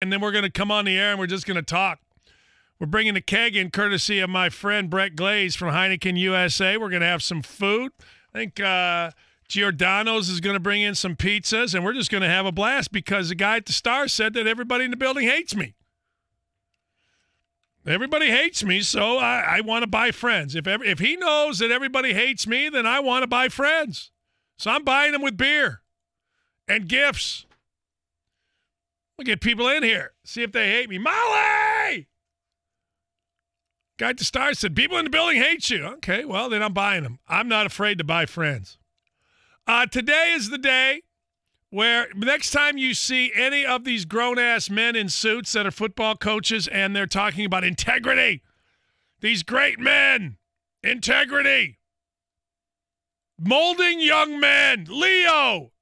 and then we're going to come on the air and we're just going to talk. We're bringing a keg in courtesy of my friend Brett Glaze from Heineken USA. We're going to have some food. I think Giordano's is going to bring in some pizzas, and we're just going to have a blast because the guy at the Star said that everybody in the building hates me. Everybody hates me, so I want to buy friends. If he knows that everybody hates me, then I want to buy friends. So I'm buying them with beer and gifts. We'll get people in here, see if they hate me. Molly! Guy at the Star said, people in the building hate you. Okay, well, then I'm buying them. I'm not afraid to buy friends. Today is the day where next time you see any of these grown-ass men in suits that are football coaches and they're talking about integrity, these great men, integrity, molding young men, Leo.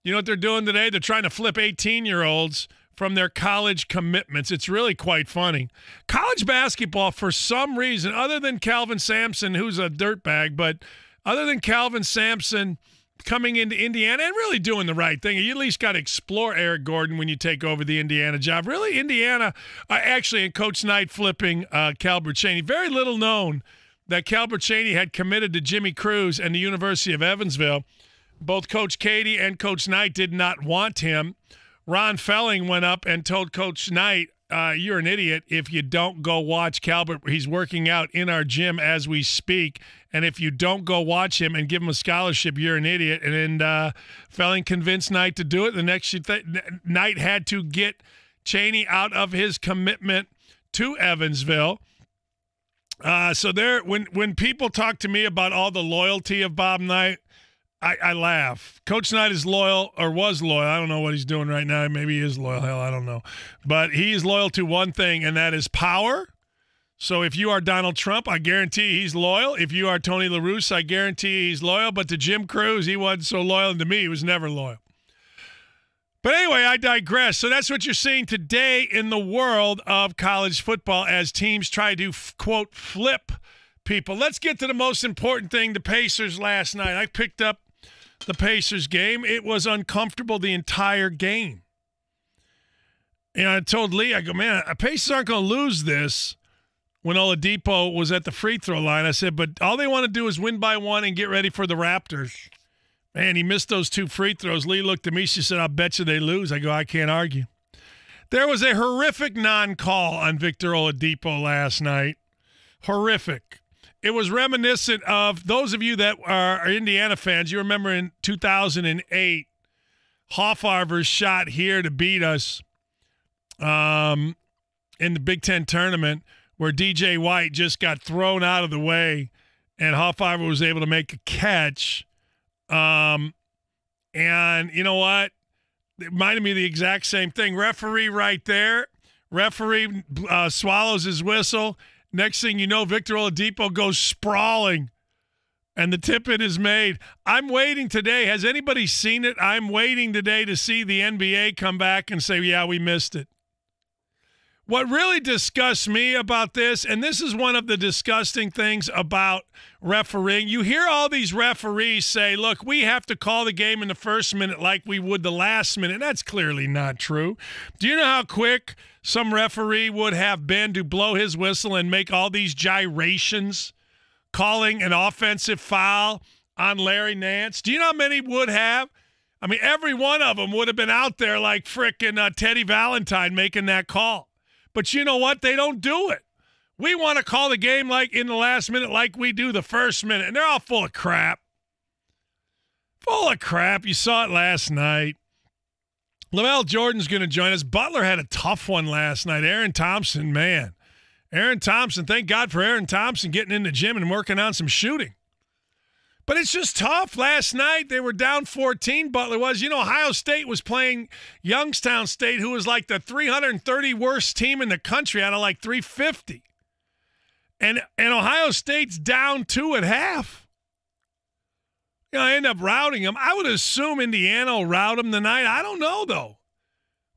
You know what they're doing today? They're trying to flip 18-year-olds from their college commitments. It's really quite funny. College basketball, for some reason, other than Calvin Sampson, who's a dirtbag, but other than Calvin Sampson coming into Indiana and really doing the right thing, you at least got to explore Eric Gordon when you take over the Indiana job. Really, Indiana, actually, and Coach Knight flipping Cal Bracini. Very little known that Cal Bracini had committed to Jimmy Cruz and the University of Evansville. Both Coach Cady and Coach Knight did not want him. Ron Felling went up and told Coach Knight, you're an idiot if you don't go watch Calbert. He's working out in our gym as we speak. And if you don't go watch him and give him a scholarship, you're an idiot. And Felling convinced Knight to do it. The next Knight had to get Chaney out of his commitment to Evansville. So there, when people talk to me about all the loyalty of Bob Knight, I laugh. Coach Knight is loyal, or was loyal. I don't know what he's doing right now. Maybe he is loyal. Hell, I don't know. But he is loyal to one thing, and that is power. So if you are Donald Trump, I guarantee he's loyal. If you are Tony La Russa, I guarantee he's loyal. But to Jim Cruz, he wasn't so loyal. And to me, he was never loyal. But anyway, I digress. So that's what you're seeing today in the world of college football as teams try to, quote, flip people. Let's get to the most important thing, the Pacers last night. I picked up the Pacers game. It was uncomfortable the entire game. And I told Lee, I go, man, Pacers aren't going to lose this when Oladipo was at the free throw line. I said, but all they want to do is win by one and get ready for the Raptors. Man, he missed those two free throws. Lee looked at me. She said, I'll bet you they lose. I go, I can't argue. There was a horrific non-call on Victor Oladipo last night. Horrific. It was reminiscent of those of you that are Indiana fans. You remember in 2008, Hoffarver's shot here to beat us in the Big Ten tournament where DJ White just got thrown out of the way and Hoffarver was able to make a catch. And you know what? It reminded me of the exact same thing. Referee right there. Referee swallows his whistle. Next thing you know, Victor Oladipo goes sprawling, and the tip-in is made. I'm waiting today. Has anybody seen it? I'm waiting today to see the NBA come back and say, yeah, we missed it. What really disgusts me about this, and this is one of the disgusting things about refereeing, you hear all these referees say, look, we have to call the game in the first minute like we would the last minute. That's clearly not true. Do you know how quick some referee would have been to blow his whistle and make all these gyrations, calling an offensive foul on Larry Nance? Do you know how many would have? I mean, every one of them would have been out there like frickin' Teddy Valentine making that call. But you know what? They don't do it. We want to call the game like in the last minute like we do the first minute, and they're all full of crap. Full of crap. You saw it last night. LaVall Jordan's going to join us. Butler had a tough one last night. Aaron Thompson, man. Aaron Thompson, thank God for Aaron Thompson getting in the gym and working on some shooting. But it's just tough. Last night, they were down 14, Butler was. You know, Ohio State was playing Youngstown State, who was like the 330 worst team in the country out of like 350. And Ohio State's down 2 at half. You know, I end up routing them. I would assume Indiana will rout them tonight. I don't know, though.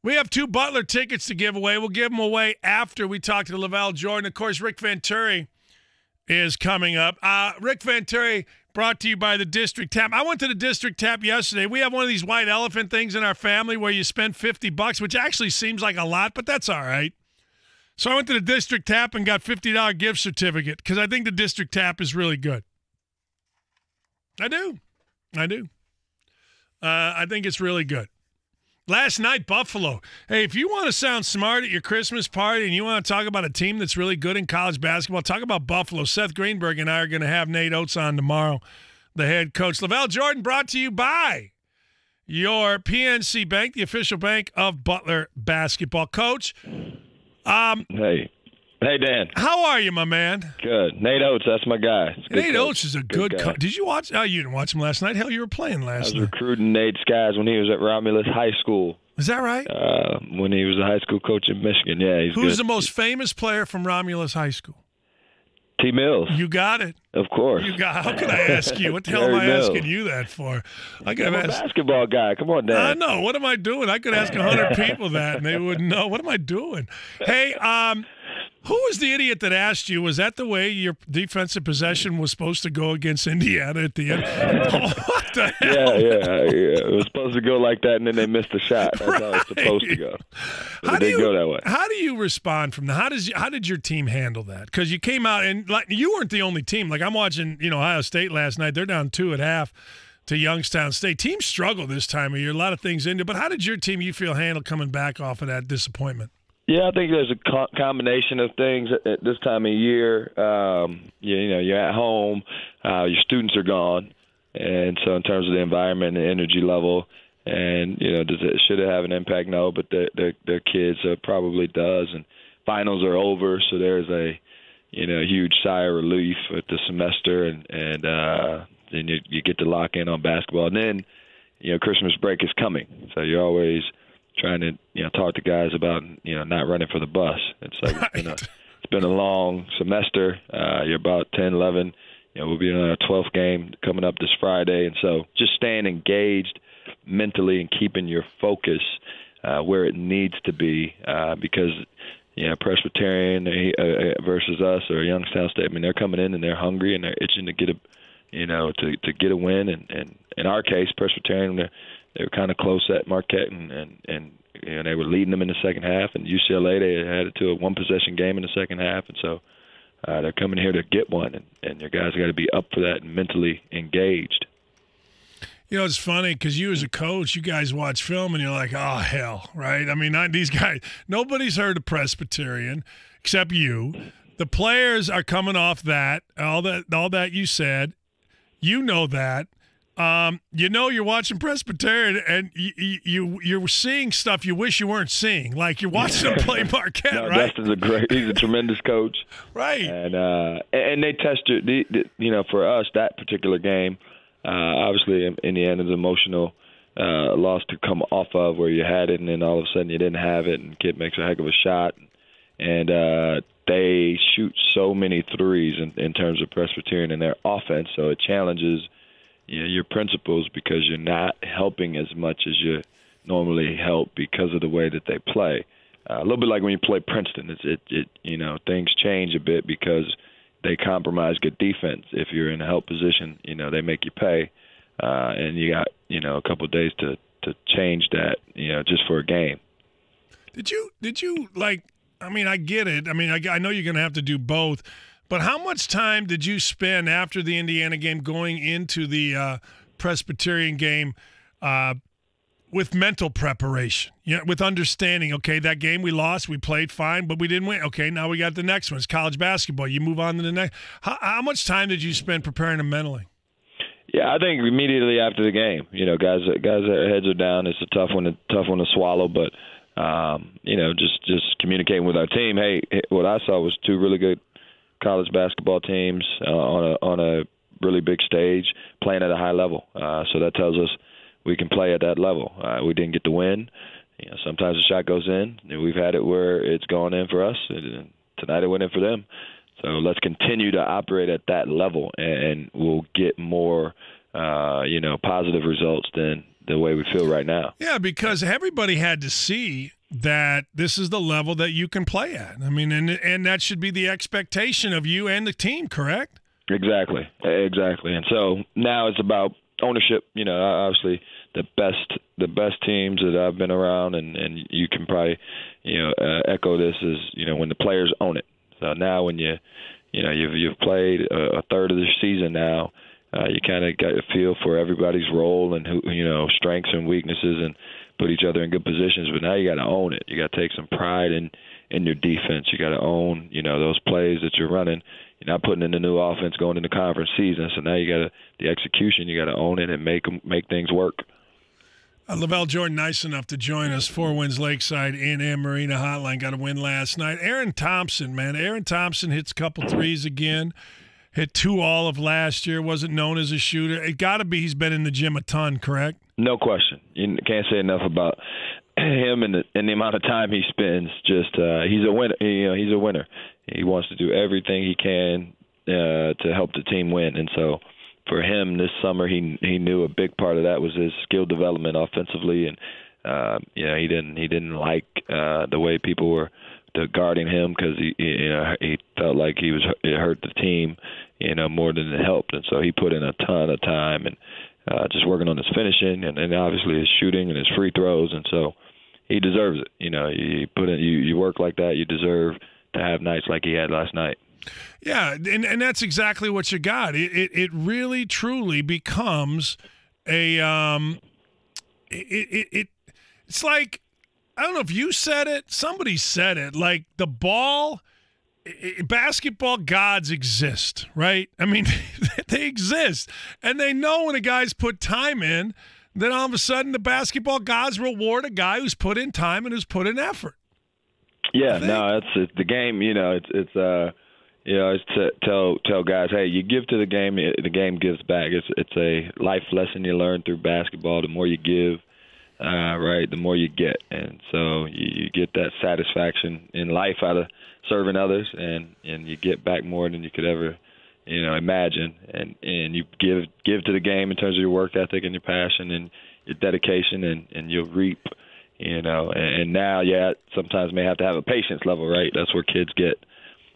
We have 2 Butler tickets to give away. We'll give them away after we talk to LaVall Jordan. Of course, Rick Venturi is coming up. Rick Venturi brought to you by the District Tap. I went to the District Tap yesterday. We have one of these white elephant things in our family where you spend $50, which actually seems like a lot, but that's all right. So I went to the District Tap and got $50 gift certificate because I think the District Tap is really good. I do. I think it's really good. Last night, Buffalo. Hey, if you want to sound smart at your Christmas party and you want to talk about a team that's really good in college basketball, talk about Buffalo. Seth Greenberg and I are going to have Nate Oates on tomorrow, the head coach. LaVall Jordan brought to you by your PNC Bank, the official bank of Butler basketball. Coach. Hey, Dan. How are you, my man? Good. Nate Oates, that's my guy. Nate Oates is a good coach. Did you watch? Oh, you didn't watch him last night. Hell, you were playing last night. I was recruiting Nate's guys when he was at Romulus High School. Is that right? When he was a high school coach in Michigan. Yeah, he's Who's good. the most famous player from Romulus High School? T. Mills. You got it. Of course. How can I ask you? What the hell am I asking you that for? I'm a basketball guy. Come on, Dan. I know. What am I doing? I could ask 100 people that, and they wouldn't know. What am I doing? Hey, who was the idiot that asked you, was that the way your defensive possession was supposed to go against Indiana at the end? What the hell? Yeah. It was supposed to go like that, and then they missed the shot. That's how it's supposed to go. But it didn't go that way. How do you respond from that? How did your team handle that? Because you came out, and like you weren't the only team. Like I'm watching, Ohio State last night. They're down 2 at half to Youngstown State. Teams struggle this time of year. A lot of things into. But how did your team, you feel, handle coming back off of that disappointment? Yeah, I think there's a combination of things at this time of year. You're at home, your students are gone, and so in terms of the environment and the energy level, and should it have an impact? No, but their kids probably does. And finals are over, so there's a huge sigh of relief with the semester, and then you get to lock in on basketball, and then Christmas break is coming, so you're always trying to talk to guys about not running for the bus. It's like it's been a long semester. You're about 10, 11. We'll be in our 12th game coming up this Friday, and so just staying engaged mentally and keeping your focus where it needs to be because Presbyterian versus us or Youngstown State. I mean, they're coming in and they're hungry and they're itching to get to get a win. And in our case, Presbyterian, they were kind of close at Marquette, and they were leading them in the second half. And UCLA, they had it to a one-possession game in the second half. And so they're coming here to get one, and your guys got to be up for that and mentally engaged. It's funny because you as a coach, you guys watch film and you're like, oh, hell, right? I mean, these guys, nobody's heard of Presbyterian except you. The players are coming off that, all that you said. You know that. You're watching Presbyterian, and you're seeing stuff you wish you weren't seeing. Like you're watching them play Marquette, right? Dustin's he's a tremendous coach, right? And they tested, for us that particular game. Obviously, in the end, it was emotional loss to come off of where you had it, and then all of a sudden you didn't have it, and kid makes a heck of a shot, and they shoot so many threes in terms of Presbyterian in their offense, so it challenges your principles because you're not helping as much as you normally help because of the way that they play. A little bit like when you play Princeton, things change a bit because they compromise good defense. If you're in a help position, they make you pay, and you got a couple of days to change that, just for a game. Did you like? I mean, I get it. I mean, I know you're going to have to do both. But how much time did you spend after the Indiana game going into the Presbyterian game with mental preparation, with understanding, okay, that game we lost, we played fine, but we didn't win. Okay, now we got the next one. It's college basketball. You move on to the next. How much time did you spend preparing them mentally? Yeah, I think immediately after the game, guys, their heads are down. It's a tough one to swallow, but just communicating with our team. Hey, what I saw was 2 really good college basketball teams on a really big stage playing at a high level. So that tells us we can play at that level. We didn't get the win. Sometimes the shot goes in. We've had it where it's gone in for us. And tonight it went in for them. So let's continue to operate at that level, and we'll get more, positive results than the way we feel right now. Yeah, because everybody had to see that this is the level that you can play at. I mean, and that should be the expectation of you and the team, correct? Exactly. And so now it's about ownership. Obviously the best teams that I've been around, and you can probably, echo this is, when the players own it. So now when you've played a third of the season now, you kind of got a feel for everybody's role and who, strengths and weaknesses, and put each other in good positions. But now you got to own it. You got to take some pride in your defense. You got to own, those plays that you're running. You're not putting in the new offense going into conference season. So now you got to the execution. You got to own it and make things work. LaVall Jordan, nice enough to join us. 4 Winds Lakeside in Marina Hotline. Got a win last night. Aaron Thompson, man. Aaron Thompson hits a couple threes again. Hit 2 all of last year. Wasn't known as a shooter. It got to be he's been in the gym a ton, correct? No question. You can't say enough about him and the amount of time he spends. Just he's a winner. He's a winner. He wants to do everything he can to help the team win. And so for him this summer, he knew a big part of that was his skill development offensively, and he didn't like the way people were guarding him because he felt like it hurt the team more than it helped, and so he put in a ton of time and just working on his finishing and obviously his shooting and his free throws, and so he deserves it. You work like that, you deserve to have nights like he had last night. Yeah, and that's exactly what you got. It really truly becomes a it's like, I don't know if you said it, somebody said it, like the ball, basketball gods exist, right? I mean, they exist, and they know when a guy's put time in, then all of a sudden the basketball gods reward a guy who's put in time and who's put in effort. Yeah, no, it's the game. It's to tell guys, hey, you give to the game gives back. It's a life lesson you learn through basketball. The more you give, right, the more you get, and so you get that satisfaction in life out of serving others, and you get back more than you could ever, imagine, and you give to the game in terms of your work ethic and your passion and your dedication, and you'll reap. And now, sometimes may have to have a patience level, right? That's where kids get.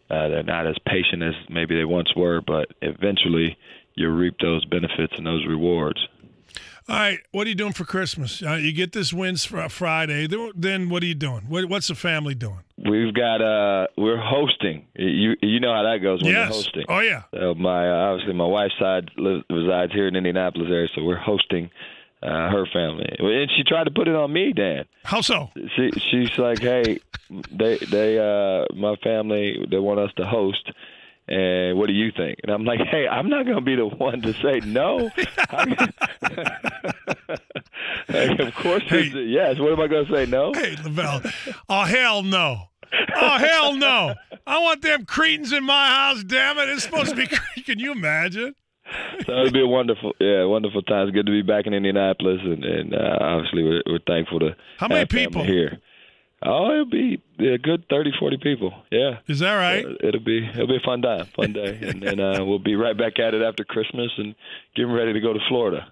They're not as patient as maybe they once were, but eventually you reap those benefits and those rewards. All right, what are you doing for Christmas? You get this wins for Friday. Then what are you doing? What's the family doing? We've got we're hosting. You know how that goes when you're hosting. Oh yeah. So obviously my wife's side resides here in Indianapolis area, so we're hosting her family, and she tried to put it on me, Dan. How so? She's like, hey, they my family, they want us to host, and what do you think? And I'm like, hey, I'm not going to be the one to say no. Of course, yes. What am I going to say? No. Hey, LaVall. Oh hell no. Oh hell no. I want them cretins in my house. Damn it! It's supposed to be. Can you imagine? So it'll be a wonderful time. It's good to be back in Indianapolis, and obviously we're thankful to how many people here. Oh, it'll be a good 30, 40 people. Yeah. Is that right? It'll be a fun day, and then we'll be right back at it after Christmas and getting ready to go to Florida.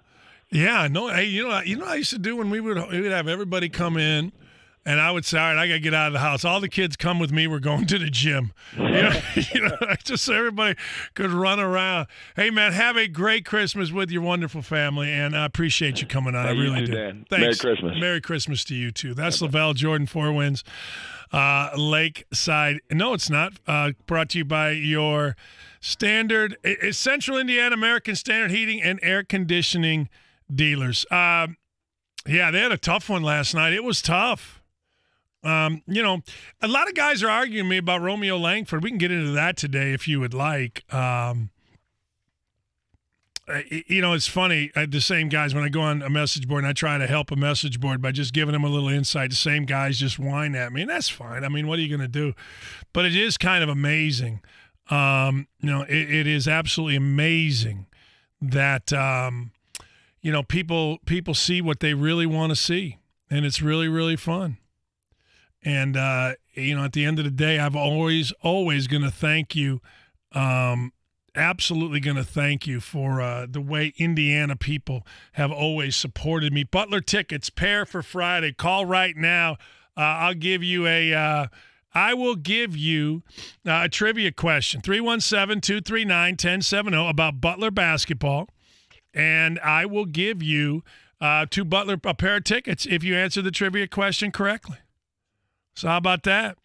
Yeah, no. Hey, you know what I used to do when we would have everybody come in. And I would say, all right, I got to get out of the house. All the kids come with me. We're going to the gym. Just so everybody could run around. Hey, man, have a great Christmas with your wonderful family, and I appreciate you coming on. I really do. Dan. Thanks. Merry Christmas. Merry Christmas to you, too. That's LaVall Jordan, 4 Winds, Lakeside. No, it's not. Brought to you by your Standard, Central Indiana American Standard Heating and Air Conditioning dealers. Yeah, they had a tough one last night. It was tough. A lot of guys are arguing me about Romeo Langford. We can get into that today if you would like. It's funny. The same guys, when I go on a message board and I try to help a message board by just giving them a little insight, the same guys just whine at me, and that's fine. I mean, what are you going to do? But it is kind of amazing. It is absolutely amazing that, people see what they really want to see, and it's really, really fun. And, at the end of the day, I'm always going to thank you, absolutely going to thank you for the way Indiana people have always supported me. Butler tickets, pair for Friday. Call right now. I'll give you a I will give you a trivia question, 317-239-1070 about Butler basketball, and I will give you to Butler a pair of tickets if you answer the trivia question correctly. So how about that?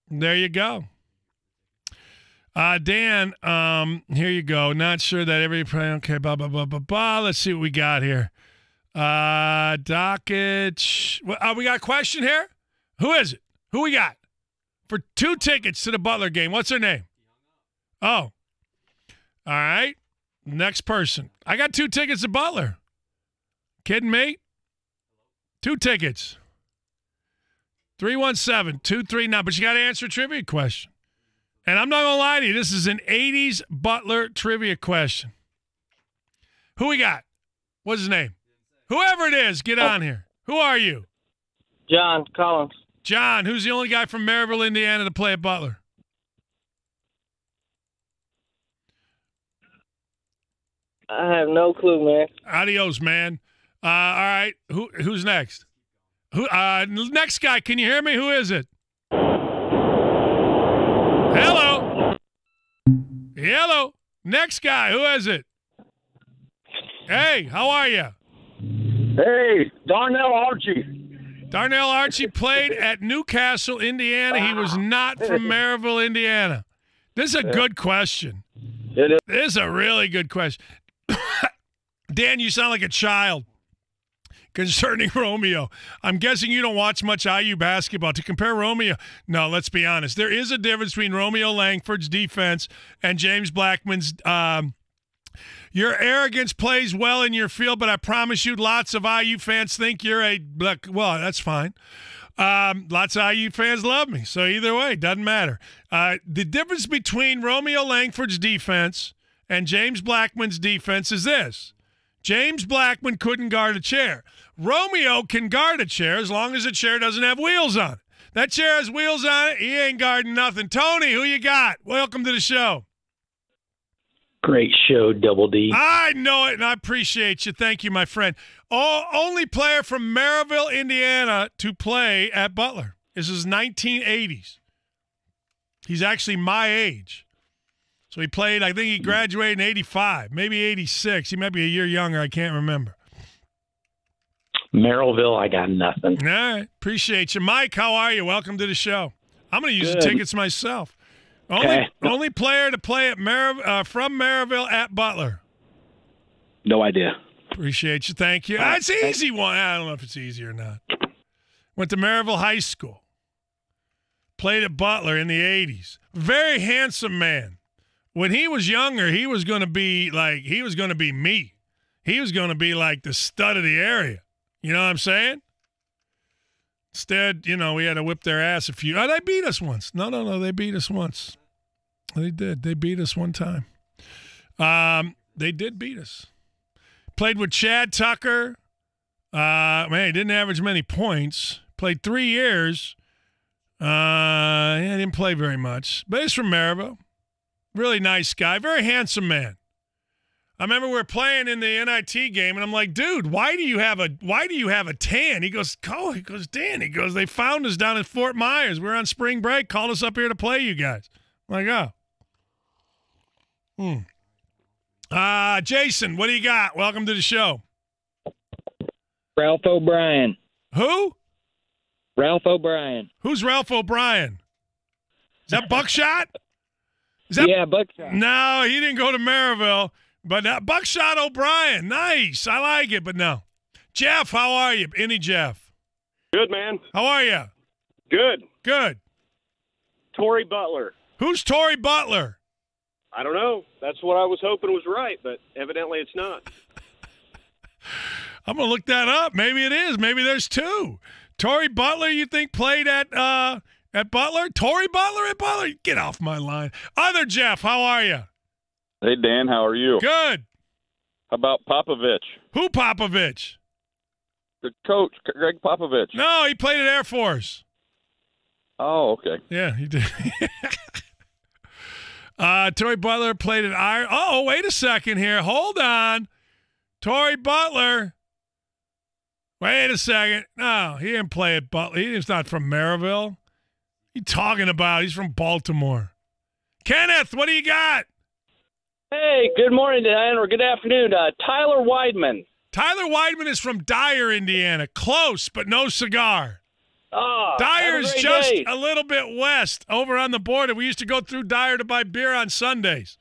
There you go. Dan, here you go. Not sure that everybody, okay, blah, blah, blah, blah, blah. Let's see what we got here. Dockage. We got a question here? Who is it? Who we got? For 2 tickets to the Butler game. What's her name? Oh. All right. Next person. I got 2 tickets to Butler. Kidding me? 2 tickets. 317-239. But you got to answer a trivia question. And I'm not going to lie to you. This is an 80s Butler trivia question. Who we got? What's his name? Whoever it is, get on here. Who are you? John Collins. John, who's the only guy from Maryville, Indiana to play at Butler? I have no clue, man. Adios, man. All right. Who's next? Next guy, can you hear me? Who is it? Hello. Hello. Next guy, who is it? Hey, how are you? Hey, Darnell Archie. Darnell Archie played at Newcastle, Indiana. He was not from Maryville, Indiana. This is a good question. It is. This is a really good question. Dan, you sound like a child concerning Romeo. I'm guessing you don't watch much IU basketball. To compare Romeo, no, let's be honest. There is a difference between Romeo Langford's defense and James Blackman's. Your arrogance plays well in your field, but I promise you lots of IU fans think you're well, that's fine. Lots of IU fans love me, so either way, doesn't matter. The difference between Romeo Langford's defense and James Blackman's defense is this. James Blackman couldn't guard a chair. Romeo can guard a chair as long as the chair doesn't have wheels on it. That chair has wheels on it, he ain't guarding nothing. Tony, who you got? Welcome to the show. Great show, Double D. I know it, and I appreciate you. Thank you, my friend. Only player from Maryville, Indiana to play at Butler. This is 1980s. He's actually my age. So he played, I think he graduated in 85, maybe 86. He might be a year younger. I can't remember. Maryville, I got nothing. All right. Appreciate you. Mike, how are you? Welcome to the show. I'm going to use the tickets myself. Only player to play at from Maryville at Butler. No idea. Appreciate you. Thank you. That's an easy one. I don't know if it's easy or not. Went to Maryville High School. Played at Butler in the 80s. Very handsome man. When he was younger, he was going to be me. He was going to be like the stud of the area. You know what I'm saying? Instead, we had to whip their ass a few. They beat us once. No. They beat us once. They did. They beat us one time. They did beat us. Played with Chad Tucker. Man, he didn't average many points. Played 3 years. Didn't play very much. But he's from Maryville. Really nice guy. Very handsome man. I remember we were playing in the NIT game, and I'm like, dude, why do you have a tan? He goes, Dan. He goes, they found us down in Fort Myers. We were on spring break. Called us up here to play you guys. I'm like, oh. Jason, what do you got? Welcome to the show. Ralph O'Brien. Who? Ralph O'Brien. Who's Ralph O'Brien? Is that Buckshot? Yeah, Buckshot. No, he didn't go to Maryville. But Buckshot O'Brien, nice. I like it, but no. Jeff, how are you? Any Jeff? Good, man. How are you? Good. Good. Tory Butler. Who's Tory Butler? I don't know. That's what I was hoping was right, but evidently it's not. I'm going to look that up. Maybe it is. Maybe there's 2. Tory Butler, you think, played at Butler? Tory Butler at Butler? Get off my line. Other Jeff, how are you? Hey, Dan, how are you? Good. How about Popovich? Who Popovich? The coach, Greg Popovich. No, he played at Air Force. Oh, okay. Yeah, he did. Tory Butler played at Iron. Oh, wait a second here. Hold on. Tory Butler. Wait a second. No, he didn't play at Butler. He's not from Maryville. you talking about? He's from Baltimore. Kenneth, what do you got? Hey, good morning, Dan, or good afternoon. Tyler Weidman. Tyler Weidman is from Dyer, Indiana. Close, but no cigar. Dyer is just a little bit west over on the border. We used to go through Dyer to buy beer on Sundays.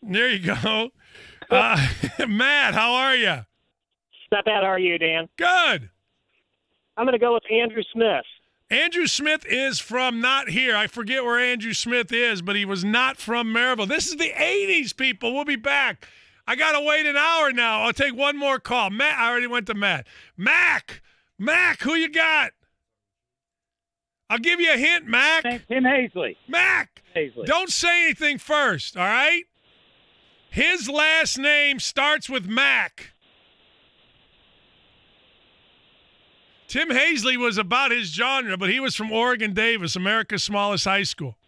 There you go. Matt, how are you? Not bad. How are you, Dan? Good. I'm going to go with Andrew Smith. Andrew Smith is from not here. I forget where Andrew Smith is, but he was not from Maryville. This is the 80s, people. We'll be back. I got to wait an hour now. I'll take one more call. Matt, I already went to Matt. Mac, who you got? I'll give you a hint, Mac. Tim Hazley. Mac, don't say anything first, all right? His last name starts with Mac. Tim Hazley was about his genre, but he was from Oregon Davis, America's smallest high school.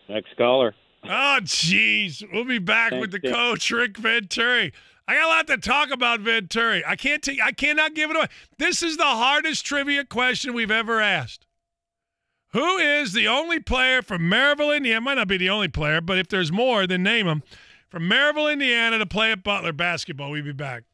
Next caller. Oh, jeez. We'll be back with the coach, Rick Venturi. I got a lot to talk about Venturi. I cannot give it away. This is the hardest trivia question we've ever asked. Who is the only player from Maryville, Indiana? Might not be the only player, but if there's more, then name him. From Maryville, Indiana to play at Butler basketball. We'll be back.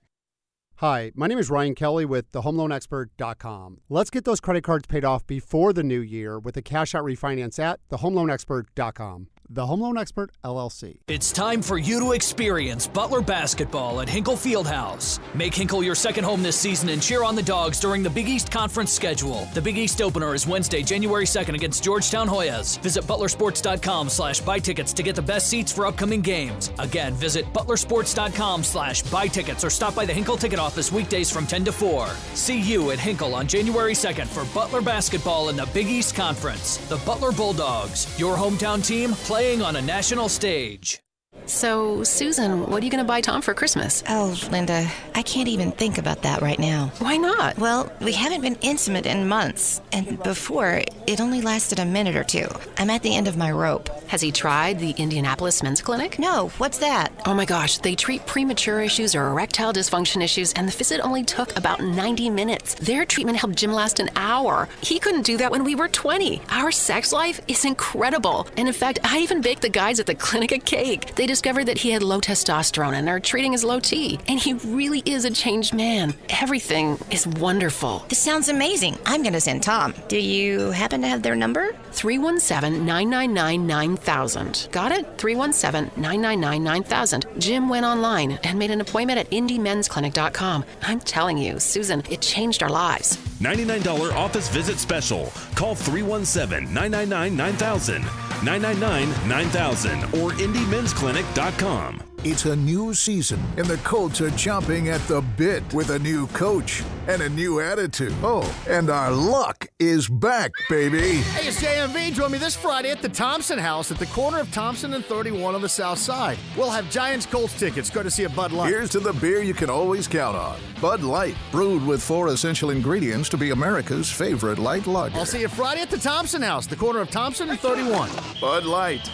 Hi, my name is Ryan Kelly with thehomeloanexpert.com. Let's get those credit cards paid off before the new year with a cash-out refinance at thehomeloanexpert.com. The Home Loan Expert, LLC. It's time for you to experience Butler basketball at Hinkle Fieldhouse. Make Hinkle your second home this season and cheer on the Dogs during the Big East Conference schedule. The Big East opener is Wednesday, January 2nd against Georgetown Hoyas. Visit butlersports.com/buy tickets to get the best seats for upcoming games. Again, visit butlersports.com/buy tickets or stop by the Hinkle ticket office weekdays from 10 to 4. See you at Hinkle on January 2nd for Butler basketball in the Big East Conference. The Butler Bulldogs, your hometown team, playing on a national stage. So, Susan, what are you going to buy Tom for Christmas? Oh, Linda, I can't even think about that right now. Why not? Well, we haven't been intimate in months, and before, it only lasted a minute or two. I'm at the end of my rope. Has he tried the Indianapolis Men's Clinic? No, what's that? Oh my gosh, they treat premature issues or erectile dysfunction issues, and the visit only took about 90 minutes. Their treatment helped Jim last an hour. He couldn't do that when we were 20. Our sex life is incredible. And in fact, I even baked the guys at the clinic a cake. They discovered that he had low testosterone and are treating his low T. And he really is a changed man. Everything is wonderful. This sounds amazing. I'm going to send Tom. Do you happen to have their number? 317-999-9000. Got it? 317-999-9000. Jim went online and made an appointment at IndyMen'sClinic.com. I'm telling you, Susan, it changed our lives. $99 office visit special. Call 317-999-9000, 999-9000, or IndyMen'sClinic.com. It's a new season, and the Colts are chomping at the bit with a new coach and a new attitude. Oh, and our luck is back, baby. Hey, it's JMV. Join me this Friday at the Thompson House at the corner of Thompson and 31 on the south side. We'll have Giants-Colts tickets, courtesy of Bud Light. Here's to the beer you can always count on. Bud Light, brewed with 4 essential ingredients to be America's favorite light lager. I'll see you Friday at the Thompson House, the corner of Thompson and 31. Bud Light.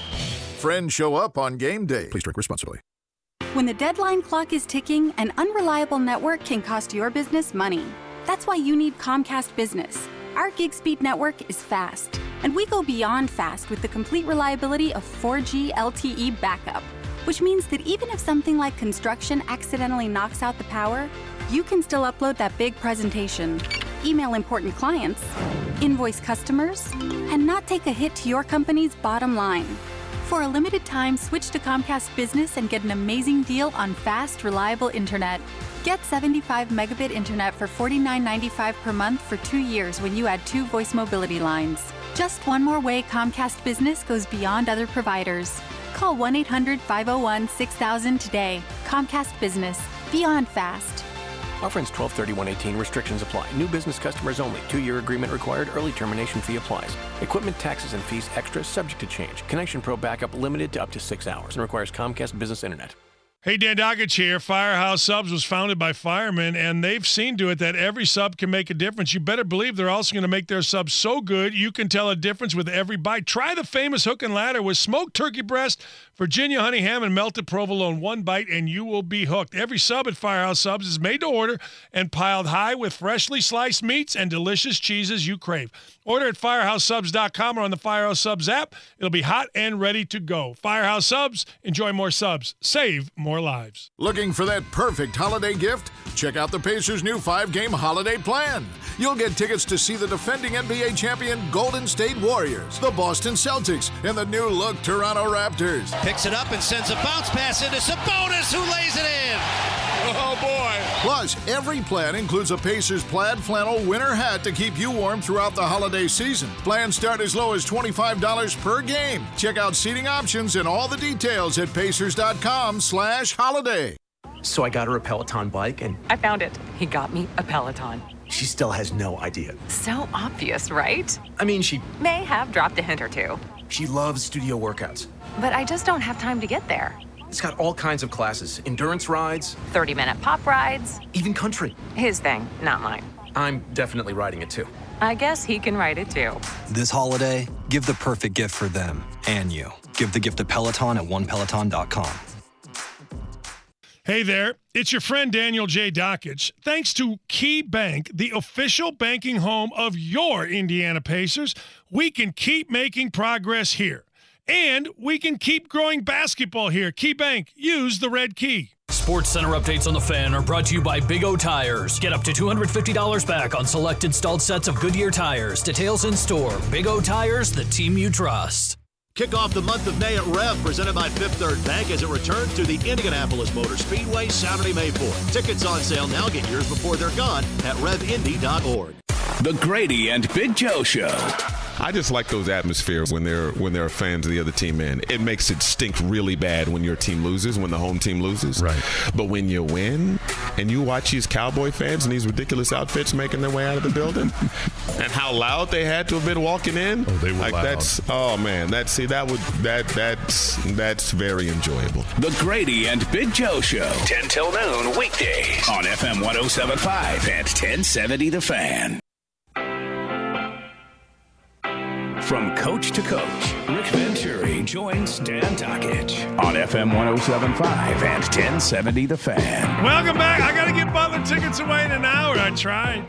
Friends show up on game day. Please drink responsibly. When the deadline clock is ticking, an unreliable network can cost your business money. That's why you need Comcast Business. Our gig speed network is fast, and we go beyond fast with the complete reliability of 4G LTE backup, which means that even if something like construction accidentally knocks out the power, you can still upload that big presentation, email important clients, invoice customers, and not take a hit to your company's bottom line. For a limited time, switch to Comcast Business and get an amazing deal on fast, reliable internet. Get 75 megabit internet for $49.95 per month for 2 years when you add 2 voice mobility lines. Just one more way Comcast Business goes beyond other providers. Call 1-800-501-6000 today. Comcast Business. Beyond fast. Offer ends 12/31/18. Restrictions apply. New business customers only. 2-year agreement required. Early termination fee applies. Equipment, taxes, and fees extra, subject to change. Connection Pro backup limited to up to 6 hours and requires Comcast Business Internet. Hey, Dan Dockich here. Firehouse Subs was founded by firemen, and they've seen to it that every sub can make a difference. You better believe they're also going to make their subs so good you can tell a difference with every bite. Try the famous hook and ladder with smoked turkey breast, Virginia honey ham, and melted provolone. One bite, and you will be hooked. Every sub at Firehouse Subs is made to order and piled high with freshly sliced meats and delicious cheeses you crave. Order at firehousesubs.com or on the Firehouse Subs app. It'll be hot and ready to go. Firehouse Subs. Enjoy more subs. Save more lives. Looking for that perfect holiday gift? Check out the Pacers' new 5-game holiday plan. You'll get tickets to see the defending NBA champion Golden State Warriors, the Boston Celtics, and the new-look Toronto Raptors. Picks it up and sends a bounce pass into Sabonis, who lays it in. Oh, boy. Plus, every plan includes a Pacers plaid flannel winter hat to keep you warm throughout the holiday season. Plans start as low as $25 per game. Check out seating options and all the details at pacers.com/holiday. So I got her a Peloton bike and... I found it. He got me a Peloton. She still has no idea. So obvious, right? I mean, she... may have dropped a hint or two. She loves studio workouts. But I just don't have time to get there. It's got all kinds of classes. Endurance rides. 30-minute pop rides. Even country. His thing, not mine. I'm definitely riding it, too. I guess he can ride it, too. This holiday, give the perfect gift for them and you. Give the gift to Peloton at onepeloton.com. Hey there, it's your friend Daniel J. Dockich. Thanks to Key Bank, the official banking home of your Indiana Pacers, we can keep making progress here. And we can keep growing basketball here. Key Bank, use the red key. Sports Center updates on the Fan are brought to you by Big O Tires. Get up to $250 back on select installed sets of Goodyear tires. Details in store. Big O Tires, the team you trust. Kick off the month of May at Rev, presented by Fifth Third Bank as it returns to the Indianapolis Motor Speedway Saturday, May 4th. Tickets on sale now. Get yours before they're gone at revindy.org. The Grady and Big Joe Show. I just like those atmospheres when there are fans of the other team, man. It makes it stink really bad when your team loses, when the home team loses. Right. But when you win and you watch these Cowboy fans in these ridiculous outfits making their way out of the building and how loud they had to have been walking in. Oh, they were like loud. That's very enjoyable. The Grady and Big Joe Show. 10 till noon weekdays on FM 107.5 and 1070 The Fan. From coach to coach, Rick Venturi joins Dan Dockich on FM 107.5 and 1070 The Fan. Welcome back. I got to give Butler tickets away in an hour. I tried.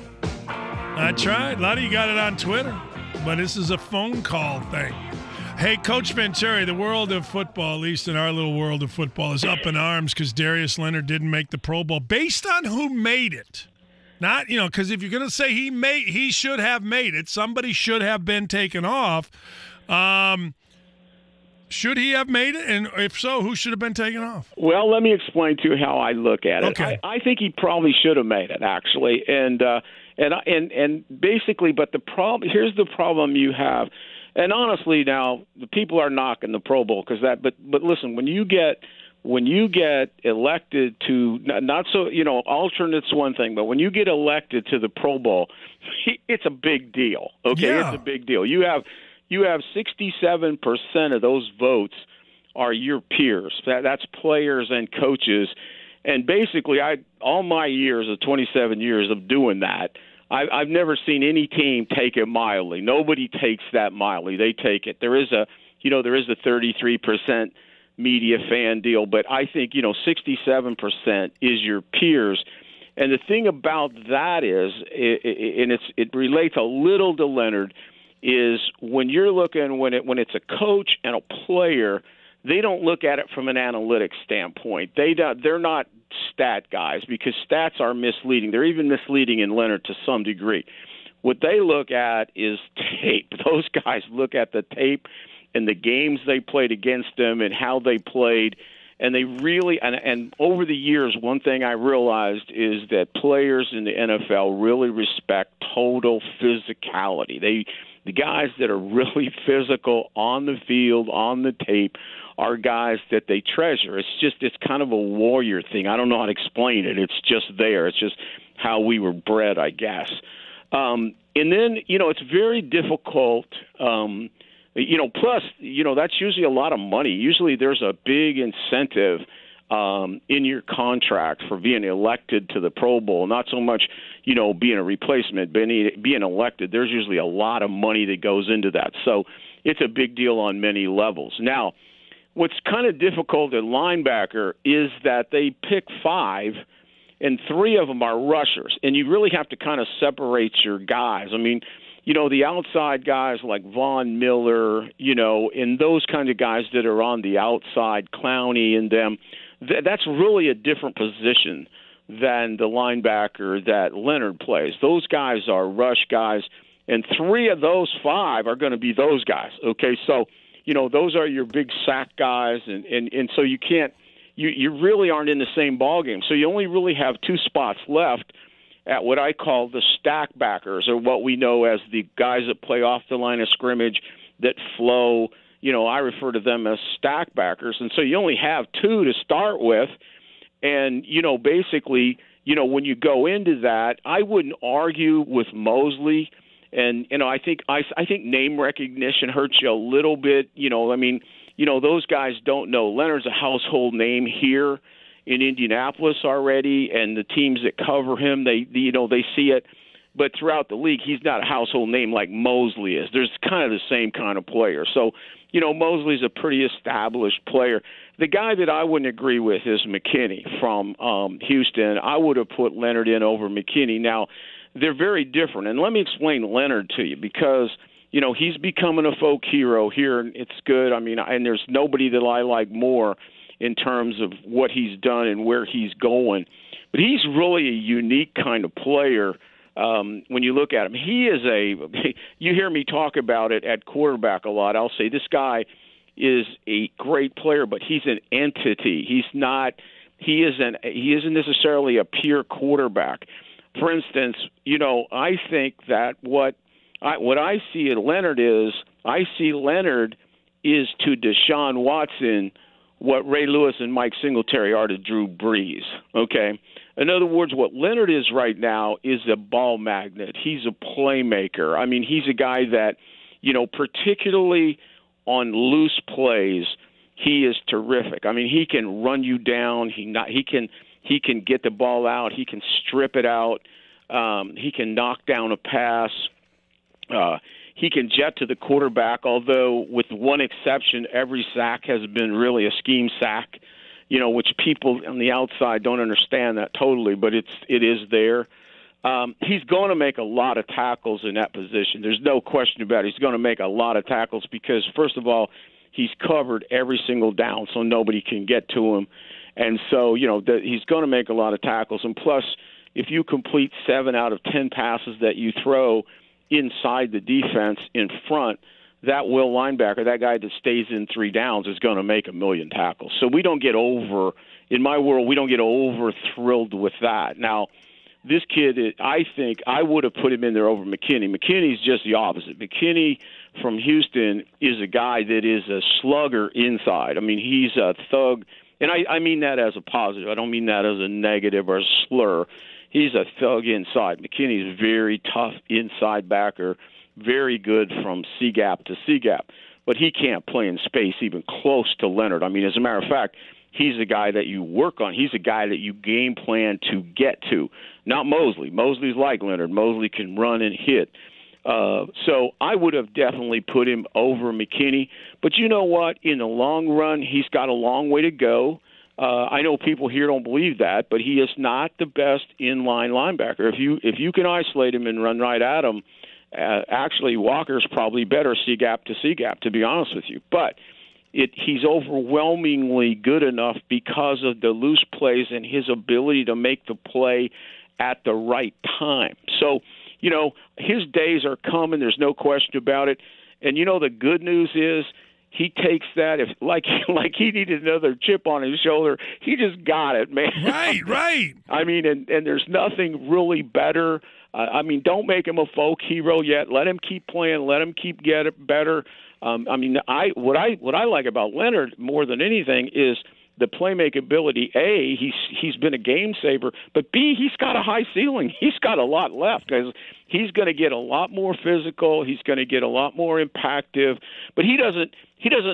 A lot of you got it on Twitter, but this is a phone call thing. Hey, Coach Venturi, the world of football, at least in our little world of football, is up in arms because Darius Leonard didn't make the Pro Bowl. Based on who made it. Not, because if you're going to say he should have made it, somebody should have been taken off. Should he have made it? And if so, who should have been taken off? Well, let me explain to you how I look at it. Okay. I think he probably should have made it, actually. And basically, but here's the problem you have. And honestly, now the people are knocking the Pro Bowl because that. But listen, when you get elected to alternate's one thing, but when you get elected to the Pro Bowl, it's a big deal. Okay, yeah. It's a big deal. You have 67% of those votes are your peers. That's players and coaches. And basically, all my years of 27 years of doing that, I've never seen any team take it mildly. Nobody takes that mildly. They take it. There is a 33% media fan deal, but I think 67% is your peers. And the thing about that is, it relates a little to Leonard, is when you're looking when it's a coach and a player, they don't look at it from an analytics standpoint. They're not stat guys because stats are misleading. They're even misleading in Leonard to some degree. What they look at is tape. Those guys look at the tape and the games they played against them and how they played. And they really, and over the years, one thing I realized is that players in the NFL really respect total physicality. The guys that are really physical on the field, on the tape, are guys that they treasure. It's kind of a warrior thing. I don't know how to explain it. It's just there. It's just how we were bred, I guess. And then, it's very difficult. Plus, that's usually a lot of money. Usually there's a big incentive in your contract for being elected to the Pro Bowl. Not so much, being a replacement, but being elected. There's usually a lot of money that goes into that. So it's a big deal on many levels. Now, what's kind of difficult at linebacker is that they pick 5, and 3 of them are rushers, and you really have to kind of separate your guys. I mean, the outside guys like Von Miller, and those kind of guys that are on the outside, Clowney and them, that's really a different position than the linebacker that Leonard plays. Those guys are rush guys, and 3 of those 5 are going to be those guys, okay? So, those are your big sack guys, and so you can't – you really aren't in the same ballgame. So you only really have 2 spots left at what I call the stack backers, or what we know as the guys that play off the line of scrimmage that flow. I refer to them as stack backers. And so you only have 2 to start with. And, basically, when you go into that, I wouldn't argue with Mosley. And, I think name recognition hurts you a little bit. Those guys don't know. Leonard's a household name here in Indianapolis already, and the teams that cover him, they see it. But throughout the league, he's not a household name like Mosley is. There's kind of the same kind of player. So, Mosley's a pretty established player. The guy that I wouldn't agree with is McKinney from Houston. I would have put Leonard in over McKinney. Now, they're very different. And let me explain Leonard to you, because he's becoming a folk hero here, and it's good. I mean, and there's nobody that I like more in terms of what he's done and where he's going. But he's really a unique kind of player when you look at him. You hear me talk about it at quarterback a lot. I'll say this guy is a great player, but he's an entity. He isn't necessarily a pure quarterback. For instance, I think that what I see at Leonard is, I see Leonard is to Deshaun Watson what Ray Lewis and Mike Singletary are to Drew Brees, okay? In other words, what Leonard is right now is a ball magnet. He's a playmaker. I mean, he's a guy that, particularly on loose plays, he is terrific. I mean, he can run you down. He can get the ball out. He can strip it out. He can knock down a pass. He can jet to the quarterback, although with one exception, every sack has been really a scheme sack, which people on the outside don't understand that totally, but it is there. He's going to make a lot of tackles in that position. There's no question about it. He's going to make a lot of tackles because, first of all, he's covered every single down, so nobody can get to him. And so, he's going to make a lot of tackles. And plus, if you complete 7 out of 10 passes that you throw inside the defense in front, that will linebacker, that guy that stays in 3 downs, is going to make 1,000,000 tackles. So we don't get over, in my world, we don't get over thrilled with that. Now, this kid, I think I would have put him in there over McKinney. McKinney's just the opposite. McKinney from Houston is a guy that is a slugger inside. I mean, he's a thug, and I mean that as a positive. I don't mean that as a negative or a slur. He's a thug inside. McKinney's very tough inside backer, very good from C-gap to C-gap. But he can't play in space even close to Leonard. I mean, as a matter of fact, he's a guy that you work on. He's a guy that you game plan to get to, not Mosley. Mosley's like Leonard. Mosley can run and hit. So I would have definitely put him over McKinney. But you know what? In the long run, he's got a long way to go. I know people here don't believe that, but he is not the best inline linebacker. If you can isolate him and run right at him, actually Walker's probably better C-gap to C-gap, to be honest with you. But he's overwhelmingly good enough because of the loose plays and his ability to make the play at the right time. So, his days are coming. There's no question about it. And, the good news is, he takes that like he needed another chip on his shoulder. He just got it, man. Right. I mean, and there's nothing really better. Don't make him a folk hero yet. Let him keep playing. Let him keep getting better. What I like about Leonard more than anything is the playmaking ability. A, he's been a game saver, but B, he's got a high ceiling. He's got a lot left because he's going to get a lot more physical. He's going to get a lot more impactful, but he doesn't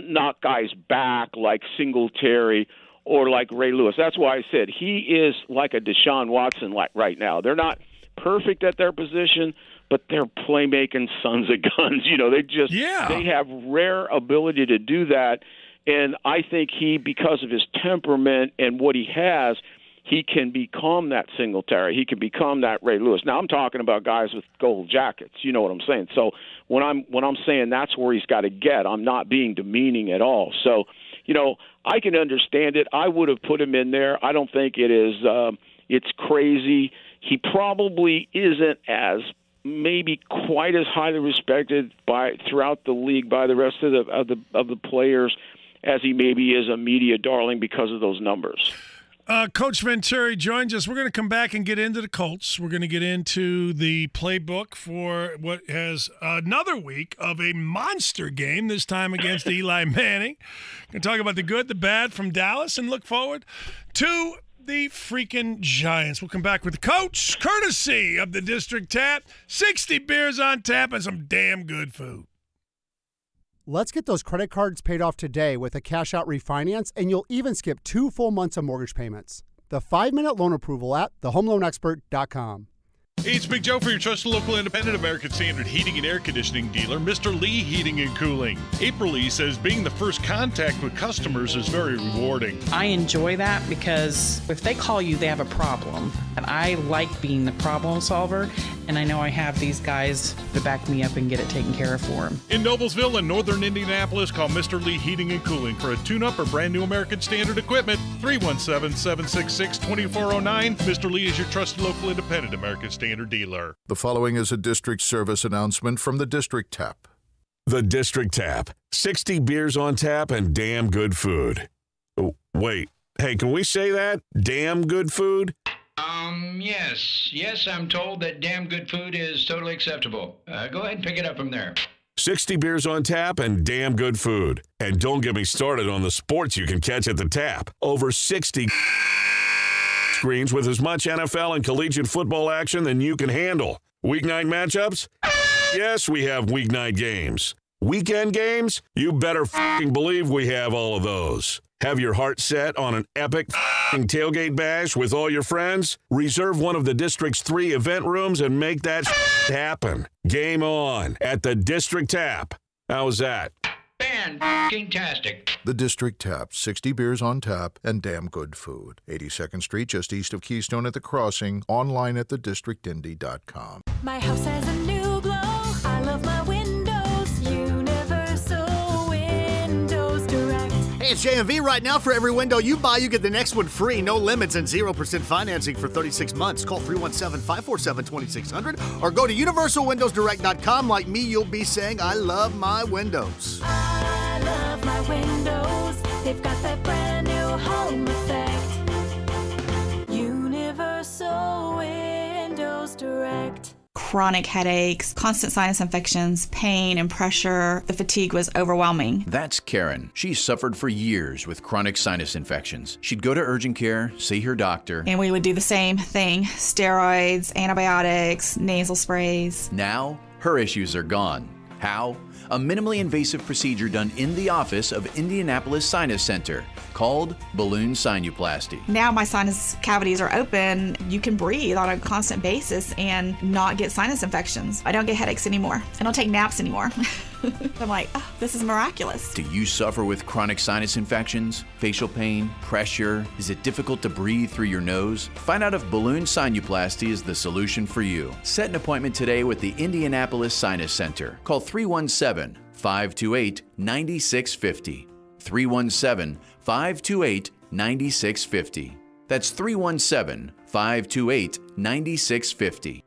knock guys back like Singletary or like Ray Lewis. That's why I said he is like a Deshaun Watson right now. They're not perfect at their position, but they're playmaking sons of guns. They have rare ability to do that. And I think because of his temperament and what he has, he can become that Singletary. He can become that Ray Lewis. Now I'm talking about guys with gold jackets. You know what I'm saying? So when I'm saying that's where he's got to get, I'm not being demeaning at all. So, I can understand it. I would have put him in there. I don't think it is. It's crazy. He probably isn't as maybe quite as highly respected throughout the league by the rest of the players as he maybe is a media darling because of those numbers. Coach Venturi joins us. We're going to come back and get into the Colts. We're going to get into the playbook for what has another week of a monster game, this time against Eli Manning. Going to talk about the good, the bad from Dallas, and look forward to the freaking Giants. We'll come back with the Coach, courtesy of the District Tap. 60 beers on tap and some damn good food. Let's get those credit cards paid off today with a cash-out refinance, and you'll even skip 2 full months of mortgage payments. The 5-minute loan approval at thehomeloanexpert.com. Hey, it's Big Joe for your trusted local independent American Standard heating and air conditioning dealer, Mr. Lee Heating and Cooling. April Lee says being the first contact with customers is very rewarding. I enjoy that because if they call you, they have a problem. And I like being the problem solver, and I know I have these guys to back me up and get it taken care of for them. In Noblesville and northern Indianapolis, call Mr. Lee Heating and Cooling for a tune-up or brand new American Standard equipment. 317-766-2409. Mr. Lee is your trusted local independent American Standard dealer. The following is a district service announcement from the District Tap. The District Tap. 60 beers on tap and damn good food. Oh, wait. Hey, can we say that? Damn good food? Yes, I'm told that damn good food is totally acceptable. Go ahead and pick it up from there. 60 beers on tap and damn good food. And don't get me started on the sports you can catch at the tap. Over 60 screens with as much NFL and collegiate football action than you can handle. Weeknight matchups? Yes, we have weeknight games. Weekend games? You better f***ing believe we have all of those. Have your heart set on an epic f***ing tailgate bash with all your friends? Reserve one of the District's 3 event rooms and make that happen. Game on at the District Tap. How's that? Fan-tastic. The District Tap, 60 beers on tap and damn good food. 82nd Street, just east of Keystone at the Crossing. Online at thedistrictindy.com. My house has a new glow. I love my windows. Universal Windows Direct. Hey, it's JMV. Right now, for every window you buy, you get the next one free. No limits and 0% financing for 36 months. Call 317-547-2600 or go to universalwindowsdirect.com. Like me, you'll be saying, I love my windows. I love my windows. They've got that brand new home effect. Universal Windows Direct. Chronic headaches, constant sinus infections, pain and pressure. The fatigue was overwhelming. That's Karen. She suffered for years with chronic sinus infections. She'd go to urgent care, see her doctor. And we would do the same thing. Steroids, antibiotics, nasal sprays. Now, her issues are gone. How? A minimally invasive procedure done in the office of Indianapolis Sinus Center called balloon sinuplasty. Now my sinus cavities are open. You can breathe on a constant basis and not get sinus infections. I don't get headaches anymore. I don't take naps anymore. I'm like, oh, this is miraculous. Do you suffer with chronic sinus infections, facial pain, pressure? Is it difficult to breathe through your nose? Find out if balloon sinuplasty is the solution for you. Set an appointment today with the Indianapolis Sinus Center. Call 317-528-9650. 317-528-9650. That's 317-528-9650.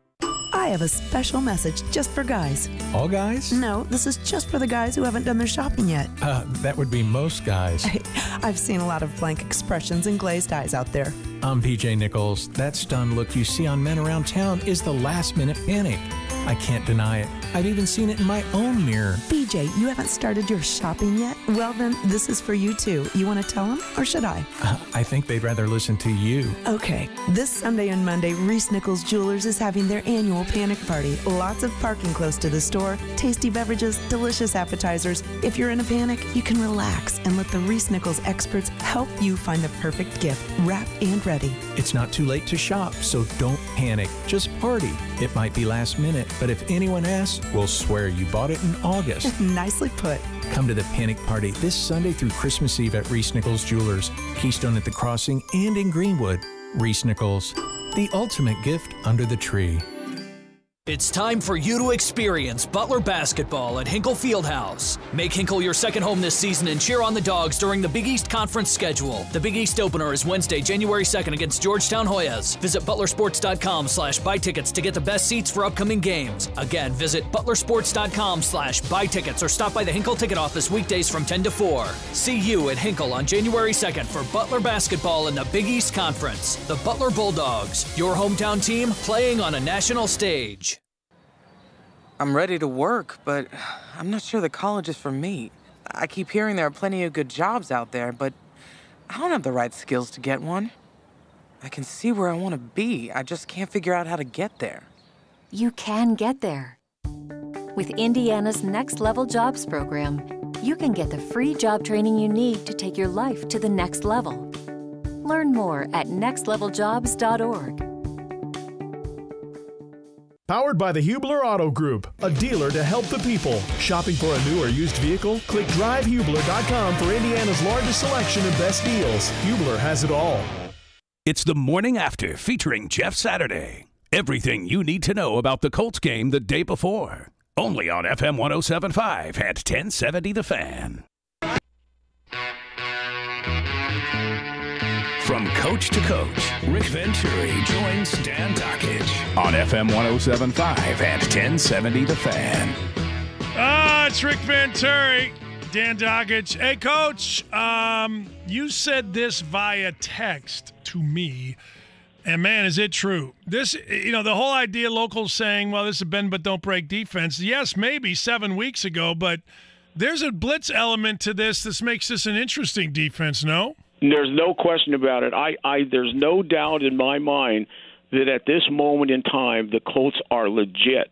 I have a special message just for guys. All guys? No, this is just for the guys who haven't done their shopping yet. That would be most guys. I've seen a lot of blank expressions and glazed eyes out there. I'm PJ Nichols. That stunned look you see on men around town is the last-minute panic. I can't deny it. I've even seen it in my own mirror. BJ AJ, you haven't started your shopping yet? Well, then this is for you too. You want to tell them, or should I? I think they'd rather listen to you. Okay. This Sunday and Monday, Reese Nichols Jewelers is having their annual panic party. Lots of parking close to the store, tasty beverages, delicious appetizers. If you're in a panic, you can relax and let the Reese Nichols experts help you find the perfect gift, wrapped and ready. It's not too late to shop, so don't panic. Just party. It might be last minute, but if anyone asks, we'll swear you bought it in August. Nicely put. Come to the panic party this Sunday through Christmas Eve at Reese Nichols Jewelers, Keystone at the Crossing, and in Greenwood. Reese Nichols, the ultimate gift under the tree. It's time for you to experience Butler basketball at Hinkle Fieldhouse. Make Hinkle your second home this season and cheer on the Dogs during the Big East Conference schedule. The Big East opener is Wednesday, January 2nd against Georgetown Hoyas. Visit butlersports.com/buy tickets to get the best seats for upcoming games. Again, visit butlersports.com/buy tickets or stop by the Hinkle ticket office weekdays from 10 to 4. See you at Hinkle on January 2nd for Butler basketball in the Big East Conference. The Butler Bulldogs, your hometown team playing on a national stage. I'm ready to work, but I'm not sure the college is for me. I keep hearing there are plenty of good jobs out there, but I don't have the right skills to get one. I can see where I want to be. I just can't figure out how to get there. You can get there. With Indiana's Next Level Jobs program, you can get the free job training you need to take your life to the next level. Learn more at nextleveljobs.org. Powered by the Hubler Auto Group, a dealer to help the people. Shopping for a new or used vehicle? Click drivehubler.com for Indiana's largest selection and best deals. Hubler has it all. It's the morning after featuring Jeff Saturday. Everything you need to know about the Colts game the day before. Only on FM 107.5 at 1070 The Fan. From coach to coach, Rick Venturi joins Dan Dockage on FM 107.5 at 1070 The Fan. It's Rick Venturi, Dan Dockage. Hey, Coach, you said this via text to me, and man, is it true. This, the whole idea, locals saying, well, this is a bend but don't break defense. Yes, maybe 7 weeks ago, but there's a blitz element to this. This makes this an interesting defense, no? There's no question about it. There's no doubt in my mind that at this moment in time, the Colts are legit.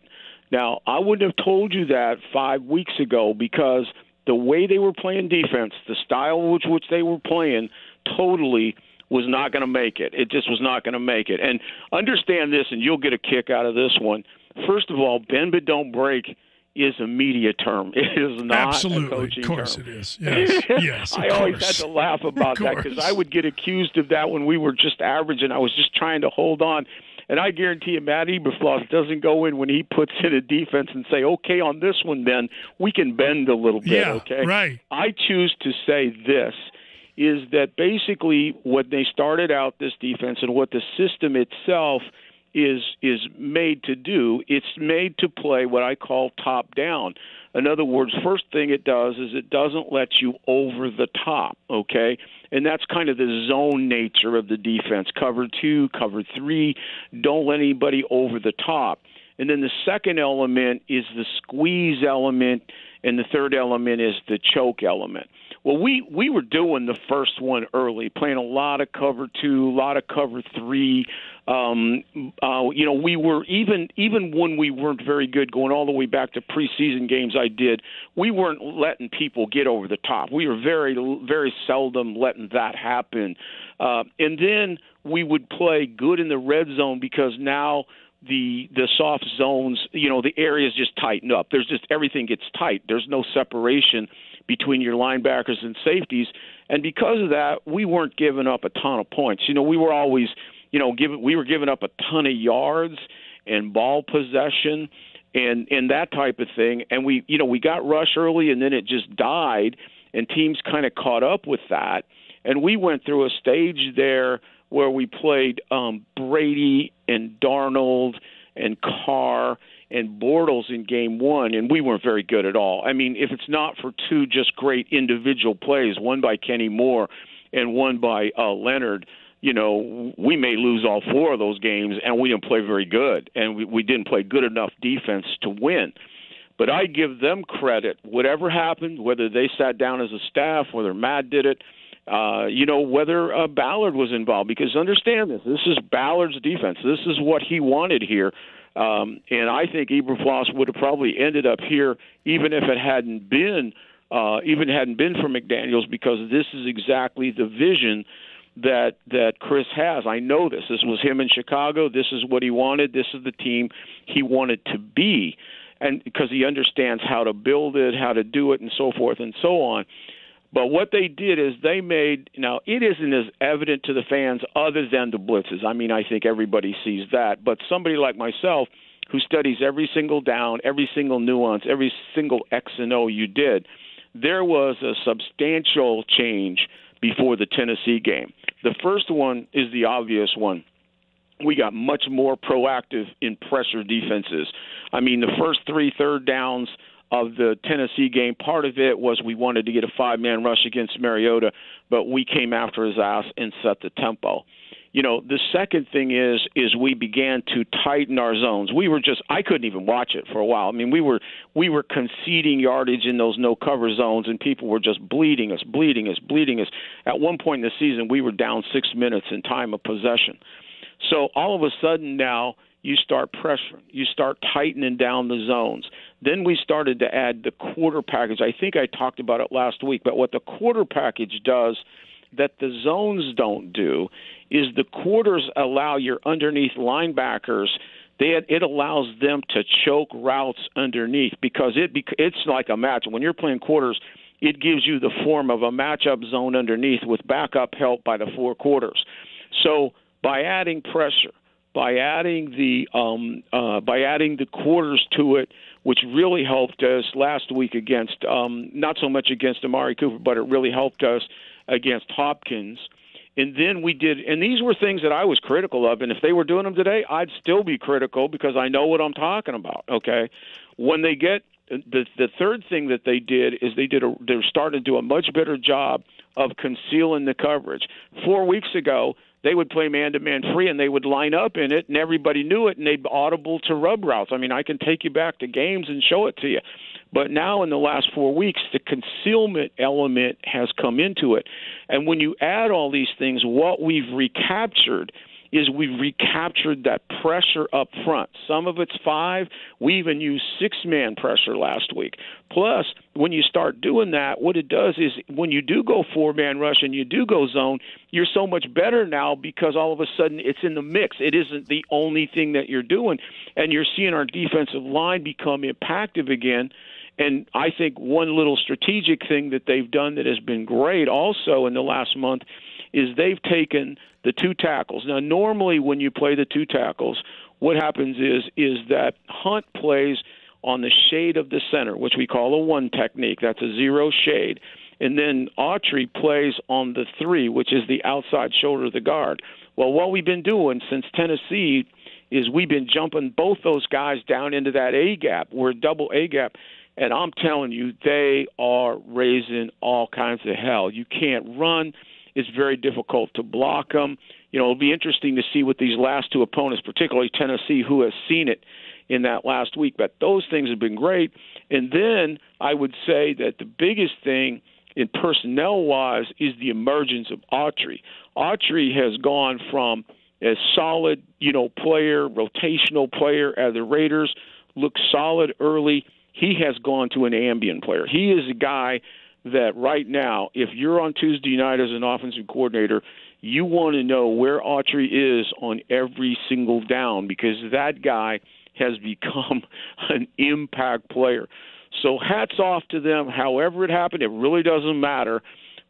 Now, I wouldn't have told you that 5 weeks ago because the way they were playing defense, the style which they were playing, totally was not going to make it. It just was not going to make it. And understand this, and you'll get a kick out of this one. First of all, bend but don't break is a media term. It is not a coaching term. Of course it is. Yes, yes. I always had to laugh about that because I would get accused of that when we were just average and I was just trying to hold on. And I guarantee you Matt Eberfloss doesn't go in when he puts in a defense and say, okay, on this one then, we can bend a little bit, okay? Right. I choose to say this, is that basically what they started out this defense and what the system itself is made to do, it's made to play what I call top down. In other words, first thing it does is it doesn't let you over the top, okay? And that's kind of the zone nature of the defense. Cover 2, cover 3, don't let anybody over the top. And then the second element is the squeeze element, and the third element is the choke element. Well, we were doing the first one early, playing a lot of cover 2, a lot of cover 3. We were even when we weren't very good, going all the way back to preseason games I did, we weren't letting people get over the top. We were very, very seldom letting that happen. And then we would play good in the red zone because now the soft zones, the areas just tighten up. There's just everything gets tight. There's no separation between your linebackers and safeties. And because of that, we weren't giving up a ton of points. We were always, we were giving up a ton of yards and ball possession and that type of thing. And we got rushed early and then it just died and teams kind of caught up with that. And we went through a stage there where we played Brady and Darnold and Carr and Bortles in game 1, and we weren't very good at all. I mean, if it's not for 2 just great individual plays, one by Kenny Moore and one by Leonard, we may lose all 4 of those games, and we didn't play very good, and we didn't play good enough defense to win. But I give them credit. Whatever happened, whether they sat down as a staff, whether Matt did it, whether Ballard was involved, because understand this is Ballard's defense. This is what he wanted here. And I think Eberfloss would have probably ended up here even if it hadn't been for McDaniels, because this is exactly the vision that Chris has. I know this. This was him in Chicago. This is what he wanted. This is the team he wanted to be, and because he understands how to build it, how to do it, and so forth and so on. But what they did is they made – now, it isn't as evident to the fans other than the blitzes. I mean, I think everybody sees that. But somebody like myself who studies every single down, every single nuance, every single X and O you did, there was a substantial change before the Tennessee game. The first one is the obvious one. We got much more proactive in pressure defenses. I mean, the first 3 third downs of the Tennessee game, part of it was we wanted to get a 5-man rush against Mariota, but we came after his ass and set the tempo. You know, the second thing is we began to tighten our zones. I couldn't even watch it for a while. I mean, we were conceding yardage in those no-cover zones, and people were just bleeding us. At one point in the season, we were down 6 minutes in time of possession. So all of a sudden now you start pressuring. You start tightening down the zones. Then we started to add the quarter package. I think I talked about it last week, but what the quarter package does that the zones don't do is the quarters allow your underneath linebackers, it allows them to choke routes underneath, because it's like a match. When you're playing quarters, it gives you the form of a matchup zone underneath with backup help by the 4 quarters. So by adding pressure, by adding the quarters to it, which really helped us last week against not so much against Amari Cooper, but it really helped us against Hopkins. And then we did, and these were things that I was critical of, and if they were doing them today, I'd still be critical because I know what I'm talking about, okay? When they get, the third thing that they did is they started to do a much better job of concealing the coverage. 4 weeks ago, they would play man-to-man free, and they would line up in it, and everybody knew it, and they'd audible to rub routes. I mean, I can take you back to games and show it to you. But now in the last 4 weeks, the concealment element has come into it. And when you add all these things, what we've recaptured is we've recaptured that pressure up front. Some of it's 5. We even used 6-man pressure last week. Plus, when you start doing that, what it does is when you do go 4-man rush and you do go zone, you're so much better now because all of a sudden it's in the mix. It isn't the only thing that you're doing. And you're seeing our defensive line become impactful again. And I think one little strategic thing that they've done that has been great also in the last month is they've taken the 2 tackles. Now, normally when you play the 2 tackles, what happens is that Hunt plays on the shade of the center, which we call a 1 technique. That's a 0 shade. And then Autry plays on the 3, which is the outside shoulder of the guard. Well, what we've been doing since Tennessee is we've been jumping both those guys down into that A-gap. We're a double A-gap. And I'm telling you, they are raising all kinds of hell. You can't run. It's very difficult to block them. You know, it'll be interesting to see with these last 2 opponents, particularly Tennessee, who has seen it in that last week. But those things have been great. And then I would say that the biggest thing in personnel-wise is the emergence of Autry. Autry has gone from a solid, player, rotational player at the Raiders, looked solid early. He has gone to an ambient player. He is a guy that right now, if you're on Tuesday night as an offensive coordinator, you want to know where Autry is on every single down because that guy has become an impact player. So hats off to them. However it happened, it really doesn't matter.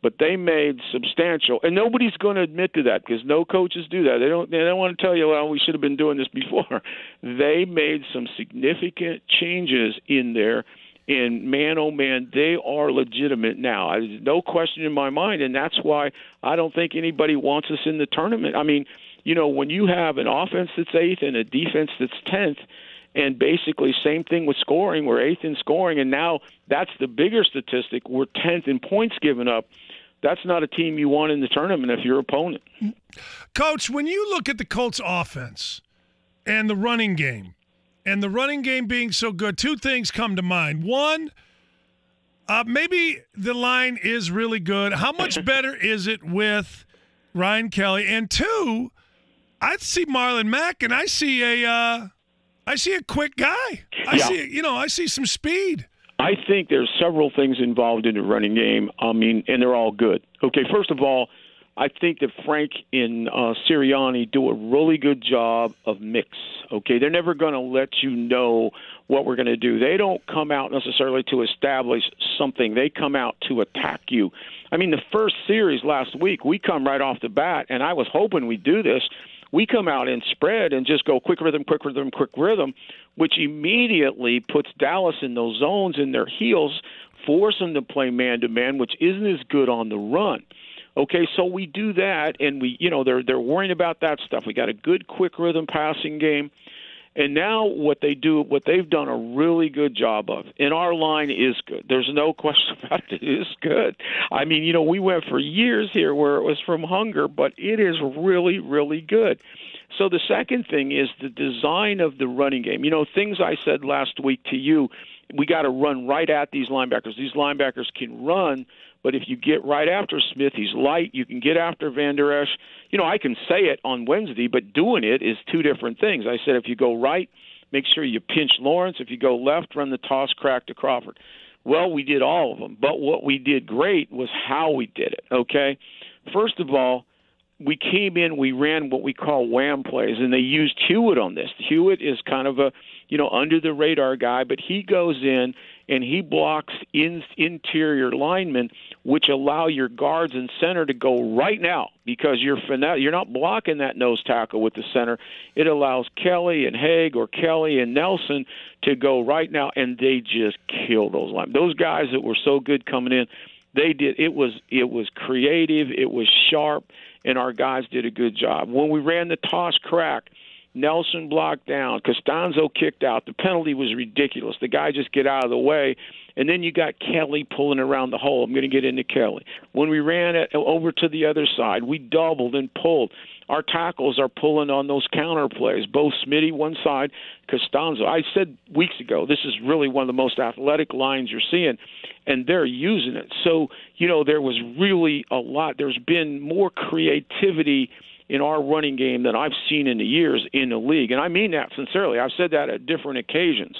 But they made substantial, and nobody's going to admit to that because no coaches do that. They don't want to tell you, well, we should have been doing this before. They made some significant changes in there, and man, oh man, they are legitimate now. There's no question in my mind, and that's why I don't think anybody wants us in the tournament. I mean, when you have an offense that's 8th and a defense that's 10th, and basically same thing with scoring, we're 8th in scoring, and now that's the bigger statistic. We're 10th in points given up. That's not a team you want in the tournament if you're your opponent. Coach, when you look at the Colts offense and the running game, and the running game being so good, two things come to mind. One, maybe the line is really good. How much better is it with Ryan Kelly? And two, I see Marlon Mack, and I see a quick guy. I see some speed. I think there's several things involved in the running game. And they're all good. Okay, first of all, I think that Frank and Sirianni do a really good job of mix. Okay, they're never going to let you know what we're going to do. They don't come out necessarily to establish something. They come out to attack you. I mean, the first series last week, we come right off the bat, and I was hoping we'd do this. We come out and spread and just go quick rhythm, which immediately puts Dallas in those zones in their heels, force them to play man-to-man, which isn't as good on the run. Okay, so we do that, and they're worrying about that stuff. We got a good quick rhythm passing game, and now what they've done a really good job of, and our line is good. There's no question about it. It is good. I mean, we went for years here where it was from hunger, but it is really, really good. So the second thing is the design of the running game. Things I said last week to you, we got to run right at these linebackers. These linebackers can run, but if you get right after Smith, he's light. You can get after Van Der Esch. I can say it on Wednesday, but doing it is two different things. I said if you go right, make sure you pinch Lawrence. If you go left, run the toss crack to Crawford. Well, we did all of them, but what we did great was how we did it, okay? First of all, we came in, we ran what we call wham plays, and they used Hewitt on this. Hewitt is kind of a, under-the-radar guy, but he goes in and he blocks interior linemen, which allow your guards and center to go right now because you're not blocking that nose tackle with the center. It allows Kelly and Haig or Kelly and Nelson to go right now, and they just kill those linemen. Those guys that were so good coming in, they did. It was creative. It was sharp, and our guys did a good job. When we ran the toss crack, Nelson blocked down. Costanzo kicked out. The penalty was ridiculous. The guy just get out of the way. And then you got Kelly pulling around the hole. I'm going to get into Kelly. When we ran it over to the other side, we doubled and pulled. Our tackles are pulling on those counter plays. Both Smitty one side, Costanzo. I said weeks ago, this is really one of the most athletic lines you're seeing, and they're using it. So, there was really a lot. There's been more creativity in our running game than I've seen in the years in the league. And I mean that sincerely. I've said that at different occasions.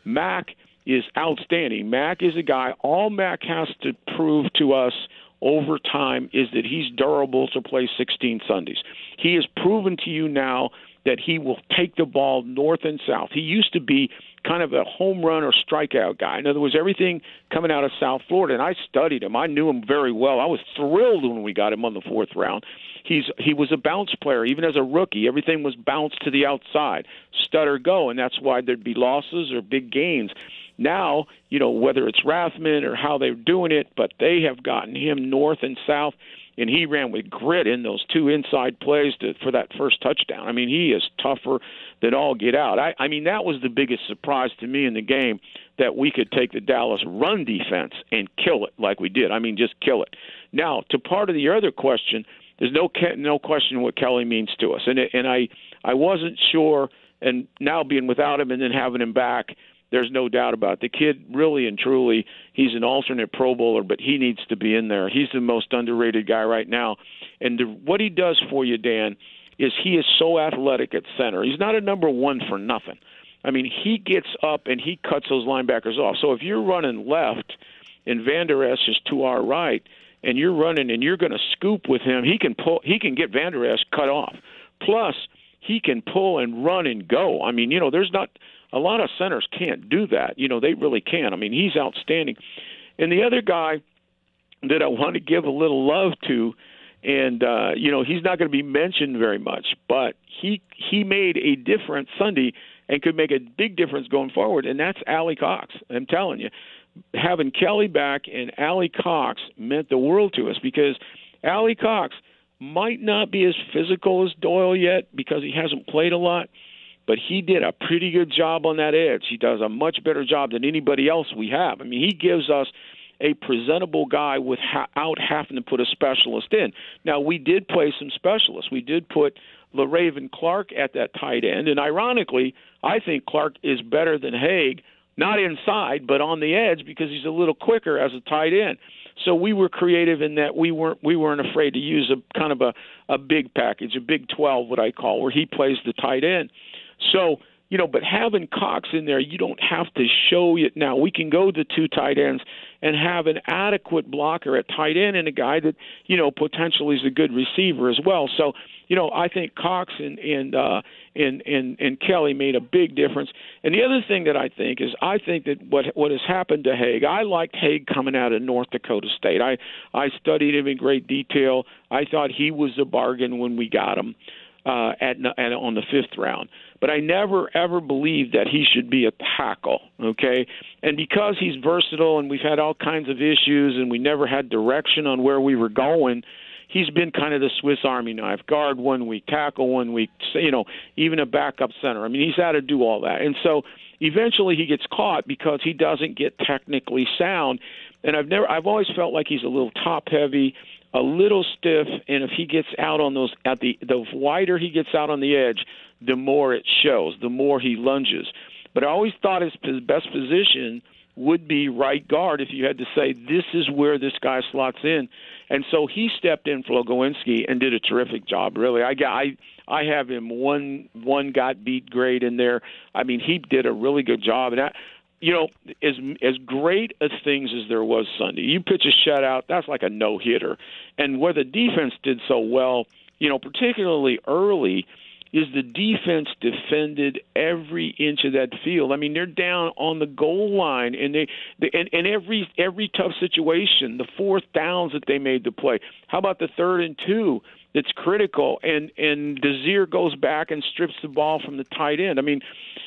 Mack is outstanding. Mack is a guy, all Mack has to prove to us over time is that he's durable to play 16 Sundays. He has proven to you now that he will take the ball north and south. He used to be kind of a home run or strikeout guy. In other words, everything coming out of South Florida, and I studied him. I knew him very well. I was thrilled when we got him on the fourth round. He was a bounce player. Even as a rookie, everything was bounced to the outside, stutter go, and that's why there'd be losses or big gains. Now, whether it's Rathman or how they're doing it, but they have gotten him north and south, and he ran with grit in those two inside plays for that first touchdown. I mean, he is tougher than all get out. I mean, that was the biggest surprise to me in the game, that we could take the Dallas run defense and kill it like we did. I mean, just kill it. Now, to part of the other question, there's no question what Kelly means to us. And I wasn't sure, and now being without him and then having him back, there's no doubt about it. The kid, really and truly, he's an alternate Pro Bowler, but he needs to be in there. He's the most underrated guy right now. And what he does for you, Dan, is he is so athletic at center. He's not a number one for nothing. I mean, he gets up and he cuts those linebackers off. So if you're running left and Van Der Esch is to our right, and you're running and you're going to scoop with him, he can get Van Der Esch cut off. Plus, he can pull and run and go. I mean, there's not a lot of centers can't do that. They really can. I mean, he's outstanding. And the other guy that I want to give a little love to, and he's not going to be mentioned very much, but he made a difference Sunday and could make a big difference going forward, and that's Allie Cox. I'm telling you. Having Kelly back and Allie Cox meant the world to us, because Allie Cox might not be as physical as Doyle yet because he hasn't played a lot, but he did a pretty good job on that edge. He does a much better job than anybody else we have. I mean, he gives us a presentable guy without having to put a specialist in. Now, we did play some specialists. We did put LaRaven Clark at that tight end. And ironically, I think Clark is better than Haig, not inside, but on the edge because he's a little quicker as a tight end. So we were creative in that we weren't afraid to use a kind of a big package, a Big 12, what I call, where he plays the tight end. So, but having Cox in there, you don't have to show it now. We can go to 2 tight ends and have an adequate blocker at tight end and a guy that, potentially is a good receiver as well. So, I think Cox and Kelly made a big difference. And the other thing that I think that what has happened to Haig, I liked Haig coming out of North Dakota State. I studied him in great detail. I thought he was a bargain when we got him on the 5th round. But I never, ever believed that he should be a tackle, okay? And because he's versatile and we've had all kinds of issues and we never had direction on where we were going, he's been kind of the Swiss Army knife, guard 1 week, tackle 1 week, even a backup center. I mean, he's had to do all that. And so eventually he gets caught because he doesn't get technically sound. And I've always felt like he's a little top-heavy, a little stiff, and if he gets out on those, the wider he gets out on the edge, the more it shows, the more he lunges. But I always thought his best position would be right guard if you had to say this is where this guy slots in. And so he stepped in for Logowinski and did a terrific job, really. I have him one got beat grade in there. I mean, he did a really good job. And as great as things as there was Sunday, you pitch a shutout, that's like a no-hitter. And where the defense did so well, particularly early, is the defense defended every inch of that field. I mean, they're down on the goal line, and and every tough situation, the 4th downs that they made to play. How about the 3rd and 2? That's critical, and Desir goes back and strips the ball from the tight end. I mean,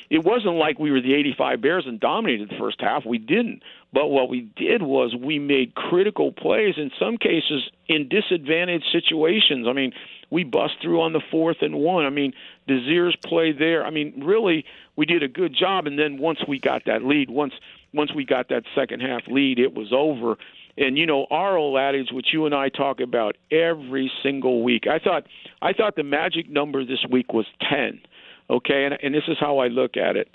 it wasn't like we were the 85 Bears and dominated the first half. We didn't. But what we did was we made critical plays, in some cases in disadvantaged situations. I mean, we bust through on the 4th and 1. I mean, Desir's play there. I mean, really, we did a good job. And then once we got that lead, once we got that second half lead, it was over. And, our old adage, which you and I talk about every single week, I thought the magic number this week was 10, okay? And this is how I look at it.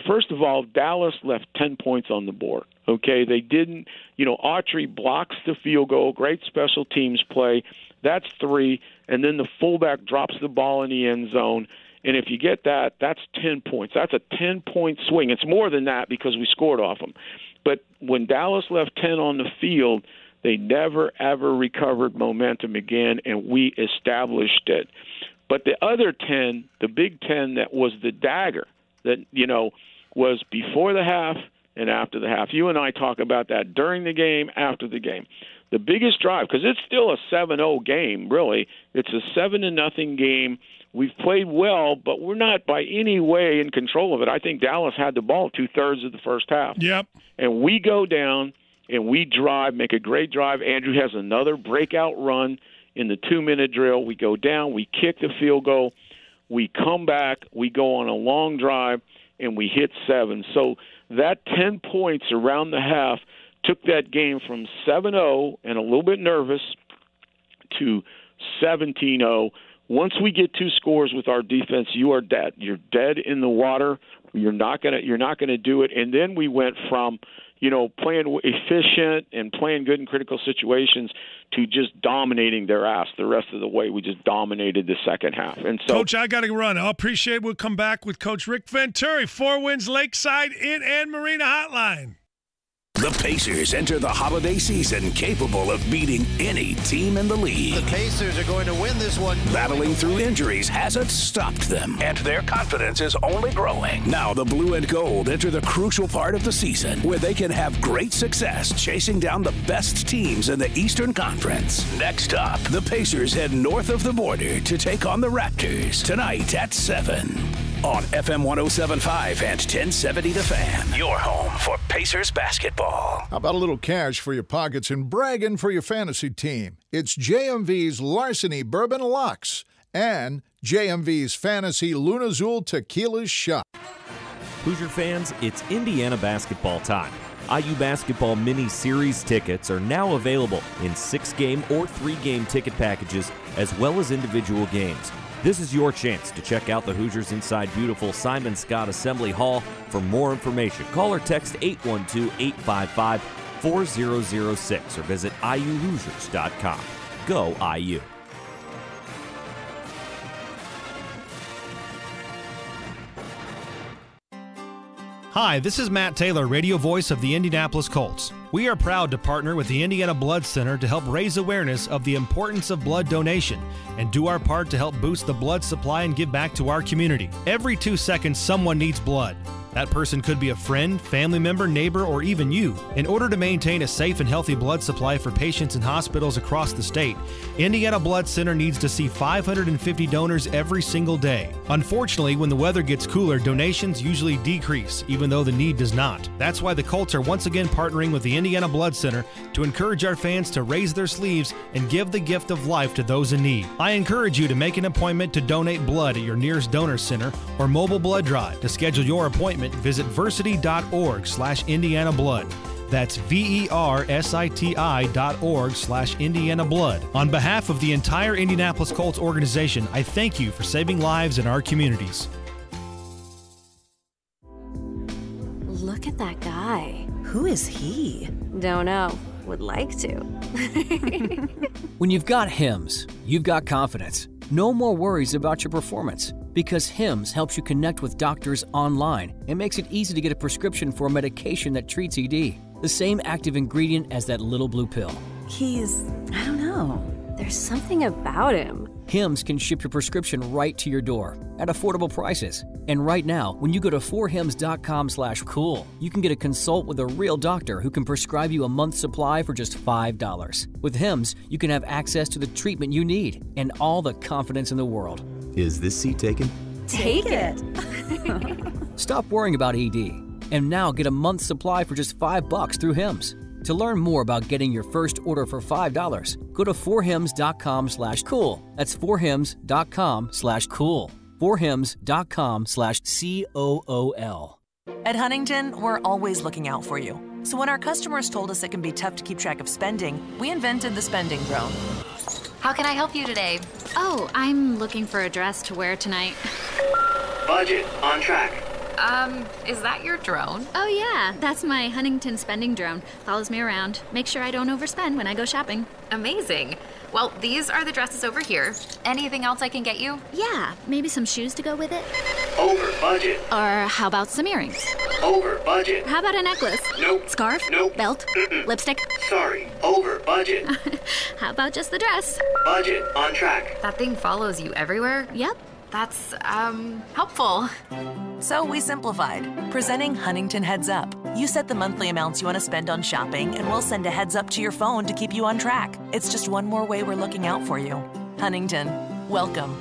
First of all, Dallas left 10 points on the board, okay? They didn't, Autry blocks the field goal, great special teams play. That's 3, and then the fullback drops the ball in the end zone. And if you get that, that's 10 points. That's a 10-point swing. It's more than that because we scored off them. But when Dallas left 10 on the field, they never, ever recovered momentum again, and we established it. But the other 10, the Big 10 that was the dagger, that, was before the half and after the half. You and I talk about that during the game, after the game. The biggest drive, because it's still a 7-0 game, really. It's a 7-0 game. We've played well, but we're not by any way in control of it. I think Dallas had the ball 2/3 of the first half. Yep. And we go down and we drive, make a great drive. Andrew has another breakout run in the 2-minute drill. We go down, we kick the field goal, we come back, we go on a long drive, and we hit 7. So that 10 points around the half took that game from 7-0 and a little bit nervous to 17-0. Once we get 2 scores with our defense, you are dead. You're dead in the water. You're not gonna do it. And then we went from, playing efficient and playing good in critical situations to just dominating their ass the rest of the way. We just dominated the second half. And so, Coach, I got to run. I'll appreciate it. We'll come back with Coach Rick Venturi, 4 Winds Lakeside Inn and Marina Hotline. The Pacers enter the holiday season capable of beating any team in the league. The Pacers are going to win this one. Battling through injuries hasn't stopped them, and their confidence is only growing. Now the Blue and Gold enter the crucial part of the season where they can have great success chasing down the best teams in the Eastern Conference. Next up, the Pacers head north of the border to take on the Raptors tonight at 7. On FM 107.5 and 1070 The Fan, your home for Pacers basketball. How about a little cash for your pockets and bragging for your fantasy team? It's JMV's Larceny Bourbon Lux and JMV's Fantasy Lunazul Tequila Shot. Hoosier fans, it's Indiana basketball time. IU Basketball Mini Series tickets are now available in 6-game or 3-game ticket packages, as well as individual games. This is your chance to check out the Hoosiers inside beautiful Simon Scott Assembly Hall. For more information, call or text 812-855-4006 or visit iuhoosiers.com. Go IU. Hi, this is Matt Taylor, radio voice of the Indianapolis Colts. We are proud to partner with the Indiana Blood Center to help raise awareness of the importance of blood donation and do our part to help boost the blood supply and give back to our community. Every 2 seconds, someone needs blood. That person could be a friend, family member, neighbor, or even you. In order to maintain a safe and healthy blood supply for patients in hospitals across the state, Indiana Blood Center needs to see 550 donors every single day. Unfortunately, when the weather gets cooler, donations usually decrease, even though the need does not. That's why the Colts are once again partnering with the Indiana Blood Center to encourage our fans to raise their sleeves and give the gift of life to those in need. I encourage you to make an appointment to donate blood at your nearest donor center or mobile blood drive. To schedule your appointment, visit versity.org/Indiana Blood. That's VERSITI.org/Indiana Blood. On behalf of the entire Indianapolis Colts organization, I thank you for saving lives in our communities. Look at that guy. Who is he? Don't know. Would like to. When you've got Hims, you've got confidence. No more worries about your performance, because Hims helps you connect with doctors online and makes it easy to get a prescription for a medication that treats ED. The same active ingredient as that little blue pill. I don't know. There's something about him. Hims can ship your prescription right to your door at affordable prices. And right now, when you go to 4hims.com/cool, you can get a consult with a real doctor who can prescribe you a month's supply for just $5. With Hims, you can have access to the treatment you need and all the confidence in the world. Is this seat taken? Take it. Stop worrying about ED and now get a month's supply for just $5 through Hims. To learn more about getting your first order for $5, go to 4hims.com/cool. That's 4hims.com/cool. 4hims.com/COOL. At Huntington, we're always looking out for you. So when our customers told us it can be tough to keep track of spending, we invented the spending drone. How can I help you today? Oh, I'm looking for a dress to wear tonight. Budget on track. Is that your drone? Oh yeah, that's my Huntington spending drone. Follows me around. Make sure I don't overspend when I go shopping. Amazing. Well, these are the dresses over here. Anything else I can get you? Yeah, maybe some shoes to go with it. Over budget. Or how about some earrings? Over budget. How about a necklace? Nope. Scarf? Nope. Belt? Lipstick? Sorry, over budget. How about just the dress? Budget on track. That thing follows you everywhere? Yep. That's, helpful. So we simplified, presenting Huntington Heads Up. You set the monthly amounts you want to spend on shopping, and we'll send a heads up to your phone to keep you on track. It's just one more way we're looking out for you. Huntington, welcome.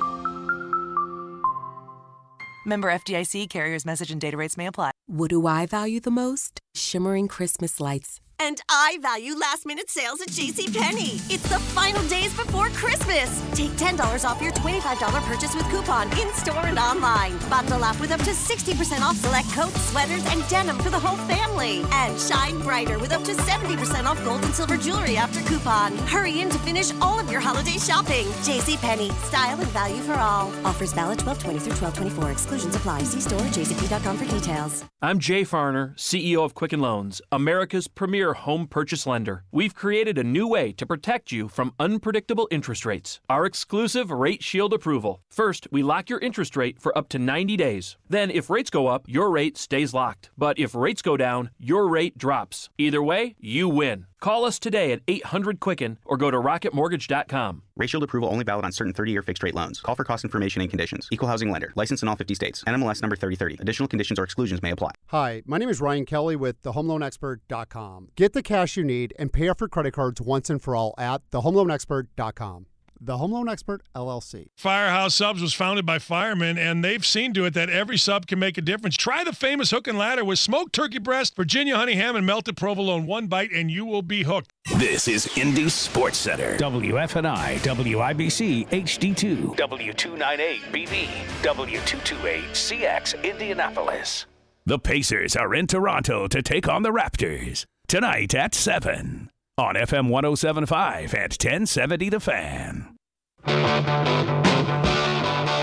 Member FDIC, carriers message and data rates may apply. What do I value the most? Shimmering Christmas lights. And I value last-minute sales at JCPenney. It's the final days before Christmas. Take $10 off your $25 purchase with coupon in-store and online. Bundle up with up to 60% off select coats, sweaters, and denim for the whole family. And shine brighter with up to 70% off gold and silver jewelry after coupon. Hurry in to finish all of your holiday shopping. JCPenney. Style and value for all. Offers valid 12/20 through 12/24. Exclusions apply. See store at jcp.com for details. I'm Jay Farner, CEO of Quicken Loans, America's premier home purchase lender. We've created a new way to protect you from unpredictable interest rates. Our exclusive Rate Shield approval. First, we lock your interest rate for up to 90 days. Then, if rates go up, your rate stays locked. But if rates go down, your rate drops. Either way, you win. Call us today at 800-QUICKEN or go to rocketmortgage.com. Rate Shield approval only valid on certain 30-year fixed-rate loans. Call for cost information and conditions. Equal housing lender. Licensed in all 50 states. NMLS number 3030. Additional conditions or exclusions may apply. Hi, my name is Ryan Kelly with thehomeloanexpert.com. Get the cash you need and pay off your credit cards once and for all at thehomeloanexpert.com. The Home Loan Expert, LLC. Firehouse Subs was founded by firemen, and they've seen to it that every sub can make a difference. Try the famous hook and ladder with smoked turkey breast, Virginia honey ham, and melted provolone. One bite, and you will be hooked. This is Indy Sports Center. WFNI, WIBC, HD2, W298BB, W228CX, Indianapolis. The Pacers are in Toronto to take on the Raptors tonight at 7 on FM 107.5 at 1070 The Fan.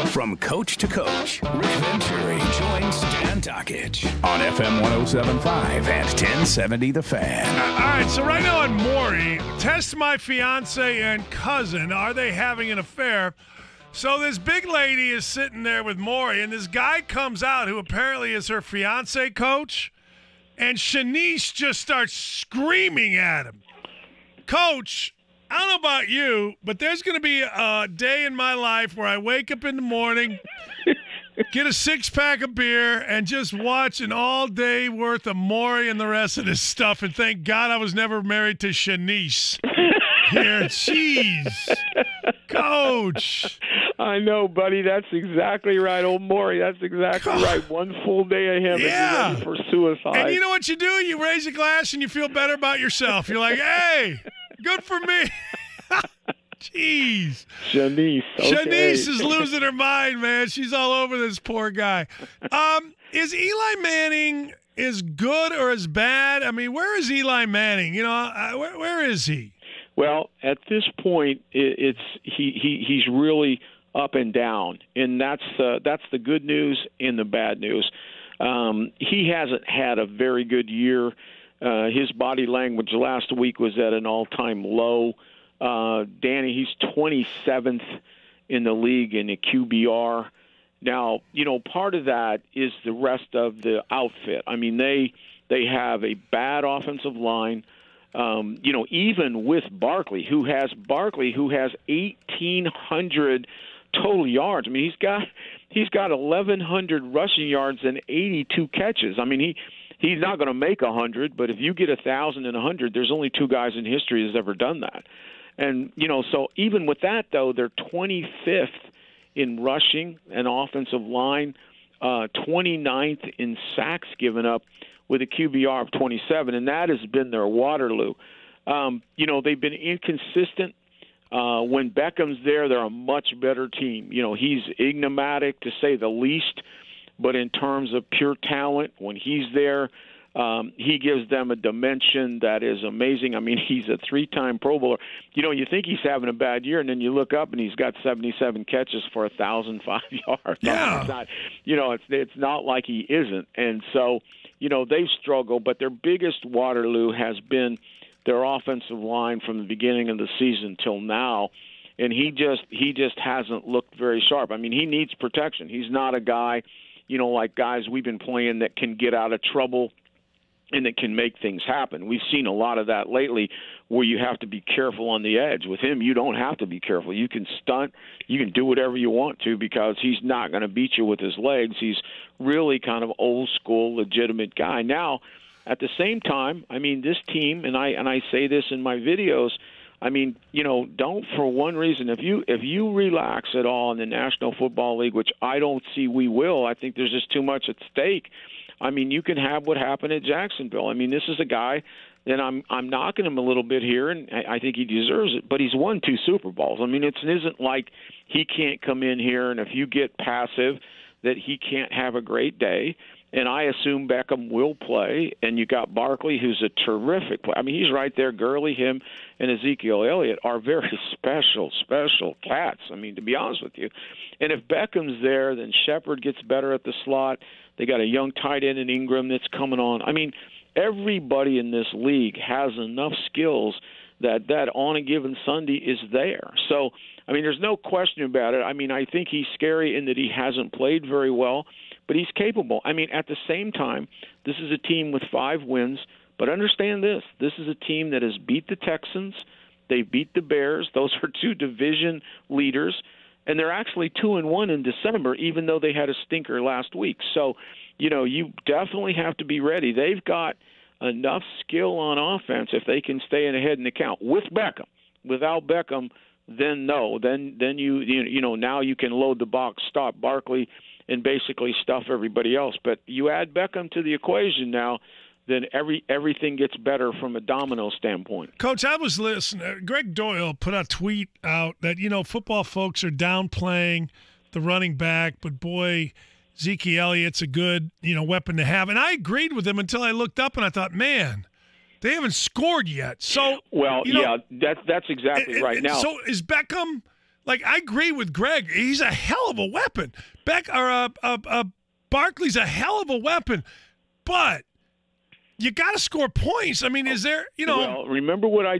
From coach to coach, Rick Venturi joins Dan Dockich on FM 107.5 and 1070 The Fan. All right, so right now on Maury, test my fiance and cousin. Are they having an affair? So this big lady is sitting there with Maury, and this guy comes out who apparently is her fiance coach, and Shanice just starts screaming at him. Coach, I don't know about you, but there's going to be a day in my life where I wake up in the morning, get a six-pack of beer, and just watch an all-day worth of Maury and the rest of this stuff, and thank God I was never married to Shanice. Here, jeez. Coach. I know, buddy. That's exactly right. Old Maury, that's exactly right. One full day of him, Yeah. and you're ready for suicide. And you know what you do? You raise a glass and you feel better about yourself. You're like, hey, good for me. Jeez. Shanice. Okay. Shanice is losing her mind, man. She's all over this poor guy. Is Eli Manning as good or as bad? I mean, where is Eli Manning? You know, where is he? Well, at this point, he's really up and down, and that's the good news and the bad news. He hasn't had a very good year. His body language last week was at an all-time low. Danny, he's 27th in the league in the QBR. Now, you know, part of that is the rest of the outfit. I mean, they have a bad offensive line. You know, even with Barkley, who has 1,800 total yards. I mean, he's got 1,100 rushing yards and 82 catches. I mean, he's not going to make 100, but if you get 1,000 and 100, there's only two guys in history that's ever done that. And you know, so even with that though, they're 25th in rushing and offensive line, 29th in sacks given up, with a QBR of 27, and that has been their Waterloo. You know, they've been inconsistent. When Beckham's there, they're a much better team. You know, he's enigmatic to say the least, but in terms of pure talent, when he's there, he gives them a dimension that is amazing. I mean, he's a three-time Pro Bowler. You know, you think he's having a bad year, and then you look up and he's got 77 catches for 1,005 yards. Yeah. It's not, you know, it's not like he isn't. And so, you know, they've struggled, but their biggest Waterloo has been their offensive line from the beginning of the season till now, and he just hasn't looked very sharp. I mean, he needs protection. He's not a guy, you know, like guys we've been playing that can get out of trouble and that can make things happen. We've seen a lot of that lately where you have to be careful on the edge. With him, you don't have to be careful. You can stunt. You can do whatever you want to because he's not going to beat you with his legs. He's really kind of old school, legitimate guy. Now, at the same time, I mean, this team, and I say this in my videos, I mean, you know, don't for one reason, if you relax at all in the National Football League, which I don't see we will, I think there's just too much at stake. I mean, you can have what happened at Jacksonville. I mean, this is a guy that I'm knocking him a little bit here, and I think he deserves it. But he's won 2 Super Bowls. I mean, it isn't like he can't come in here, and if you get passive, that he can't have a great day. And I assume Beckham will play. And you got Barkley, who's a terrific player. I mean, he's right there. Gurley, him, and Ezekiel Elliott are very special cats. I mean, to be honest with you. And if Beckham's there, then Shepard gets better at the slot. They got a young tight end in Ingram that's coming on. I mean, everybody in this league has enough skills that on a given Sunday is there. So, I mean, there's no question about it. I mean, I think he's scary in that he hasn't played very well, but he's capable. I mean, at the same time, this is a team with 5 wins, but understand this. This is a team that has beat the Texans. They beat the Bears. Those are 2 division leaders. And they're actually 2-1 in December, even though they had a stinker last week. So, you know, you definitely have to be ready. They've got enough skill on offense if they can stay ahead in the count with Beckham. Without Beckham, then no. Then you know now you can load the box, stop Barkley, and basically stuff everybody else. But you add Beckham to the equation now, then everything gets better from a domino standpoint. Coach, I was listening. Greg Doyle put a tweet out that, you know, football folks are downplaying the running back, but boy, Zeke Elliott's a good, you know, weapon to have. And I agreed with him until I looked up and I thought, man, they haven't scored yet. So, well, you know, yeah, that's exactly right. Now, so is Beckham Like, I agree with Greg. He's a hell of a weapon. Barkley's a hell of a weapon, but you got to score points. I mean, is there, Well, remember what I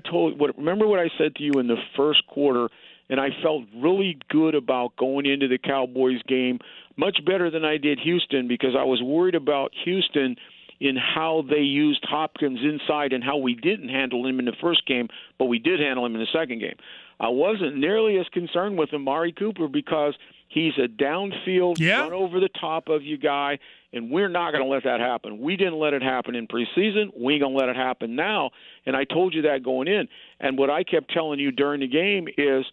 said to you in the first quarter, and I felt really good about going into the Cowboys game, much better than I did Houston, because I was worried about Houston in how they used Hopkins inside and how we didn't handle him in the first game, but we did handle him in the second game. I wasn't nearly as concerned with Amari Cooper because he's a downfield, run over the top of you guy, and we're not going to let that happen. We didn't let it happen in preseason. We ain't going to let it happen now, and I told you that going in. And what I kept telling you during the game is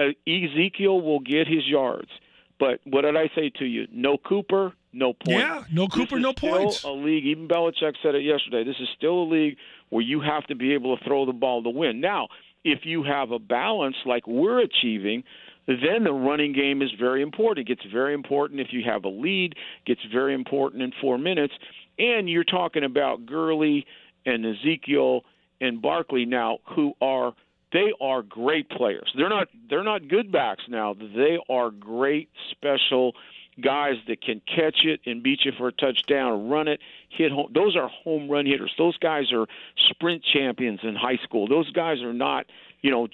Ezekiel will get his yards. But what did I say to you? No Cooper, no points. Yeah, no Cooper, no points. Still a league, even Belichick said it yesterday, this is still a league where you have to be able to throw the ball to win. Now, if you have a balance like we're achieving, then the running game is very important. It gets very important if you have a lead. It gets very important in 4 minutes. And you're talking about Gurley and Ezekiel and Barkley now, they are great players. They're not good backs now. They are great special guys that can catch it and beat you for a touchdown, run it, hit home. Those are home run hitters. Those guys are sprint champions in high school. Those guys are not,